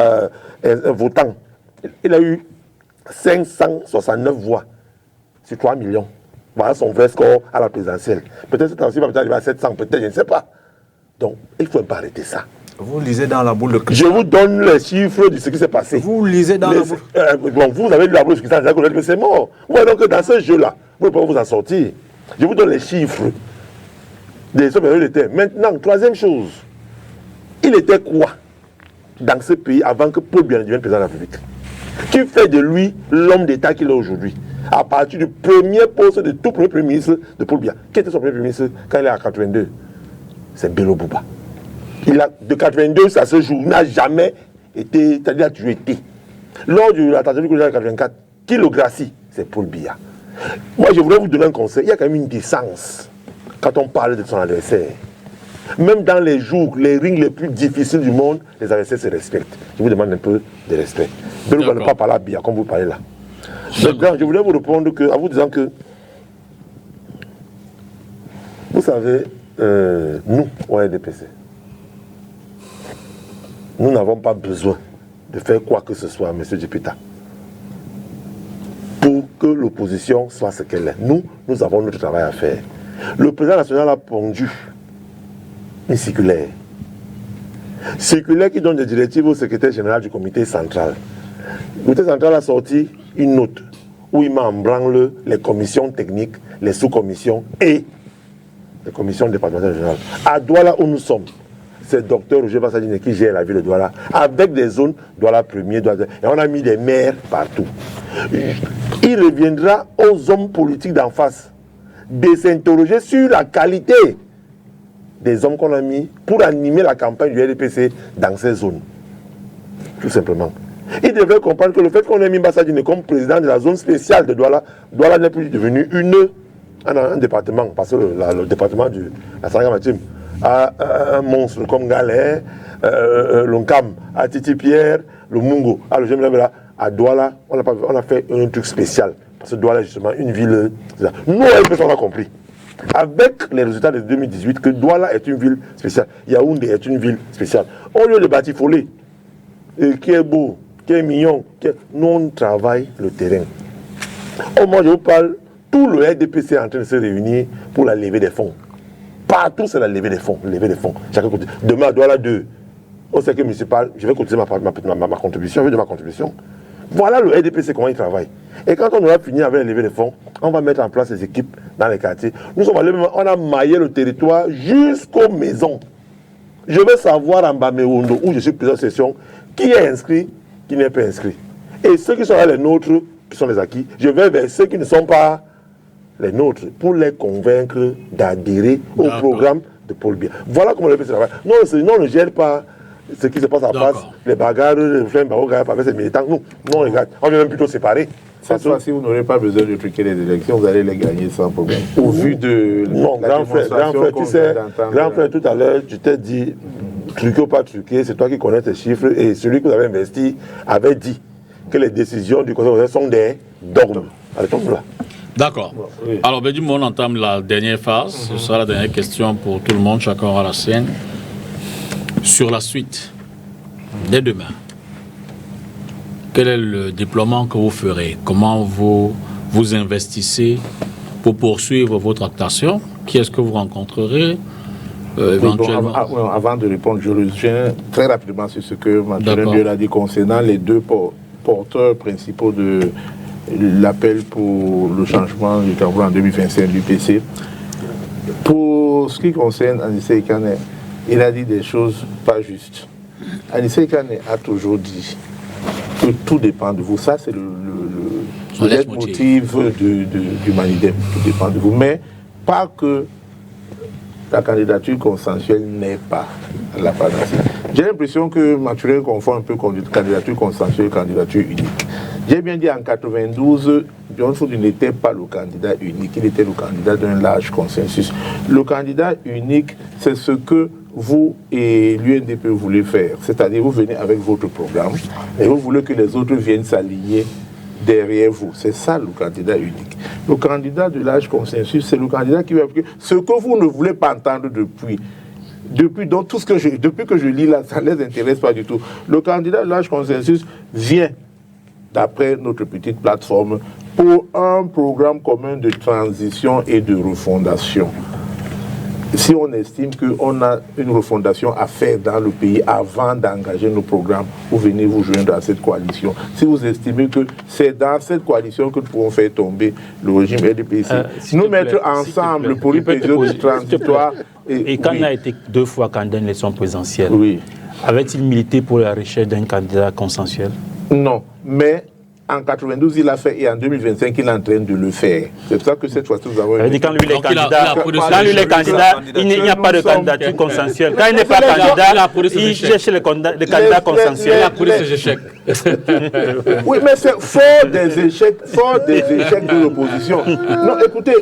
votants, il a eu 569 voix sur 3 millions. Voilà son vrai score à la présidentielle. Peut-être cette fois-ci, il va arriver à 700, peut-être, je ne sais pas. Donc, il ne faut pas arrêter ça. Vous lisez dans la boule de cristal. Je vous donne les chiffres de ce qui s'est passé. Vous lisez dans la boule. Bon, vous avez lu la boule de cristal, mais c'est mort. Vous voyez donc que dans ce jeu-là, vous ne pouvez pas vous en sortir. Je vous donne les chiffres. Maintenant, troisième chose, il était quoi dans ce pays avant que Paul Biya devienne président de la République? qui fait de lui l'homme d'État qu'il est aujourd'hui. À partir du premier poste de tout premier ministre de Paul Biya. Qui était son premier ministre quand il est à 82? C'est Bello Bouba. Il a, de 82 à ce jour, il n'a jamais été, c'est-à-dire a toujours été. Lors de l'attentat du coup de 84, qui le gracie? C'est Paul Biya. Moi, je voudrais vous donner un conseil. Il y a quand même une décence quand on parle de son adversaire. Même dans les jours, les rings les plus difficiles du monde, les adversaires se respectent. Je vous demande un peu de respect. Bello Bouba ne pas parler à Biya comme vous parlez là. Maintenant, je voulais vous répondre en vous disant que, vous savez, nous, au RDPC, nous n'avons pas besoin de faire quoi que ce soit, M. Djipita, pour que l'opposition soit ce qu'elle est. Nous avons notre travail à faire. Le président national a pondu une circulaire. Circulaire qui donne des directives au secrétaire général du comité central. Le comité central a sorti une note où il met en branle les commissions techniques, les sous-commissions et les commissions départementales générales. À Douala où nous sommes, c'est Dr Roger Bassadine qui gère la ville de Douala, avec des zones Douala 1er, Douala 2, et on a mis des maires partout. Il reviendra aux hommes politiques d'en face de s'interroger sur la qualité des hommes qu'on a mis pour animer la campagne du RDPC dans ces zones. Tout simplement. Il devait comprendre que le fait qu'on ait mis Bassadine comme président de la zone spéciale de Douala, Douala n'est plus devenu un département, parce que le département de la Sangamatim a un monstre comme Galère, l'Onkam, à Titi Pierre, le Mungo, le Jemlabela, à Douala, on a fait un truc spécial. Parce que Douala est justement une ville. Nous, on a compris. Avec les résultats de 2018, que Douala est une ville spéciale, Yaoundé est une ville spéciale. Au lieu de bâtir Follet, qui est beau, qui est mignon, nous on travaille le terrain. Au moment où je vous parle, tout le RDPC est en train de se réunir pour la levée des fonds. Partout, c'est la levée des fonds. Chacun côté. Demain, à Douala 2, au circuit municipal, je vais cotiser ma contribution, je vais de ma contribution. Voilà le RDPC, comment il travaille. Et quand on aura fini avec la levée des fonds, on va mettre en place les équipes dans les quartiers. Nous sommes allés, on a maillé le territoire jusqu'aux maisons. Je veux savoir en Baméondo, où je suis plusieurs sessions, qui est inscrit, qui n'est pas inscrit. Et ceux qui sont là, les nôtres, qui sont les acquis, je vais vers ceux qui ne sont pas les nôtres, pour les convaincre d'adhérer au programme de Paul Biya. Voilà comment le RDPC travaille. Non, on ne gère pas ce qui se passe à face, les bagarres, les flammes, avec ces militants. Non, regarde, on vient même plutôt séparer. Cette fois-ci, vous n'aurez pas besoin de truquer les élections, vous allez les gagner sans problème. Au vu de non, grand frère, tu sais, grand frère, tout à l'heure, tu t'es dit, truquer ou pas truquer, c'est toi qui connais tes chiffres, et celui que vous avez investi avait dit que les décisions du Conseil sont des dogmes. Allez, tombe là. D'accord. Oui. Alors, Bédim, on entame la dernière phase. Ce sera la dernière question pour tout le monde, chacun aura la sienne. Sur la suite, dès demain, quel est le déploiement que vous ferez? Comment vous investissez pour poursuivre votre actation? Qui est-ce que vous rencontrerez éventuellement? Avant de répondre, je reviens très rapidement sur ce que Mathieu a dit concernant les deux porteurs principaux de l'appel pour le changement du carburant en 2025 du PC. Pour ce qui concerne Anissé Ikane, il a dit des choses pas justes. Anissé Ikane a toujours dit que tout dépend de vous. Ça, c'est le leitmotiv du Manidem. Tout dépend de vous. Mais pas que la candidature consensuelle n'est pas la panacée. J'ai l'impression que Mathurin confond un peu candidature consensuelle et candidature unique. J'ai bien dit en 92, Johnson n'était pas le candidat unique, il était le candidat d'un large consensus. Le candidat unique, c'est ce que vous et l'UNDP voulez faire. C'est-à-dire, vous venez avec votre programme et vous voulez que les autres viennent s'aligner derrière vous. C'est ça le candidat unique. Le candidat de large consensus, c'est le candidat qui va appliquer ce que vous ne voulez pas entendre depuis. Donc, depuis que je lis là, ça ne les intéresse pas du tout. Le candidat de large consensus vient d'après notre petite plateforme pour un programme commun de transition et de refondation. Si on estime qu'on a une refondation à faire dans le pays avant d'engager nos programmes, vous venez vous joindre à cette coalition. Si vous estimez que c'est dans cette coalition que nous pouvons faire tomber le régime RDPC, nous mettre ensemble pour une période transitoire. Et quand on a été 2 fois candidat à l'élection présidentielle, oui. avait-il milité pour la recherche d'un candidat consensuel? Non, mais en 92, il l'a fait et en 2025, il est en train de le faire. C'est pour ça que cette fois-ci, nous avons... Quand lui, les Donc, candidats, quand lui, les candidats, il n'y a pas de candidature consensuelle. Quand il n'est pas candidat, il cherche les candidats consensuels. Il a pris ses échecs. Oui, mais c'est fort des échecs de l'opposition. Non, écoutez,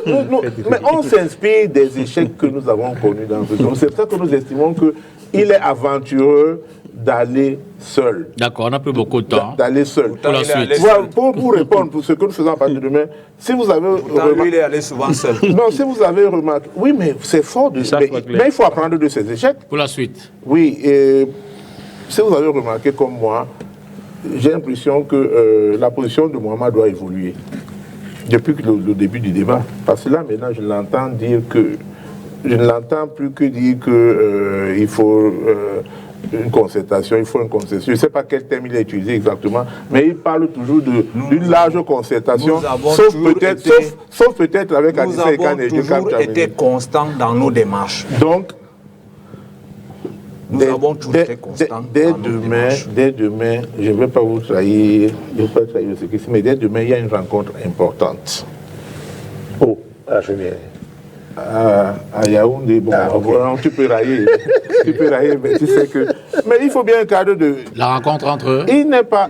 mais on s'inspire des échecs que nous avons connus dans ce temps. C'est pour ça que nous estimons qu'il est aventureux d'aller seul. D'accord, on n'a plus beaucoup de temps. D'aller seul. Pour la suite. Voilà, pour répondre, pour ce que nous faisons à partir de demain, si vous avez lui, il est allé souvent seul. Non, si vous avez remarqué... Oui, mais c'est fort de... Mais il faut apprendre de ces échecs. Pour la suite. Oui, et si vous avez remarqué comme moi, j'ai l'impression que la position de Mohamed doit évoluer depuis le début du débat. Parce que là, maintenant, je l'entends dire que... Je ne l'entends plus que dire qu'il faut... une concertation, il faut une concession. Je ne sais pas quel terme il a utilisé exactement, mais il parle toujours d'une large concertation, sauf peut-être avec Adissa et Kane et Nous avons toujours été constants dans nos démarches. Donc, nous avons toujours été constants dès demain, je ne vais pas vous trahir, mais dès demain, il y a une rencontre importante. Oh, la première. À Yaoundé, bon, tu peux railler, mais tu sais que... Mais il faut bien un cadre de... La rencontre entre eux. Ce n'est pas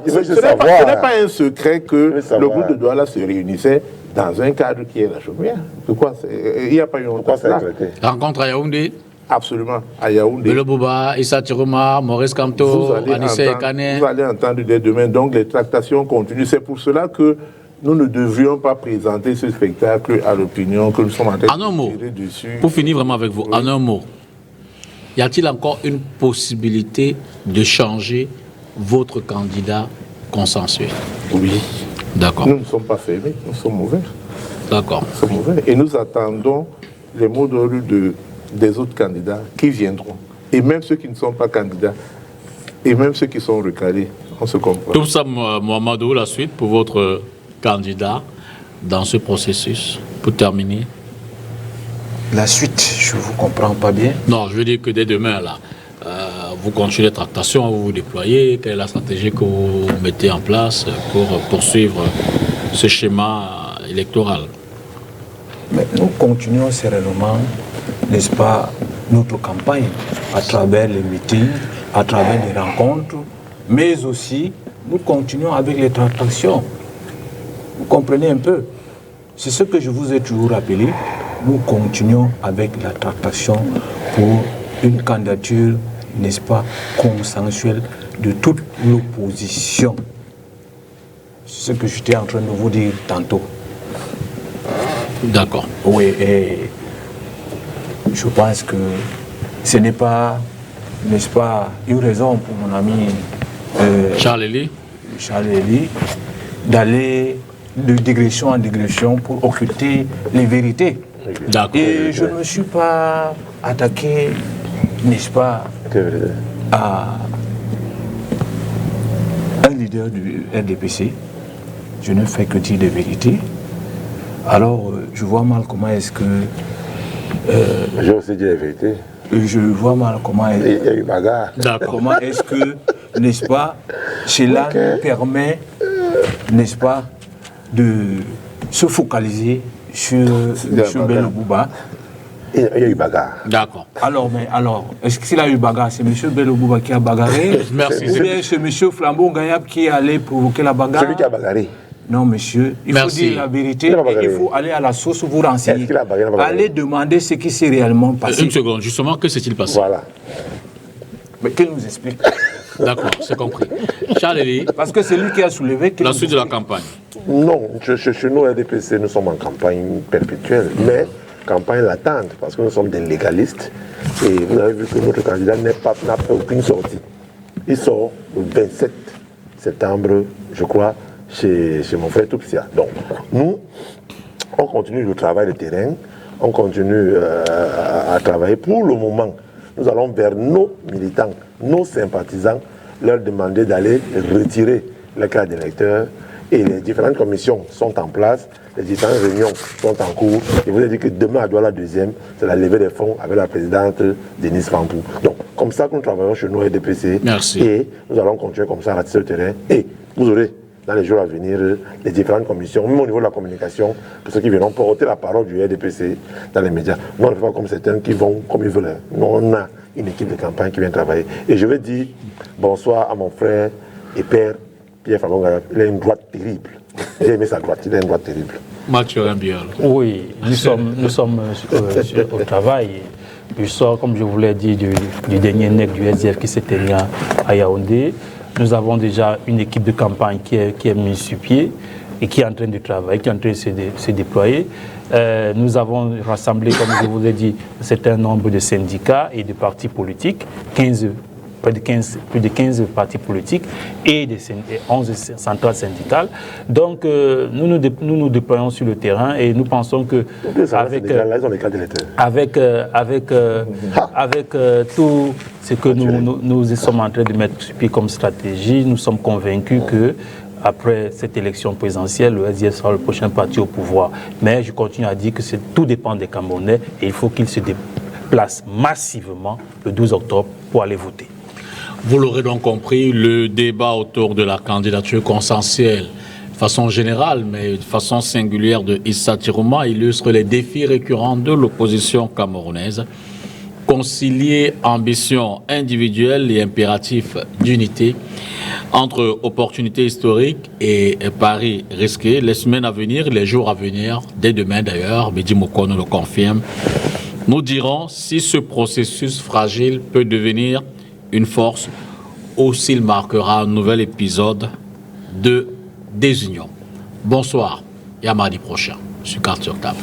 un secret que le groupe de Douala se réunissait dans un cadre qui est la chaumière. Pourquoi il n'y a pas eu longtemps cela. La rencontre à Yaoundé. Absolument, à Yaoundé. Le Bouba, Issa Tiruma, Maurice Kamto, Anissa Ekane. Vous allez entendre dès demain, donc les tractations continuent. C'est pour cela que nous ne devions pas présenter ce spectacle à l'opinion que nous sommes en train de tirer dessus. Pour finir vraiment avec vous, en un mot, y a-t-il encore une possibilité de changer votre candidat consensuel? Oui. D'accord. Nous ne sommes pas fermés, nous sommes ouverts. D'accord. Nous sommes ouverts. Et nous attendons les mots de rue des autres candidats qui viendront. Et même ceux qui ne sont pas candidats, et même ceux qui sont recalés, on se comprend. Tout ça, Mohamedou, la suite pour votre candidat dans ce processus, pour terminer? La suite, je ne vous comprends pas bien. Non, je veux dire que dès demain, là, vous continuez les tractations, vous vous déployez. Quelle est la stratégie que vous mettez en place pour poursuivre ce schéma électoral? Mais nous continuons sereinement, n'est-ce pas, notre campagne à travers les meetings, à travers les rencontres, mais aussi nous continuons avec les tractations. Vous comprenez un peu? C'est ce que je vous ai toujours rappelé. Nous continuons avec la tractation pour une candidature, n'est-ce pas, consensuelle de toute l'opposition. C'est ce que j'étais en train de vous dire tantôt. D'accord. Oui, et je pense que ce n'est pas, n'est-ce pas, une raison pour mon ami Charles Eli d'aller de digression en digression pour occulter les vérités. Et je ne me suis pas attaqué, n'est-ce pas, à un leader du RDPC. Je ne fais que dire des vérités. Alors, je vois mal comment est-ce que... J'ai aussi dit la vérité. Je vois mal comment est-ce... Il y a eu bagarre. Comment est-ce que, n'est-ce pas, cela nous permet, n'est-ce pas, de se focaliser sur M. Bello Bouba. Il y a eu bagarre. D'accord. Alors, est-ce qu'il a eu bagarre? C'est M. Bello Bouba qui a bagarré? Merci. Ou bien c'est M. Flambeau Gayab qui est allé provoquer la bagarre? Celui qui a bagarré. Non, monsieur, il faut dire la vérité et il faut aller à la source vous renseigner. Allez demander ce qui s'est réellement passé. Une seconde, justement, que s'est-il passé? Voilà. Mais qu'il nous explique. D'accord, c'est compris. Charles Eli, parce que c'est lui qui a soulevé... La suite de la campagne. Non, chez nous, RDPC, nous sommes en campagne perpétuelle, mais campagne latente, parce que nous sommes des légalistes. Et vous avez vu que notre candidat n'a fait aucune sortie. Il sort le 27 septembre, je crois, chez mon frère Toupsia. Donc, nous, on continue le travail de terrain, on continue à travailler. Pour le moment, nous allons vers nos militants, nos sympathisants, leur demander d'aller retirer les cartes d'électeurs. Et les différentes commissions sont en place, les différentes réunions sont en cours. Je vous ai dit que demain, à Douala 2e, c'est la levée des fonds avec la présidente Denise Fampou. Donc, comme ça que nous travaillons chez nous, RDPC. Merci. Et nous allons continuer comme ça à ratisser le terrain. Et vous aurez dans les jours à venir, les différentes commissions, même au niveau de la communication, pour ceux qui viendront porter la parole du RDPC dans les médias. Nous, on ne fait pas comme certains qui vont comme ils veulent. Nous, on a une équipe de campagne qui vient travailler. Et je veux dire bonsoir à mon frère et père, Pierre Fakonga. Il a une droite terrible. J'ai aimé sa droite, il a une droite terrible. Mathieu Rambiol. Oui, nous sommes au travail. Je sors, comme je vous l'ai dit, du dernier NEC du SDF qui s'est tenu à Yaoundé. Nous avons déjà une équipe de campagne qui est mise sur pied et qui est en train de travailler, qui est en train de se déployer. Nous avons rassemblé, comme je vous l'ai dit, un certain nombre de syndicats et de partis politiques, plus de 15 partis politiques et 11 centrales syndicales. Donc, nous nous déployons sur le terrain et nous pensons que avec tout ce que nous sommes en train de mettre sur pied comme stratégie, nous sommes convaincus que après cette élection présidentielle, le SDF sera le prochain parti au pouvoir. Mais je continue à dire que tout dépend des Camerounais et il faut qu'ils se déplacent massivement le 12 octobre pour aller voter. Vous l'aurez donc compris, le débat autour de la candidature consensuelle, de façon générale, mais de façon singulière de Issa Tirouma, illustre les défis récurrents de l'opposition camerounaise. Concilier ambition individuelle et impératif d'unité entre opportunités historiques et paris risqués. Les semaines à venir, les jours à venir, dès demain d'ailleurs, Mehdi Moko nous le confirme, nous dirons si ce processus fragile peut devenir une force ou s'il marquera un nouvel épisode de désunion. Bonsoir et à mardi prochain sur Carte sur Table.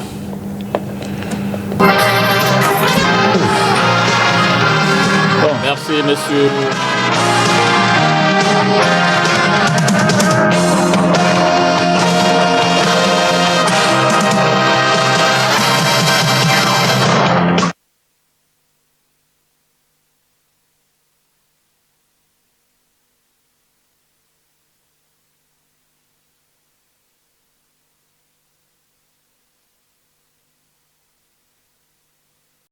Merci, messieurs.